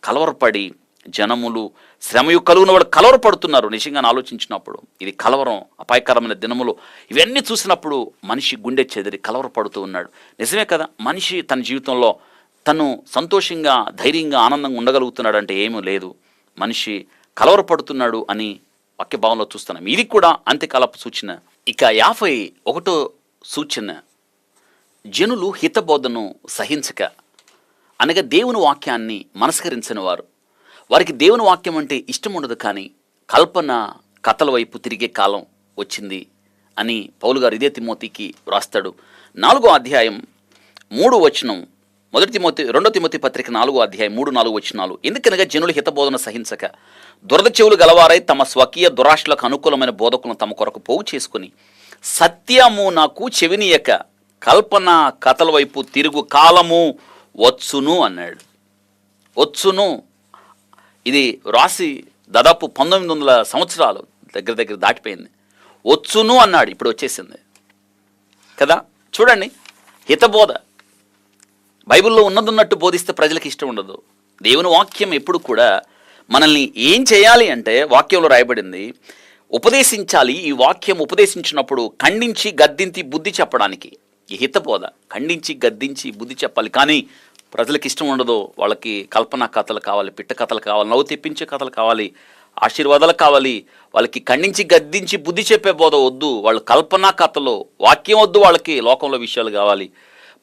కలవరపడి జనములు శ్రమయు కలుగున వాడు కలవరపడుతున్నారు. నిజంగా ఆలోచించినప్పుడు ఇది కలవరం, అపాయకరమైన దినములు, ఇవన్నీ చూసినప్పుడు మనిషి గుండె చెదిరి కలవరపడుతూ ఉన్నాడు. నిజమే కదా? మనిషి తన జీవితంలో తను సంతోషంగా, ధైర్యంగా, ఆనందంగా ఉండగలుగుతున్నాడంటే ఏమీ లేదు. మనిషి కలవరపడుతున్నాడు అని వాక్యభావంలో చూస్తున్నాం. ఇది కూడా అంత్యకాలపు సూచన. ఇక 51వ సూచన, జనులు హితబోధను సహించక, అనగా దేవుని వాక్యాన్ని మనస్కరించని వారు. వారికి దేవుని వాక్యం అంటే ఇష్టం ఉండదు, కానీ కల్పన కథల వైపు తిరిగే కాలం వచ్చింది అని పౌలు గారు ఇదే తిమోతికి వ్రాస్తాడు. 4వ అధ్యాయం 3వ వచనం, 2 తిమోతి పత్రిక 4వ అధ్యాయం 3-4 వచనాలు. ఎందుకనగా జనులు హితబోధన సహించక దురద చెవులు గలవారై తమ స్వకీయ దురాశలకు అనుకూలమైన బోధకులను తమ కొరకు పోగు చేసుకుని సత్యము నాకు చెవినీయక కల్పన కథల వైపు తిరుగు కాలము వచ్చును అన్నాడు. వచ్చును, ఇది రాసి దాదాపు 1900 సంవత్సరాలు దగ్గర దాటిపోయింది. వచ్చును అన్నాడు, ఇప్పుడు వచ్చేసింది కదా. చూడండి, హితబోధ బైబిల్లో ఉన్నదున్నట్టు బోధిస్తే ప్రజలకు ఇష్టం ఉండదు. దేవుని వాక్యం ఎప్పుడు కూడా మనల్ని ఏం చేయాలి అంటే, వాక్యంలో రాయబడింది ఉపదేశించాలి. ఈ వాక్యం ఉపదేశించినప్పుడు ఖండించి గద్దించి బుద్ధి చెప్పడానికి. ఈ హితబోధ ఖండించి గద్దించి బుద్ధి చెప్పాలి. కానీ ప్రజలకు ఇష్టం ఉండదు. వాళ్ళకి కల్పన కథలు కావాలి, పిట్ట కథలు కావాలి, నవ్వు తెప్పించే కథలు కావాలి, ఆశీర్వాదాలు కావాలి. వాళ్ళకి ఖండించి గద్దించి బుద్ధి చెప్పే బోధ వద్దు. వాళ్ళు కల్పన కథలు, వాక్యం వద్దు వాళ్ళకి. లోకంలో విషయాలు కావాలి.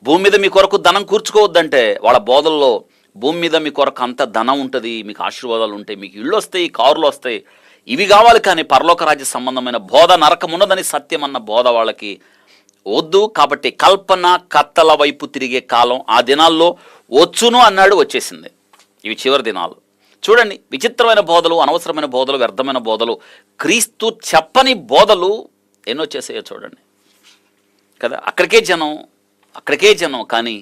భూమి మీద మీ కొరకు ధనం కూర్చుకోవద్దంటే వాళ్ళ బోధల్లో భూమి మీద మీ కొరకు అంత ధనం ఉంటుంది, మీకు ఆశీర్వాదాలు ఉంటాయి, మీకు ఇళ్ళు వస్తాయి, కారులు వస్తాయి, ఇవి కావాలి. కానీ పరలోక రాజ్య సంబంధమైన బోధ, నరకం ఉన్నదని సత్యం అన్న బోధ వాళ్ళకి వద్దు. కాబట్టి కల్పన కత్తల వైపు తిరిగే కాలం ఆ దినాల్లో వచ్చును అన్నాడు, వచ్చేసింది. ఇవి చివరి దినాలు. చూడండి, విచిత్రమైన బోధలు, అనవసరమైన బోధలు, వ్యర్థమైన బోధలు, క్రీస్తు చెప్పని బోధలు ఎన్నో చేసాయో చూడండి కదా. అక్కడికే జనం కానీ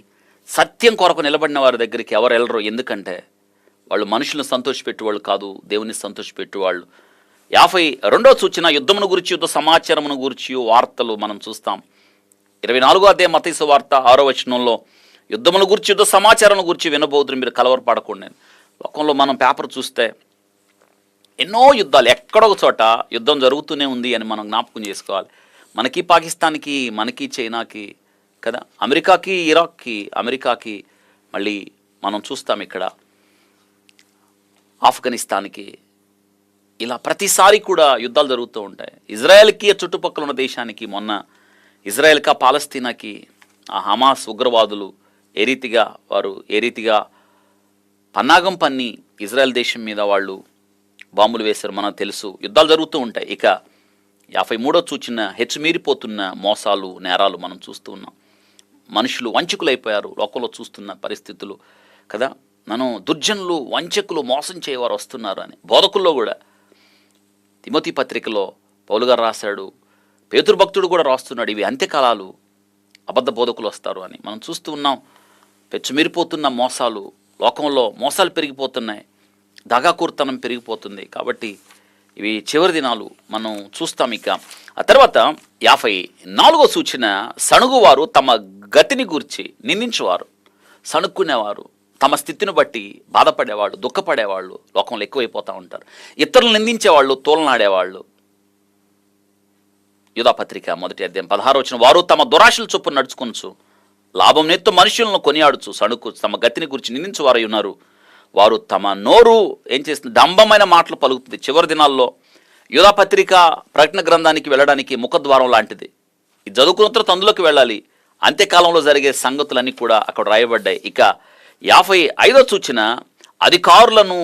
సత్యం కొరకు నిలబడిన వారి దగ్గరికి ఎవరు వెళ్ళరు. ఎందుకంటే వాళ్ళు మనుషులను సంతోషపెట్టేవాళ్ళు కాదు, దేవుని సంతోషపెట్టేవాళ్ళు. 52వ సూచన యుద్ధమును గురించి, యుద్ధ సమాచారమును గురించి వార్తలు మనం చూస్తాం. 24వ అధ్యాయం మత్తయి సువార్త 6వ వచనంలో యుద్ధమును గురించి, యుద్ధ సమాచారం గురించి వినబోతున్నారు, మీరు కలవరపడకూడదు. లోకంలో మనం పేపర్ చూస్తే ఎన్నో యుద్ధాలు, ఎక్కడో ఒక చోట యుద్ధం జరుగుతూనే ఉంది అని మనం జ్ఞాపకం చేసుకోవాలి. మనకి పాకిస్తాన్కి, మనకి చైనాకి కదా, అమెరికాకి ఇరాక్కి, అమెరికాకి, మళ్ళీ మనం చూస్తాం ఇక్కడ ఆఫ్ఘనిస్తాన్కి. ఇలా ప్రతిసారి కూడా యుద్ధాలు జరుగుతూ ఉంటాయి. ఇజ్రాయెల్కి చుట్టుపక్కల ఉన్న దేశానికి, మొన్న ఇజ్రాయెల్కా పాలస్తీనాకి ఆ హమాస్ ఉగ్రవాదులు ఏ రీతిగా పన్నాగం పన్ని ఇజ్రాయెల్ దేశం మీద వాళ్ళు బాంబులు వేశారు మనకు తెలుసు. యుద్ధాలు జరుగుతూ ఉంటాయి. ఇక 53వ సూచన హెచ్చుమీరిపోతున్న మోసాలు, నేరాలు మనం చూస్తూ ఉన్నాం. మనుషులు వంచకులైపోయారు, లోకంలో చూస్తున్న పరిస్థితులు కదా. మనం దుర్జనులు, వంచకులు, మోసం చేయవారు వస్తున్నారు అని బోధకుల్లో కూడా తిమోతి పత్రికలో పౌలు గారు రాశాడు, పేతురు భక్తుడు కూడా రాస్తున్నాడు, ఇవి అంత్యకాలాలు, అబద్ధ బోధకులు వస్తారు అని మనం చూస్తూ ఉన్నాం. పెచ్చుమీరిపోతున్న మోసాలు, లోకంలో మోసాలు పెరిగిపోతున్నాయి, దగాకూర్తనం పెరిగిపోతుంది. కాబట్టి ఇవి చివరి దినాలు మనం చూస్తాం. ఇక ఆ తర్వాత 54వ సూచన సణుగువారు, తమ గతిని గూర్చి నిందించేవారు, సణుక్కునేవారు, తమ స్థితిని బట్టి బాధపడేవాళ్ళు, దుఃఖపడేవాళ్ళు లోకంలో ఎక్కువైపోతూ ఉంటారు. ఇతరులు నిందించేవాళ్ళు, తోలనాడేవాళ్ళు. యూదాపత్రిక 1వ అధ్యాయం 16వ వచనం, వారు తమ దురాశల చొప్పున నడుచుకొనచ్చు, లాభం నెత్తు మనుషులను కొనియాడుచు, సణుకు తమ గతిని గురించి నిందించేవారై ఉన్నారు. వారు తమ నోరు ఏం చేస్తుంది, డంబమైన మాటలు పలుకుతుంది. చివరి దినాల్లో యూదాపత్రిక ప్రకటన గ్రంథానికి వెళ్ళడానికి ముఖద్వారం లాంటిది. ఇది చదువుకున్న తర్వాత అందులోకి వెళ్ళాలి. అంత్యకాలంలో జరిగే సంగతులన్నీ కూడా అక్కడ రాయబడ్డాయి. ఇక 55వ సూచన అధికారులను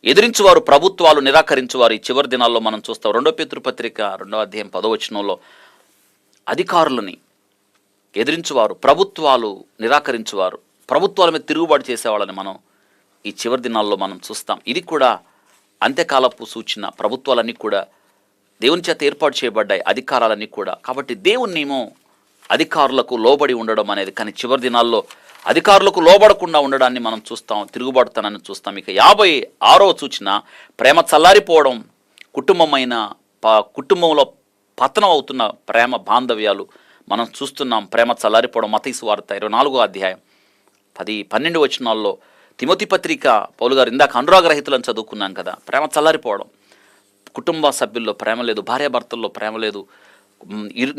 ఎదిరించువారు, ప్రభుత్వాలు నిరాకరించువారు. ఈ చివరి దినాల్లో మనం చూస్తాం. 2వ పేతురు పత్రిక 2వ అధ్యాయం 10వ వచనంలో అధికారులని ఎదిరించువారు, ప్రభుత్వాలు నిరాకరించువారు, ప్రభుత్వాల మీద తిరుగుబాటు చేసేవాళ్ళని మనం ఈ చివరి దినాల్లో మనం చూస్తాం. ఇది కూడా అంత్యకాలపు సూచన. ప్రభుత్వాలన్నీ కూడా దేవుని చేత ఏర్పాటు చేయబడ్డాయి, అధికారాలన్నీ కూడా. కాబట్టి దేవుణ్ణేమో అధికారులకు లోబడి ఉండడం అనేది, కానీ చివరి దినాల్లో అధికారులకు లోబడకుండా ఉండడాన్ని మనం చూస్తాం, తిరుగుబాటుతనాన్ని చూస్తాం. ఇక 56వ సూచన ప్రేమ చల్లారిపోవడం, కుటుంబంలో పతనం అవుతున్న ప్రేమ బాంధవ్యాలు మనం చూస్తున్నాం. ప్రేమ చల్లారిపోవడం. మత్తయి సువార్త 24వ అధ్యాయం 10-12 వచనాల్లో తిమోతి పత్రిక పౌలు గారు ఇందాక అనురాగరహితులను చదువుకున్నాం కదా. ప్రేమ చల్లారిపోవడం, కుటుంబ సభ్యుల్లో ప్రేమ లేదు, భార్యాభర్తల్లో ప్రేమ లేదు,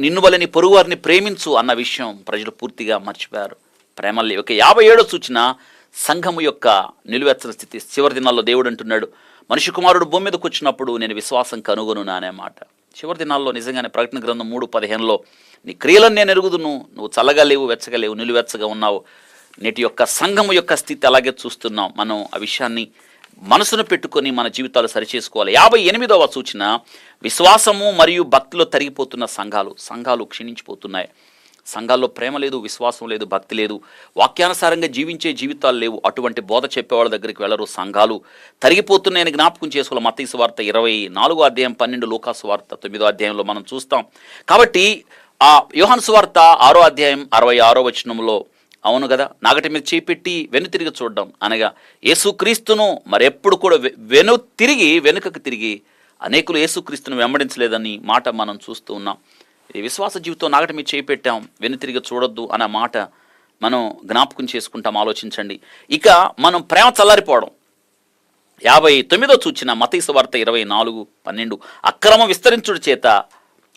నిన్ను వలని పొరుగు వారిని ప్రేమించు అన్న విషయం ప్రజలు పూర్తిగా మర్చిపోయారు. ప్రేమ లేవు. ఇక 57వ సూచన సంఘము యొక్క నిలువెచ్చని స్థితి. చివరి దినాల్లో దేవుడు అంటున్నాడు, మనిషి కుమారుడు భూమి మీదకి వచ్చినప్పుడు నేను విశ్వాసం కనుగొను అనే మాట. చివరి దినాల్లో నిజంగానే ప్రకటన గ్రంథం 3:15లో నీ క్రియలను నేను ఎరుగుదును, నువ్వు చల్లగా లేవు, వెచ్చగా లేవు, నిలువెచ్చగా ఉన్నావు. నేటి యొక్క సంఘము యొక్క స్థితి అలాగే చూస్తున్నాం. మనం ఆ విషయాన్ని మనసును పెట్టుకొని మన జీవితాలు సరిచేసుకోవాలి. 58వ సూచన విశ్వాసము మరియు భక్తిలో తరిగిపోతున్న సంఘాలు క్షీణించిపోతున్నాయి. సంఘాల్లో ప్రేమ లేదు, విశ్వాసం లేదు, భక్తి లేదు, వాక్యానుసారంగా జీవించే జీవితాలు లేవు. అటువంటి బోధ చెప్పేవాళ్ళ దగ్గరికి వెళ్ళరు. సంఘాలు తరిగిపోతున్నాయని జ్ఞాపకం చేసుకోవాలి. మత్తయి సువార్త 24వ అధ్యాయం 12, లూకా సువార్త 9వ అధ్యాయంలో మనం చూస్తాం. కాబట్టి ఆ యోహాను సువార్త 6వ అధ్యాయం 66వ వచనంలో అవును కదా, నాగటి మీద చేపెట్టి వెనుతిరిగి చూడడం అనగా యేసుక్రీస్తును మరెప్పుడు కూడా వెనుకకు తిరిగి అనేకులు యేసుక్రీస్తును వెంబడించలేదని మాట మనం చూస్తూ ఉన్నాం. ఇది విశ్వాస జీవితం. నాగటి మీద చేపెట్టాం, వెనుతిరిగి చూడొద్దు అన్న మాట మనం జ్ఞాపకం చేసుకుంటాం. ఆలోచించండి. ఇక మనం ప్రేమ చల్లారిపోవడం. 59వ సూచన మత్తయి సువార్త 24:12 అక్రమం విస్తరించుడు చేత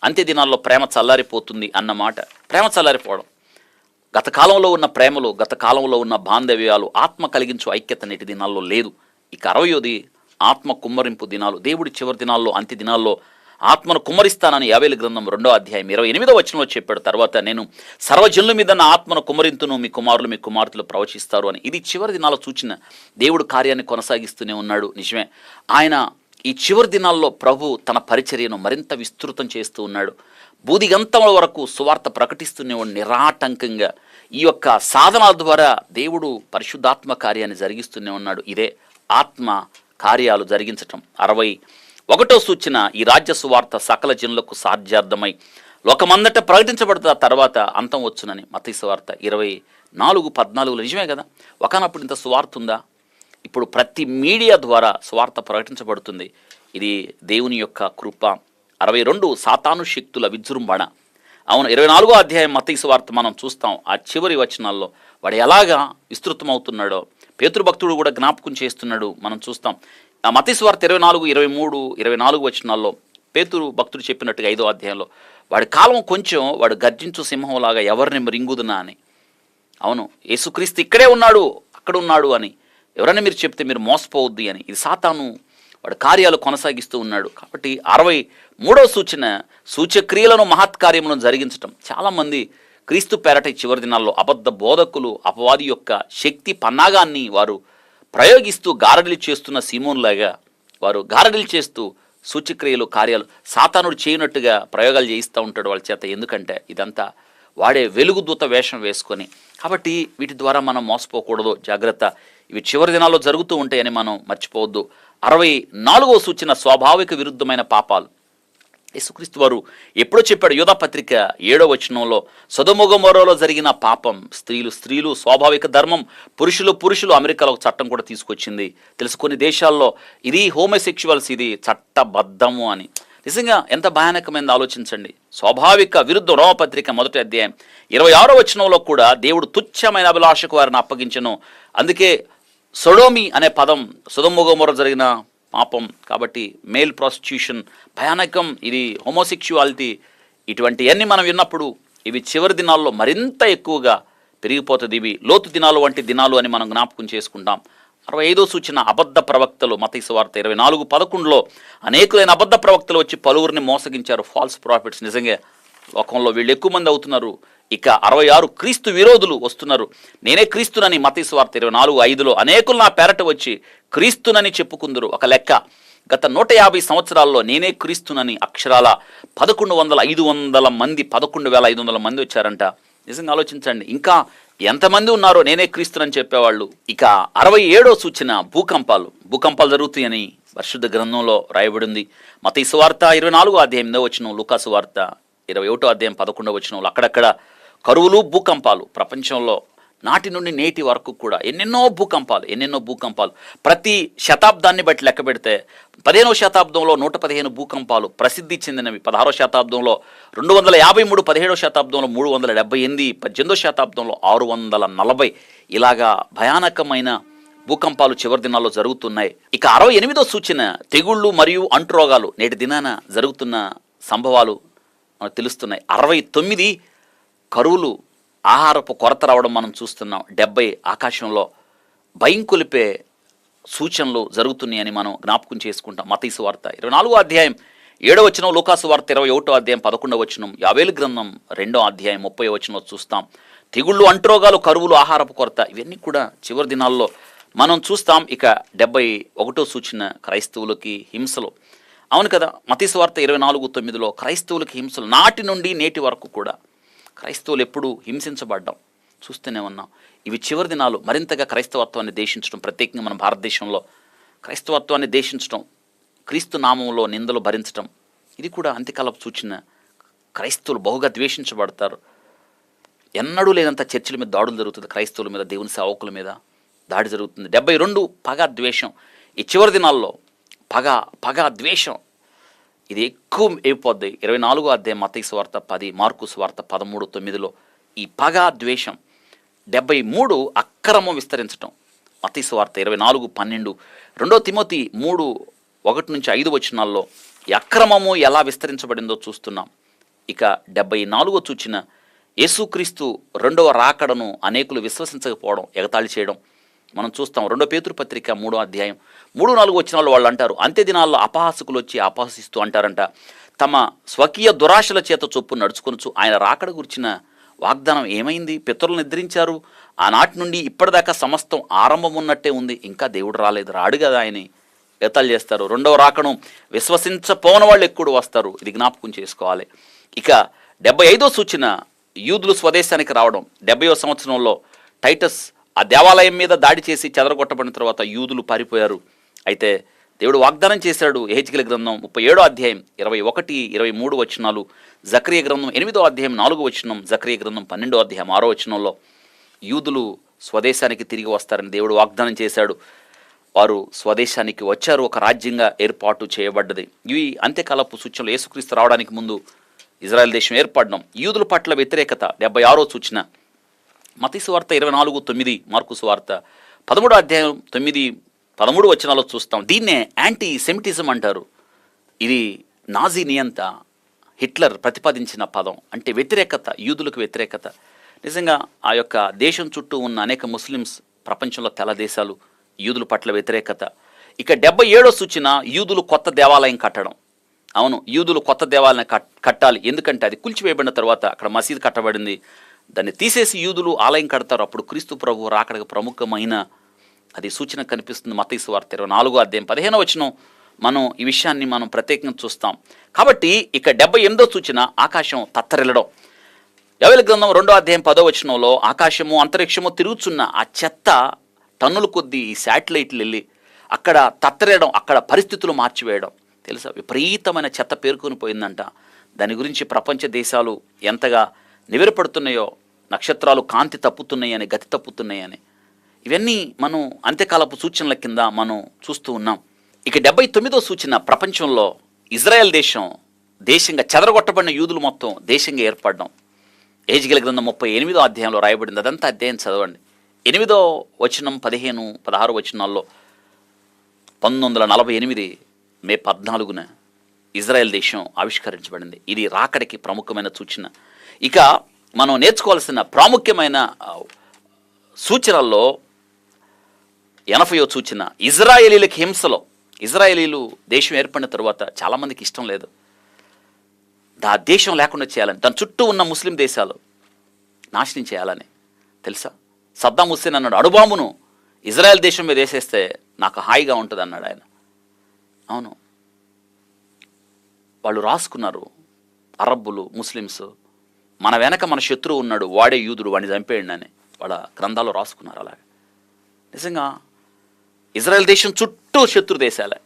అంత్య దినాల్లో ప్రేమ చల్లారిపోతుంది అన్నమాట. ప్రేమ చల్లారిపోవడం, గత కాలంలో ఉన్న ప్రేమలు, గత కాలంలో ఉన్న బాంధవ్యాలు, ఆత్మ కలిగించు ఐక్యత నేటి దినాల్లో లేదు. ఇక 60వది ఆత్మ కుమ్మరింపు దినాలు. దేవుడి చివరి దినాల్లో, అంత్య దినాల్లో ఆత్మను కుమ్మరిస్తానని యావేలు గ్రంథం 2వ అధ్యాయం 28వ వచనంలో చెప్పాడు. తర్వాత నేను సర్వజనుల మీద నా ఆత్మను కుమ్మరింతును, మీ కుమారులు మీ కుమార్తెలు ప్రవచిస్తారు అని. ఇది చివరి దినాల సూచన. దేవుడు కార్యాన్ని కొనసాగిస్తూనే ఉన్నాడు. నిజమే, ఆయన ఈ చివరి దినాల్లో ప్రభు తన పరిచర్యను మరింత విస్తృతం చేస్తూ ఉన్నాడు. బూదిగంతముల వరకు సువార్త ప్రకటిస్తూనే నిరాటంకంగా ఈ యొక్క సాధనాల ద్వారా దేవుడు పరిశుద్ధాత్మ కార్యాన్ని జరిగిస్తూనే ఉన్నాడు. ఇదే ఆత్మ కార్యాలు జరిగించటం. 61వ సూచన, ఈ రాజ్య సువార్త సకల జనులకు సాధ్యార్థమై లోకమందట ప్రకటించబడుతున్న తర్వాత అంతం వచ్చునని. మత్తయి సువార్త 24:14 నిజమే కదా. ఒకనప్పుడు ఇంత సువార్త ఉందా? ఇప్పుడు ప్రతి మీడియా ద్వారా సువార్త ప్రకటించబడుతుంది. ఇది దేవుని యొక్క కృప. 62 సాతాను శక్తుల విజృంభణ. అవును, 24వ అధ్యాయం మత్తయి సువార్త మనం చూస్తాం. ఆ చివరి వచనాల్లో వాడు ఎలాగా విస్తృతమవుతున్నాడో పేతురు భక్తుడు కూడా జ్ఞాపకం చేస్తున్నాడు. మనం చూస్తాం ఆ మత్తయి సువార్త 24, 23, 24 వచనాల్లో పేతురు భక్తుడు చెప్పినట్టుగా 5వ అధ్యాయంలో వాడి కాలం కొంచెం వాడు గర్జించు సింహంలాగా ఎవరిని రింగుదునా అని. అవును, యేసుక్రీస్తు ఇక్కడే ఉన్నాడు, అక్కడ ఉన్నాడు అని ఎవరైనా మీరు చెప్తే మీరు మోసపోవద్దు అని. ఇది సాతాను వాడు కార్యాలు కొనసాగిస్తూ ఉన్నాడు. కాబట్టి 63వ సూచన, సూచక్రియలను మహత్కార్యములను జరిగించటం. చాలామంది క్రీస్తు పేరట చివరి దినాల్లో అబద్ధ బోధకులు అపవాది యొక్క శక్తి పన్నాగాన్ని వారు ప్రయోగిస్తూ గారడీలు చేస్తున్న సీమోన్లాగా వారు గారడీలు చేస్తూ సూచక్రియలు కార్యాలు సాతానుడు చేయనట్టుగా ప్రయోగాలు చేయిస్తూ ఉంటాడు వాళ్ళ చేత. ఎందుకంటే ఇదంతా వాడే వెలుగుదూత వేషం వేసుకొని. కాబట్టి వీటి ద్వారా మనం మోసపోకూడదు, జాగ్రత్త. ఇవి చివరి దినాల్లో జరుగుతూ ఉంటాయని మనం మర్చిపోవద్దు. 64వ సూచన, స్వాభావిక విరుద్ధమైన పాపాలు. యేసుక్రీస్తు వారు ఎప్పుడో చెప్పాడు యోధా పత్రిక 7వ వచనంలో, సొదొమ గొమొర్రాలో జరిగిన పాపం, స్త్రీలు స్వాభావిక ధర్మం, పురుషులు అమెరికాలో ఒక చట్టం కూడా తీసుకొచ్చింది. తెలుసు కొన్ని దేశాల్లో ఇది హోమోసెక్షువల్స్ ఇది చట్టబద్ధము అని. నిజంగా ఎంత భయానకమైనది ఆలోచించండి. స్వాభావిక విరుద్ధం. రోమపత్రిక 1వ అధ్యాయం 26వ వచనంలో కూడా దేవుడు తుచ్చమైన అభిలాషకు వారిని అప్పగించను. అందుకే సొడోమి అనే పదం సొదొమ గొమొర్రా జరిగిన పాపం. కాబట్టి మేల్ ప్రాస్టిట్యూషన్ భయానకం, ఇది హోమోసెక్షువాలిటీ, ఇటువంటివన్నీ మనం విన్నప్పుడు ఇవి చివరి దినాల్లో మరింత ఎక్కువగా పెరిగిపోతుంది. ఇవి లోతు దినాలు వంటి దినాలు అని మనం జ్ఞాపకం చేసుకుంటాం. 65వ సూచన, అబద్ధ ప్రవక్తలు. మత్తయి సువార్త 24:11 అనేకులైన అబద్ధ ప్రవక్తలు వచ్చి పలువురిని మోసగించారు. Falls profits. నిజంగా లోకంలో వీళ్ళు ఎక్కువ మంది అవుతున్నారు. ఇక 66 క్రీస్తు విరోధులు వస్తున్నారు. నేనే క్రీస్తునని మత్తయి సువార్త 24:5 అనేకులు నా పేరట వచ్చి క్రీస్తునని చెప్పుకుందరు. ఒక లెక్క, గత 150 సంవత్సరాల్లో నేనే క్రీస్తునని అక్షరాల 11,500 మంది 11,500 మంది వచ్చారంట. నిజంగా ఆలోచించండి, ఇంకా ఎంతమంది ఉన్నారో నేనే క్రీస్తునని చెప్పేవాళ్ళు. ఇక 67వ సూచన, భూకంపాలు జరుగుతాయని పరిశుద్ధ గ్రంథంలో రాయబడింది. మత్తయి సువార్త 24వ అధ్యాయం 8వ వచనం, లూకా సువార్త 21వ అధ్యాయం 11వ వచనంలో అక్కడక్కడ కరువులు, భూకంపాలు. ప్రపంచంలో నాటి నుండి నేటి వరకు కూడా ఎన్నెన్నో భూకంపాలు. ప్రతి శతాబ్దాన్ని బట్టి లెక్క పెడితే 15వ శతాబ్దంలో 115 భూకంపాలు ప్రసిద్ధి చెందినవి. 16వ శతాబ్దంలో 253, 17వ శతాబ్దంలో 378, 18వ శతాబ్దంలో 640. ఇలాగా భయానకమైన భూకంపాలు చివరి దినాల్లో జరుగుతున్నాయి. ఇక 68వ సూచన, తెగుళ్ళు మరియు అంటురోగాలు. నేటి దినాన జరుగుతున్న సంభవాలు మనకు తెలుస్తున్నాయి. 69 కరువులు, ఆహారపు కొరత రావడం మనం చూస్తున్నాం. 70 ఆకాశంలో భయం కొలిపే సూచనలు జరుగుతున్నాయని మనం జ్ఞాపకం చేసుకుంటాం. మత్తయి సువార్త 24వ అధ్యాయం 7వ వచనం, లూకా సువార్త 21వ అధ్యాయం 11వ వచనం, యావేలు గ్రంథం 2వ అధ్యాయం 30వ వచనంలో చూస్తాం. తెగుళ్ళు, అంటురోగాలు, కరువులు, ఆహారపు కొరత ఇవన్నీ కూడా చివరి దినాల్లో మనం చూస్తాం. ఇక 71వ సూచన, క్రైస్తవులకి హింసలు. అవును కదా, మత్తయి సువార్త 24:9 క్రైస్తవులకి హింసలు. నాటి నుండి నేటి వరకు కూడా క్రైస్తవులు ఎప్పుడు హింసించబడ్డాం చూస్తూనే ఉన్నాం. ఇవి చివరి దినాలు మరింతగా క్రైస్తవత్వాన్ని దేశించడం, ప్రత్యేకంగా మన భారతదేశంలో క్రైస్తవత్వాన్ని దేశించడం, క్రీస్తు నామంలో నిందలు భరించడం, ఇది కూడా అంత్యకాలపు సూచన. క్రైస్తవులు బహుగా ద్వేషించబడతారు. ఎన్నడూ లేనంత చర్చిల మీద దాడులు జరుగుతుంది, క్రైస్తవుల మీద, దేవుని సేవకుల మీద దాడి జరుగుతుంది. 72 పగ, ద్వేషం. ఈ చివరి దినాల్లో పగ ద్వేషం ఇది ఎక్కువ అయిపోద్ది. 24వ అధ్యాయం మత్తయి సువార్త 10, మార్కు సువార్త 13:9 ఈ పగ, ద్వేషం. 73 అక్రమం విస్తరించటం. మత్తయి సువార్త 24:12, 2 తిమోతి 3:1-5 వచనాల్లో ఈ అక్రమము ఎలా విస్తరించబడిందో చూస్తున్నాం. ఇక 74వ సూచన, యేసుక్రీస్తు రెండవ రాకడను అనేకులు విశ్వసించకపోవడం, ఎగతాళి చేయడం మనం చూస్తాం. 2 పేతురు పత్రిక 3వ అధ్యాయం 3-4 వచనాల్లో వాళ్ళు అంటారు, అంత్య దినాల్లో అపహాసకులు వచ్చి అపహసిస్తూ అంటారంట, తమ స్వకీయ దురాశల చేత చొప్పు నడుచుకొనుచు ఆయన రాకడ గురించిన వాగ్దానం ఏమైంది? పితరులు నిద్రించారు, ఆనాటి నుండి ఇప్పటిదాకా సమస్తం ఆరంభం ఉన్నట్టే ఉంది, ఇంకా దేవుడు రాలేదు, రాడు కదా ఆయన ఎగతాళి చేస్తారు. రెండవ రాకను విశ్వసించపోని వాళ్ళు ఎక్కువ వస్తారు. ఇది జ్ఞాపకం చేసుకోవాలి. ఇక 75వ సూచన యూదులు స్వదేశానికి రావడం. 70వ సంవత్సరంలో టైటస్ ఆ దేవాలయం మీద దాడి చేసి చెదరగొట్టబడిన తర్వాత యూదులు పారిపోయారు. అయితే దేవుడు వాగ్దానం చేశాడు. యెహెజ్కేలు గ్రంథం 37వ అధ్యాయం 21, 23 వచనాలు, జకరియా గ్రంథం 8వ అధ్యాయం 4వ వచనం, జకరియా గ్రంథం 12వ అధ్యాయం 6వ వచనంలో యూదులు స్వదేశానికి తిరిగి వస్తారని దేవుడు వాగ్దానం చేశాడు. వారు స్వదేశానికి వచ్చారు. ఒక రాజ్యంగా ఏర్పాటు చేయబడ్డది. ఇవి అంత్యకాలపు సూచనలు. యేసుక్రీస్తు రావడానికి ముందు ఇజ్రాయెల్ దేశం ఏర్పడడం. యూదుల పట్ల వ్యతిరేకత 76వ సూచన మత్తయి సువార్త 24:9, మార్కు సువార్త 13వ అధ్యాయం 9, 13 వచనాల్లో చూస్తాం. దీన్నే యాంటీ సెమిటిజం అంటారు. ఇది నాజీ నియంత హిట్లర్ ప్రతిపాదించిన పదం. అంటే వ్యతిరేకత, యూదులకు వ్యతిరేకత. నిజంగా ఆ యొక్క దేశం చుట్టూ ఉన్న అనేక ముస్లిమ్స్, ప్రపంచంలో తెల్ల దేశాలు యూదుల పట్ల వ్యతిరేకత. ఇక 77వ సూచన యూదులు కొత్త దేవాలయం కట్టడం. అవును, యూదులు కొత్త దేవాలయం కట్టాలి. ఎందుకంటే అది కూల్చివేయబడిన తర్వాత అక్కడ మసీదు కట్టబడింది. దాన్ని తీసేసి యూదులు ఆలయం కడతారు. అప్పుడు క్రీస్తు ప్రభు రాకడకు ప్రముఖమైన అది సూచన కనిపిస్తుంది. మత్తయి సువార్త 24వ అధ్యాయం 15వ వచనం మనం ఈ విషయాన్ని మనం ప్రత్యేకంగా చూస్తాం. కాబట్టి ఇక 78వ సూచన ఆకాశం తత్తరిల్లడం. యోవేలు గ్రంథం 2వ అధ్యాయం 10వ వచనంలో ఆకాశము అంతరిక్షము తిరుగుచున్న ఆ చెత్త టన్నుల కొద్దీ ఈ శాటిలైట్లు వెళ్ళి అక్కడ తత్తరేయడం, అక్కడ పరిస్థితులు మార్చివేయడం. తెలుసా, విపరీతమైన చెత్త పేరుకొని పోయిందంట. దాని గురించి ప్రపంచ దేశాలు ఎంతగా నివ్వెరపడుతున్నాయో, నక్షత్రాలు కాంతి తప్పుతున్నాయని, గతి తప్పుతున్నాయని. ఇవన్నీ మనం అంత్యకాలపు సూచనల కింద మనం చూస్తూ ఉన్నాం. ఇక 79వ సూచన ప్రపంచంలో ఇజ్రాయెల్ దేశంగా చెదరగొట్టబడిన యూదులు మొత్తం దేశంగా ఏర్పడడం. యెహెజ్కేలు గ్రంథం 38వ అధ్యాయంలో రాయబడింది. అదంతా అధ్యాయం చదవండి. 8వ వచనం 15, 16 వచనాల్లో 1948 మే 14న ఇజ్రాయెల్ దేశం ఆవిష్కరించబడింది. ఇది రాకడికి ప్రముఖమైన సూచన. ఇక మనం నేర్చుకోవాల్సిన ప్రాముఖ్యమైన సూచనల్లో 80వ సూచన ఇజ్రాయేలీలకి హింసలో. ఇజ్రాయేలీలు దేశం ఏర్పడిన తరువాత చాలామందికి ఇష్టం లేదు. ఆ దేశం లేకుండా చేయాలని, దాని చుట్టూ ఉన్న ముస్లిం దేశాలు నాశనం చేయాలని. తెలుసా, సద్దాం హుస్సేన్ అన్నాడు, అణుబాంబును ఇజ్రాయెల్ దేశం మీద వేసేస్తే నాకు హాయిగా ఉంటుంది అన్నాడు ఆయన. అవును, వాళ్ళు రాసుకున్నారు, అరబ్బులు, ముస్లిమ్స్, మన వెనక మన శత్రువు ఉన్నాడు, వాడే యూదుడు, వాడిని చంపేయండి అని వాళ్ళ గ్రంథాలు రాసుకున్నారు. అలాగే నిజంగా ఇజ్రాయెల్ దేశం చుట్టూ శత్రు దేశాలే.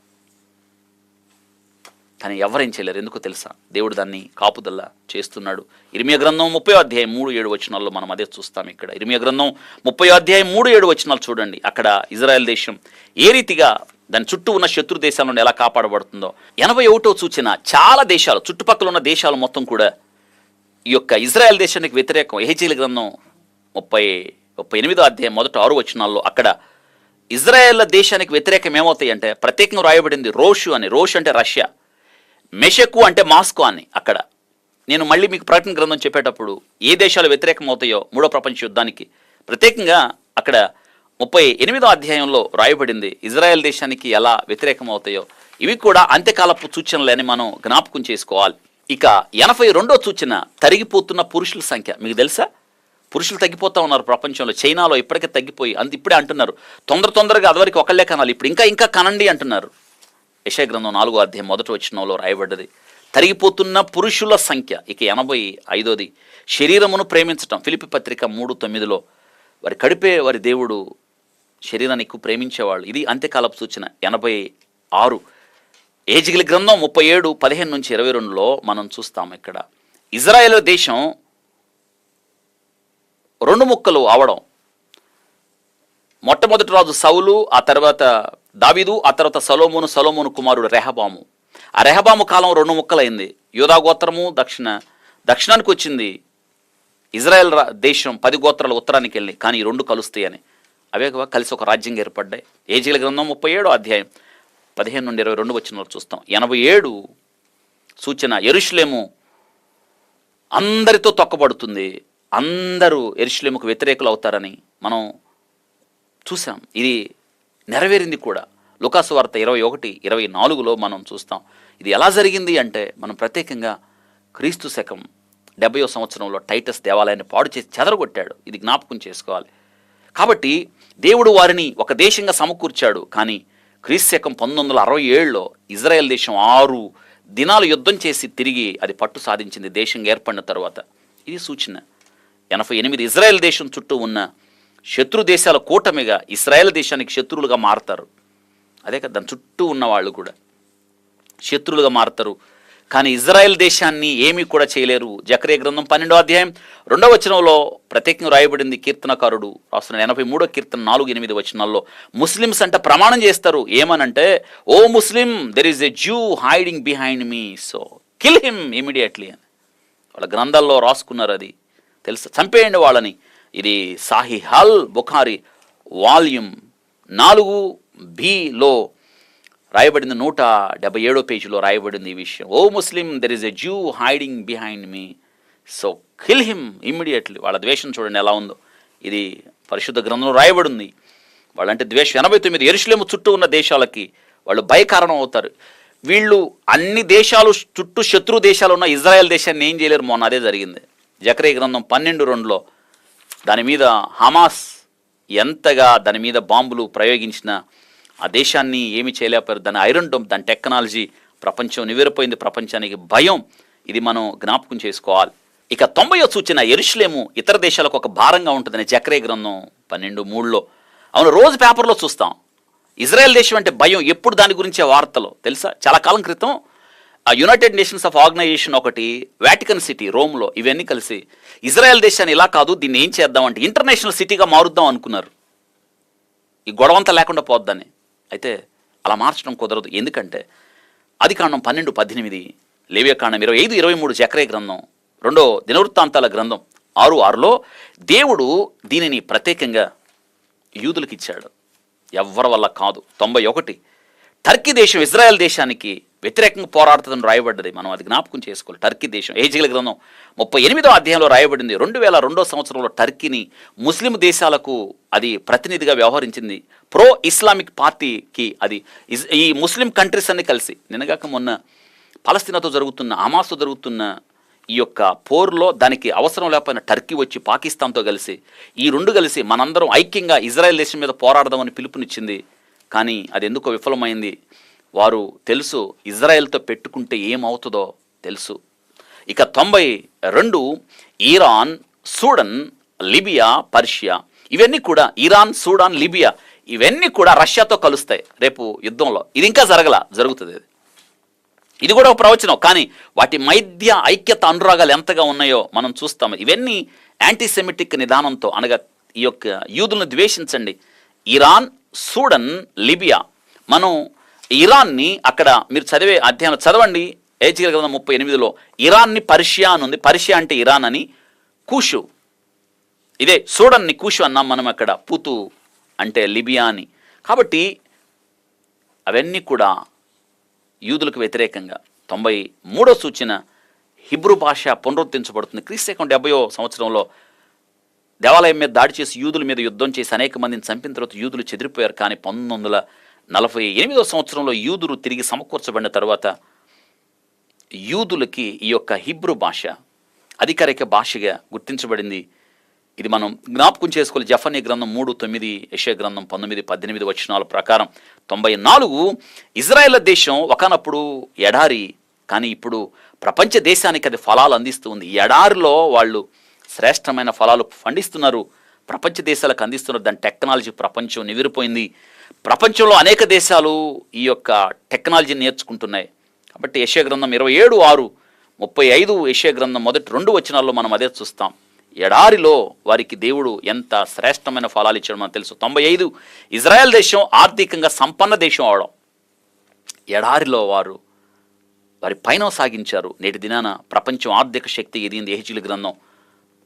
కానీ ఎవరేం చేయలేరు. ఎందుకో తెలుసా, దేవుడు దాన్ని కాపుదల్లా చేస్తున్నాడు. ఇర్మియా గ్రంథం 30వ అధ్యాయం 3-7 వచనాల్లో మనం అదే చూస్తాం. ఇక్కడ ఇర్మియా గ్రంథం 30వ అధ్యాయం 3-7 వచనాలు చూడండి. అక్కడ ఇజ్రాయెల్ దేశం ఏ రీతిగా దాని చుట్టూ ఉన్న శత్రు దేశాల నుండి ఎలా కాపాడబడుతుందో. 81వ సూచన చాలా దేశాలు, చుట్టుపక్కల ఉన్న దేశాలు మొత్తం కూడా ఈ యొక్క ఇజ్రాయెల్ దేశానికి వ్యతిరేకం. యెహెజ్కేలు గ్రంథం 38వ అధ్యాయం 1-6 వచనాల్లో అక్కడ ఇజ్రాయెల్ దేశానికి వ్యతిరేకం ఏమవుతాయి అంటే, ప్రత్యేకంగా రాయబడింది రోషు అని. రోషు అంటే రష్యా, మెషకు అంటే మాస్కో అని. అక్కడ నేను మళ్ళీ మీకు ప్రకటన గ్రంథం చెప్పేటప్పుడు ఏ దేశాలు వ్యతిరేకం అవుతాయో మూడో ప్రపంచ యుద్ధానికి ప్రత్యేకంగా అక్కడ 38వ అధ్యాయంలో రాయబడింది ఇజ్రాయెల్ దేశానికి ఎలా వ్యతిరేకం అవుతాయో. ఇవి కూడా అంత్యకాలపు సూచనలని మనం జ్ఞాపకం చేసుకోవాలి. ఇక 82వ సూచన తరిగిపోతున్న పురుషుల సంఖ్య. మీకు తెలుసా, పురుషులు తగ్గిపోతూ ఉన్నారు ప్రపంచంలో. చైనాలో ఇప్పటికే తగ్గిపోయి ఇప్పుడే అంటున్నారు తొందరగా అదివరకు ఒకళ్ళే కనాలి, ఇప్పుడు ఇంకా కనండి అంటున్నారు. యెషయా గ్రంథం 4వ అధ్యాయం 1వ వచనంలో రాయబడ్డది తరిగిపోతున్న పురుషుల సంఖ్య. ఇక 85ది శరీరమును ప్రేమించటం. ఫిలిప్పీ పత్రిక 3:9లో వారి కడిపే వారి దేవుడు, శరీరాన్ని ఎక్కువ ప్రేమించేవాళ్ళు. ఇది అంత్యకాలపు సూచన. 86 యెహెజ్కేలు గ్రంథం 37:15-22లో మనం చూస్తాం. ఇక్కడ ఇజ్రాయెల్ దేశం 2 ముక్కలు అవడం. మొట్టమొదటి రాజు సౌలు, ఆ తర్వాత దావీదు, ఆ తర్వాత సొలొమోను కుమారుడు రెహబాము. ఆ రెహబాము కాలం 2 ముక్కలైంది. యూదా గోత్రము దక్షిణానికి వచ్చింది, ఇజ్రాయెల్ దేశం 10 గోత్రాలు ఉత్తరానికి వెళ్ళి, కానీ ఈ 2 కలుస్తాయని అవే కలిసి ఒక రాజ్యంగా ఏర్పడ్డాయి. యెహెజ్కేలు గ్రంథం 37వ అధ్యాయం 15-22 వచనాలు చూస్తాం. 87 సూచన యెరూషలేము అందరితో తొక్కబడుతుంది, అందరూ యెరూషలేముకు వ్యతిరేకులు అవుతారని మనం చూసాం. ఇది నెరవేరింది కూడా. లూకాసు వార్త 21-24లో మనం చూస్తాం. ఇది ఎలా జరిగింది అంటే, మనం ప్రత్యేకంగా క్రీస్తు శకం 70వ సంవత్సరంలో టైటస్ దేవాలయాన్ని పాడు చేసి చెదరగొట్టాడు. ఇది జ్ఞాపకం చేసుకోవాలి. కాబట్టి దేవుడు వారిని ఒక దేశంగా సమకూర్చాడు. కానీ క్రీస్తు 1967లో ఇజ్రాయెల్ దేశం 6 దినాలు యుద్ధం చేసి తిరిగి అది పట్టు సాధించింది దేశం ఏర్పడిన తర్వాత. ఇది సూచన. 88 ఇజ్రాయెల్ దేశం చుట్టూ ఉన్న శత్రు దేశాల కూటమిగా ఇజ్రాయెల్ దేశానికి శత్రువులుగా మారతారు. అదే కదా, దాని చుట్టూ ఉన్న వాళ్ళు కూడా శత్రువులుగా మారతారు. కానీ ఇజ్రాయెల్ దేశాన్ని ఏమీ కూడా చేయలేరు. జకర్యా గ్రంథం 12వ అధ్యాయం 2వ వచనంలో ప్రత్యేకంగా రాయబడింది. కీర్తనకారుడు రాస్తున్న 83వ కీర్తన 4-8 వచనాల్లో ముస్లిమ్స్ అంటే ప్రమాణం చేస్తారు. ఏమనంటే, O Muslim, there is a Jew hiding behind me, so kill him immediately అని వాళ్ళ గ్రంథాల్లో రాసుకున్నారు. అది తెలుసు, చంపేయండి వాళ్ళని. ఇది సాహిహల్ బుఖారి వాల్యూమ్ 4bలో రాయబడింది. 177వ పేజీలో రాయబడింది ఈ విషయం. O Muslim, there is a Jew hiding behind me, so kill him immediately. వాళ్ళ ద్వేషం చూడండి ఎలా ఉందో. ఇది పరిశుద్ధ గ్రంథంలో రాయబడింది. వాళ్ళంటే ద్వేషం. 89 యెరూషలేము చుట్టూ ఉన్న దేశాలకి వాళ్ళు భయకారణం అవుతారు. వీళ్ళు అన్ని దేశాలు చుట్టూ శత్రు దేశాలు ఉన్న ఇజ్రాయెల్ దేశాన్ని ఏం చేయలేరు. మొన్న అదే జరిగింది. జకర్యా గ్రంథం 12:2లో దాని మీద హమాస్ ఎంతగా దాని మీద బాంబులు ప్రయోగించిన ఆ దేశాన్ని ఏమి చేయలేపారు. దాని ఐరన్ డోమ్, దాని టెక్నాలజీ ప్రపంచం నివ్వెరపోయింది. ప్రపంచానికి భయం. ఇది మనం జ్ఞాపకం చేసుకోవాలి. ఇక 90వ సూచన, యెరూషలేము ఇతర దేశాలకు ఒక భారంగా ఉంటుందని జకర్యా గ్రంథం 12:3లో. అవును, రోజు పేపర్లో చూస్తాం. ఇజ్రాయెల్ దేశం అంటే భయం. ఎప్పుడు దాని గురించే వార్తలు తెలుసా? చాలా కాలం క్రితం యునైటెడ్ నేషన్స్ ఆఫ్ ఆర్గనైజేషన్ ఒకటి, వాటికన్ సిటీ రోమ్లో, ఇవన్నీ కలిసి ఇజ్రాయెల్ దేశాన్ని ఇలా కాదు, దీన్ని ఏం చేద్దామంటే ఇంటర్నేషనల్ సిటీగా మారుద్దాం అనుకున్నారు. ఈ గొడవంతా లేకుండా పోద్దని. అయితే అలా మార్చడం కుదరదు. ఎందుకంటే ఆదికాండం 12:18, లేవియాకాండం 25-23, జకర్యా గ్రంథం 2వ దినవృత్తాంతాల గ్రంథం 6:6లో దేవుడు దీనిని ప్రత్యేకంగా యూదులకు ఇచ్చాడు. ఎవ్వరి వల్ల కాదు. 91 టర్కీ దేశం ఇజ్రాయెల్ దేశానికి వ్యతిరేకంగా పోరాడుతుందని రాయబడ్డది. మనం అది జ్ఞాపకం చేసుకోవాలి. టర్కీ దేశం ఎహెజ్కేలు గ్రంథం 38వ అధ్యాయంలో రాయబడింది. 2002వ సంవత్సరంలో టర్కీని ముస్లిం దేశాలకు అది ప్రతినిధిగా వ్యవహరించింది. ప్రో ఇస్లామిక్ పార్టీకి అది ఈ ముస్లిం కంట్రీస్ అన్ని కలిసి నిన్నగాక మొన్న పాలస్తీనాతో జరుగుతున్న, హమాస్తో జరుగుతున్న ఈ యొక్క పోర్లో దానికి అవసరం లేకపోయినా టర్కీ వచ్చి పాకిస్తాన్తో కలిసి ఈ రెండు కలిసి మనందరం ఐక్యంగా ఇజ్రాయెల్ దేశం మీద పోరాడదామని పిలుపునిచ్చింది. కానీ అది ఎందుకో విఫలమైంది. వారు తెలుసు ఇజ్రాయెల్తో పెట్టుకుంటే ఏమవుతుందో తెలుసు. ఇక 92 ఇరాన్, సూడన్, లిబియా, పర్షియా, ఇవన్నీ కూడా ఇరాన్, సూడాన్, లిబియా ఇవన్నీ కూడా రష్యాతో కలుస్తాయి రేపు యుద్ధంలో. ఇది ఇంకా జరుగుతుంది. ఇది కూడా ఒక ప్రవచనం. కానీ వాటి మధ్య ఐక్యత అనురాగాలు ఎంతగా ఉన్నాయో మనం చూస్తాము. ఇవన్నీ యాంటీసెమిటిక్ నిదానంతో, అనగా ఈ యొక్క యూదులను ద్వేషించండి. Iran, Sudan, Libya. మనం ఇరాన్ని అక్కడ మీరు చదివే అధ్యాయంలో చదవండి. ఎహెజ్కేలు గ్రంథం 38లో ఇరాన్ని పర్షియా అని ఉంది. పర్షియా అంటే ఇరాన్ అని, కూషు ఇదే, సూడన్ని కూషు అన్నాం మనం అక్కడ, పూతు అంటే లిబియా అని. కాబట్టి అవన్నీ కూడా యూదులకు వ్యతిరేకంగా. 93వ సూచన, హిబ్రూ భాష పునరుద్ధరించబడుతుంది. క్రీస్తు 70వ సంవత్సరంలో దేవాలయం మీద దాడి చేసి యూదుల మీద యుద్ధం చేసి అనేక మందిని చంపిన తర్వాత యూదులు చెదిరిపోయారు. కానీ 1948వ సంవత్సరంలో యూదులు తిరిగి సమకూర్చబడిన తర్వాత యూదులకి ఈ యొక్క హిబ్రూ భాష అధికారిక భాషగా గుర్తించబడింది. ఇది మనం జ్ఞాపకం చేసుకోవాలి. జెఫన్యా గ్రంథం 3:9, యెషయా గ్రంథం 19-18 వచనాల ప్రకారం. 94 ఇజ్రాయెల్ దేశం ఒకనప్పుడు ఎడారి, కానీ ఇప్పుడు ప్రపంచ దేశానికి అది ఫలాలు అందిస్తూ ఉంది. ఎడారిలో వాళ్ళు శ్రేష్టమైన ఫలాలు పండిస్తున్నారు, ప్రపంచ దేశాలకు అందిస్తున్నారు. దాని టెక్నాలజీ ప్రపంచం నివిరిపోయింది. ప్రపంచంలో అనేక దేశాలు ఈ యొక్క టెక్నాలజీని నేర్చుకుంటున్నాయి. కాబట్టి యెషయా గ్రంథం 27:6, 35 యెషయా గ్రంథం మొదటి 2 వచనాల్లో మనం అదే చూస్తాం. ఎడారిలో వారికి దేవుడు ఎంత శ్రేష్టమైన ఫలాలు ఇచ్చాడో మనకు తెలుసు. 95 ఇజ్రాయెల్ దేశం ఆర్థికంగా సంపన్న దేశం అవడం, ఎడారిలో వారు వారి పైన సాగించారు. నేటి దినాన ప్రపంచం ఆర్థిక శక్తి ఎదిగింది. ఎహెజ్కేలు గ్రంథం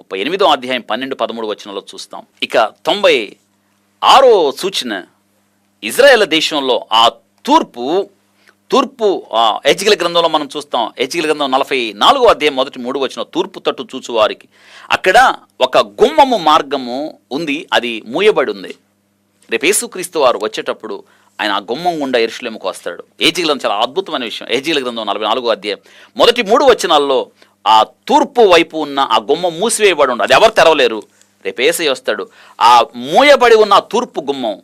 38వ అధ్యాయం 12-13 వచనంలో చూస్తాం. ఇక 96వ సూచన, ఇజ్రాయెల్ దేశంలో ఆ తూర్పు ఎహెజ్కేలు గ్రంథంలో మనం చూస్తాం. ఎహెజ్కేలు గ్రంథం 44వ అధ్యాయం మొదటి 3 వచనం, తూర్పు తట్టు చూచువారికి అక్కడ ఒక గుమ్మము మార్గము ఉంది, అది మూయబడి ఉంది. రేపు యేసుక్రీస్తు వారు వచ్చేటప్పుడు ఆయన ఆ గుమ్మం గుండా యెరూషలేముకు వస్తాడు. ఎహెజ్కేలు గ్రంథం చాలా అద్భుతమైన విషయం. ఎహెజ్కేలు గ్రంథం 44వ అధ్యాయం మొదటి 3 వచనాల్లో ఆ తూర్పు వైపు ఉన్న ఆ గుమ్మం మూసివేయబడి ఉంది, అది ఎవరు తెరవలేరు. రేపు యేసయ్య వస్తాడు. ఆ మూయబడి ఉన్న తూర్పు గుమ్మం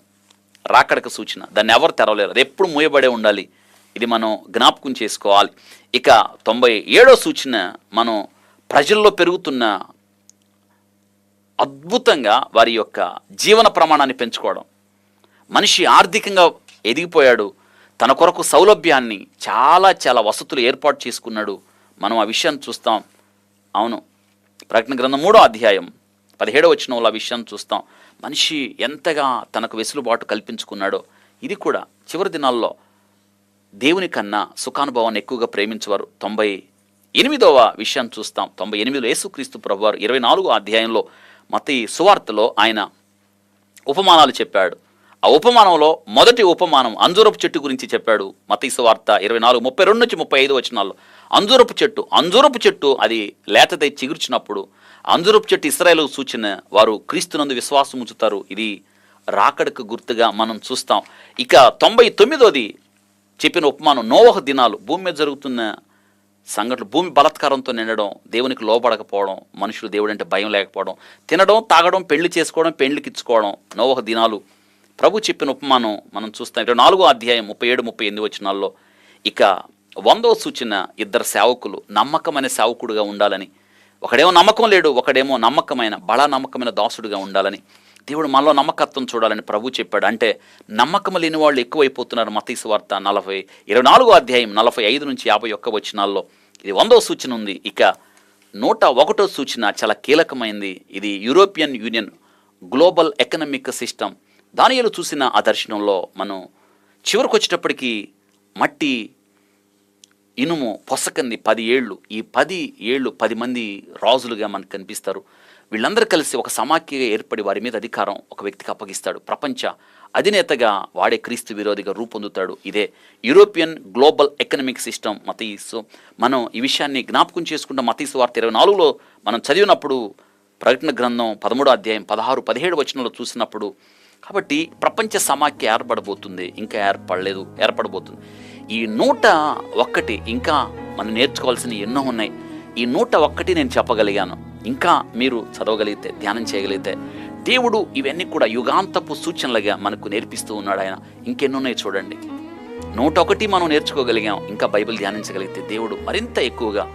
రాకడకు సూచన. దాన్ని ఎవరు తెరవలేరు, అది ఎప్పుడు మూయబడే ఉండాలి. ఇది మనం జ్ఞాపకం చేసుకోవాలి. ఇక 97వ సూచన, మనం ప్రజల్లో పెరుగుతున్న అద్భుతంగా వారి యొక్క జీవన ప్రమాణాన్ని పెంచుకోవడం. మనిషి ఆర్థికంగా ఎదిగిపోయాడు, తన కొరకు సౌలభ్యాన్ని చాలా చాలా వసతులు ఏర్పాటు చేసుకున్నాడు. మనం ఆ విషయాన్ని చూస్తాం. అవును, ప్రకటన గ్రంథం 3వ అధ్యాయం 17వ వచనంలో ఆ విషయాన్ని చూస్తాం. మనిషి ఎంతగా తనకు వెసులుబాటు కల్పించుకున్నాడో. ఇది కూడా చివరి దినాల్లో దేవుని కన్నా సుఖానుభవాన్ని ఎక్కువగా ప్రేమించేవారు. 98వ విషయాన్ని చూస్తాం. 98లో యేసుక్రీస్తు ప్రభువారు 24వ అధ్యాయంలో మత్తయి సువార్తలో ఆయన ఉపమానాలు చెప్పాడు. ఆ ఉపమానంలో మొదటి ఉపమానం అంజూరపు చెట్టు గురించి చెప్పాడు. మత్తయి సువార్త 24:32-35 వచనాల్లో అంజూరపు చెట్టు అది లేతదై చిగుర్చినప్పుడు అంజూరపు చెట్టు ఇశ్రాయేలు సూచన, వారు క్రీస్తునందు విశ్వాసం ఉంచుతారు. ఇది రాకడకు గుర్తుగా మనం చూస్తాం. ఇక 99ది చెప్పిన ఉపమానం నోవహు దినాలు. భూమి మీద జరుగుతున్న సంఘటనలు, భూమి బలాత్కారంతో నిండడం, దేవునికి లోపడకపోవడం, మనుషులు దేవుడు అంటే భయం లేకపోవడం, తినడం, తాగడం, పెళ్లి చేసుకోవడం, పెళ్లికిచ్చుకోవడం, నోవహు దినాలు. ప్రభు చెప్పిన ఉపమానం మనం చూస్తాం 24వ అధ్యాయం 37-38 వచనాల్లో. ఇక 100వ సూచన, ఇద్దరు సేవకులు నమ్మకమైన సేవకుడుగా ఉండాలని. ఒకడేమో నమ్మకం లేడు, ఒకడేమో బడా నమ్మకమైన దాసుడుగా ఉండాలని. దేవుడు మనలో నమ్మకత్వం చూడాలని ప్రభు చెప్పాడు. అంటే నమ్మకం లేని వాళ్ళు ఎక్కువైపోతున్నారు. మత్తయి సువార్త 24వ అధ్యాయం 45-51 వచనాల్లో ఇది 100వ సూచన ఉంది. ఇక 101వ సూచన చాలా కీలకమైంది. ఇది European union global economic system. దానియేలు చూసిన ఆ దర్శనంలో మనం చివరికి వచ్చేటప్పటికి మట్టి, ఇనుము, పొసకంది 10 ఏళ్ళు. ఈ 10 ఏళ్ళు 10 మంది రాజులుగా మనకు కనిపిస్తారు. వీళ్ళందరూ కలిసి ఒక సమాఖ్యగా ఏర్పడి వారి మీద అధికారం ఒక వ్యక్తికి అప్పగిస్తాడు. ప్రపంచ అధినేతగా వాడే క్రీస్తు విరోధిగా రూపొందుతాడు. ఇదే యూరోపియన్ గ్లోబల్ ఎకనామిక్ సిస్టమ్ మత్తయి. మనం ఈ విషయాన్ని జ్ఞాపకం చేసుకుంటాం. మత్తయి సువార్త 24లో మనం చదివినప్పుడు, ప్రకటన గ్రంథం 13వ అధ్యాయం 16-17 వచనంలో చూసినప్పుడు. కాబట్టి ప్రపంచ సమాఖ్య ఏర్పడబోతుంది, ఇంకా ఏర్పడబోతుంది. ఈ 101 ఇంకా మనం నేర్చుకోవాల్సిన ఎన్నో ఉన్నాయి. ఈ 101 నేను చెప్పగలిగాను. ఇంకా మీరు చదవగలిగితే, ధ్యానం చేయగలిగితే, దేవుడు ఇవన్నీ కూడా యుగాంతపు సూచనలుగా మనకు నేర్పిస్తూ ఉన్నాడు ఆయన. ఇంకెన్నున్నాయి చూడండి. 101 మనం నేర్చుకోగలిగాం. ఇంకా బైబిల్ ధ్యానించగలిగితే దేవుడు మరింత ఎక్కువగా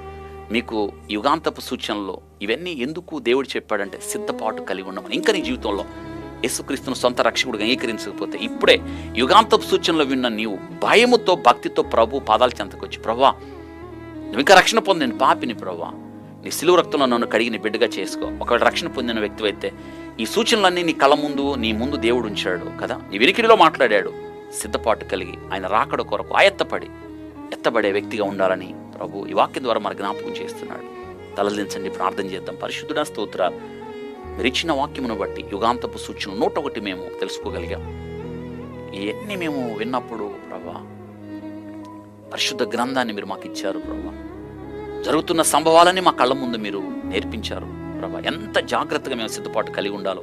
మీకు యుగాంతపు సూచనలు ఇవన్నీ ఎందుకు దేవుడు చెప్పాడంటే సిద్ధపాటు కలిగి ఉండమని. ఇంకా నీ జీవితంలో యేసుక్రీస్తును సొంత రక్షకుడిగా అంగీకరించకపోతే ఇప్పుడే యుగాంతపు సూచనలు విన్న నీవు భయముతో, భక్తితో ప్రభు పాదాల చెంతకొచ్చి, ప్రభువా నువ్వు ఇంకా రక్షణ పొందిన పాపిని, ప్రభువా నీ సిలువ రక్తంలో నన్ను కడిగి నీ బిడ్డగా చేసుకో. ఒకవేళ రక్షణ పొందిన వ్యక్తి అయితే ఈ సూచనలన్నీ నీ కళ్ళ ముందు, నీ ముందు దేవుడు ఉంచాడు కదా, నీ వినికిడిలో మాట్లాడాడు. సిద్ధపాటు కలిగి ఆయన రాకడ కొరకు ఎత్తబడే వ్యక్తిగా ఉండాలని ప్రభు ఈ వాక్యం ద్వారా మన జ్ఞాపకం చేస్తున్నాడు. తలదించండి, ప్రార్థన చేద్దాం. పరిశుద్ధుడా స్తోత్రాలు, మీరు ఇచ్చిన వాక్యమును బట్టి యుగాంతపు సూచనలు 101 మేము తెలుసుకోగలిగాం. ఇవన్నీ మేము విన్నప్పుడు ప్రభా, పరిశుద్ధ గ్రంథాన్ని మీరు మాకు ఇచ్చారు ప్రభా. జరుగుతున్న సంభవాలని మా కళ్ళ ముందు మీరు నేర్పించారు ప్రభా. ఎంత జాగ్రత్తగా మేము సిద్ధపాటు కలిగి ఉండాలో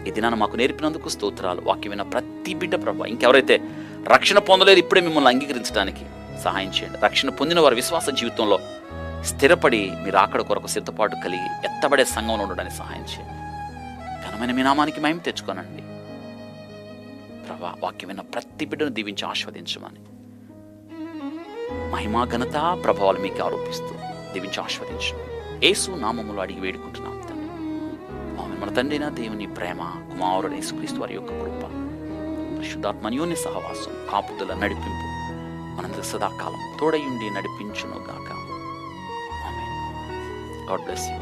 ఈ దినాన్ని మాకు నేర్పినందుకు స్తోత్రాలు. వాక్యం విన్న ప్రతి బిడ్డ ప్రభా, ఇంకెవరైతే రక్షణ పొందలేదు ఇప్పుడే మిమ్మల్ని అంగీకరించడానికి సహాయం చేయండి. రక్షణ పొందిన వారి విశ్వాస జీవితంలో స్థిరపడి మీరు ఆకడ కొరకు సిద్ధపాటు కలిగి ఎత్తబడే సంఘంలో ఉండడానికి సహాయం చేయండి. ఘనమైన మీ నామానికి మహిమ తెచ్చుకోనండి ప్రభా. వాక్యం విన్న ప్రతి బిడ్డను దీవించి ఆస్వాదించమని, మహిమా ఘనత ప్రభావాలు మీకు ఆరోపిస్తూ దీవించి ఆస్వాదించమని యేసు నామములో అడిగి వేడుకుంటున్నాం తండ్రి. మన తండ్రి నా దేవుని ప్రేమ, కుమారుడు యేసుక్రీస్తు వారి యొక్క కృప, పరిశుద్ధాత్మ అన్యోన్య సహవాసం, కాపుదల, నడిపింపు మనందరి సదాకాలం తోడయుండి నడిపించును గాక. ఆమేన్. God bless you.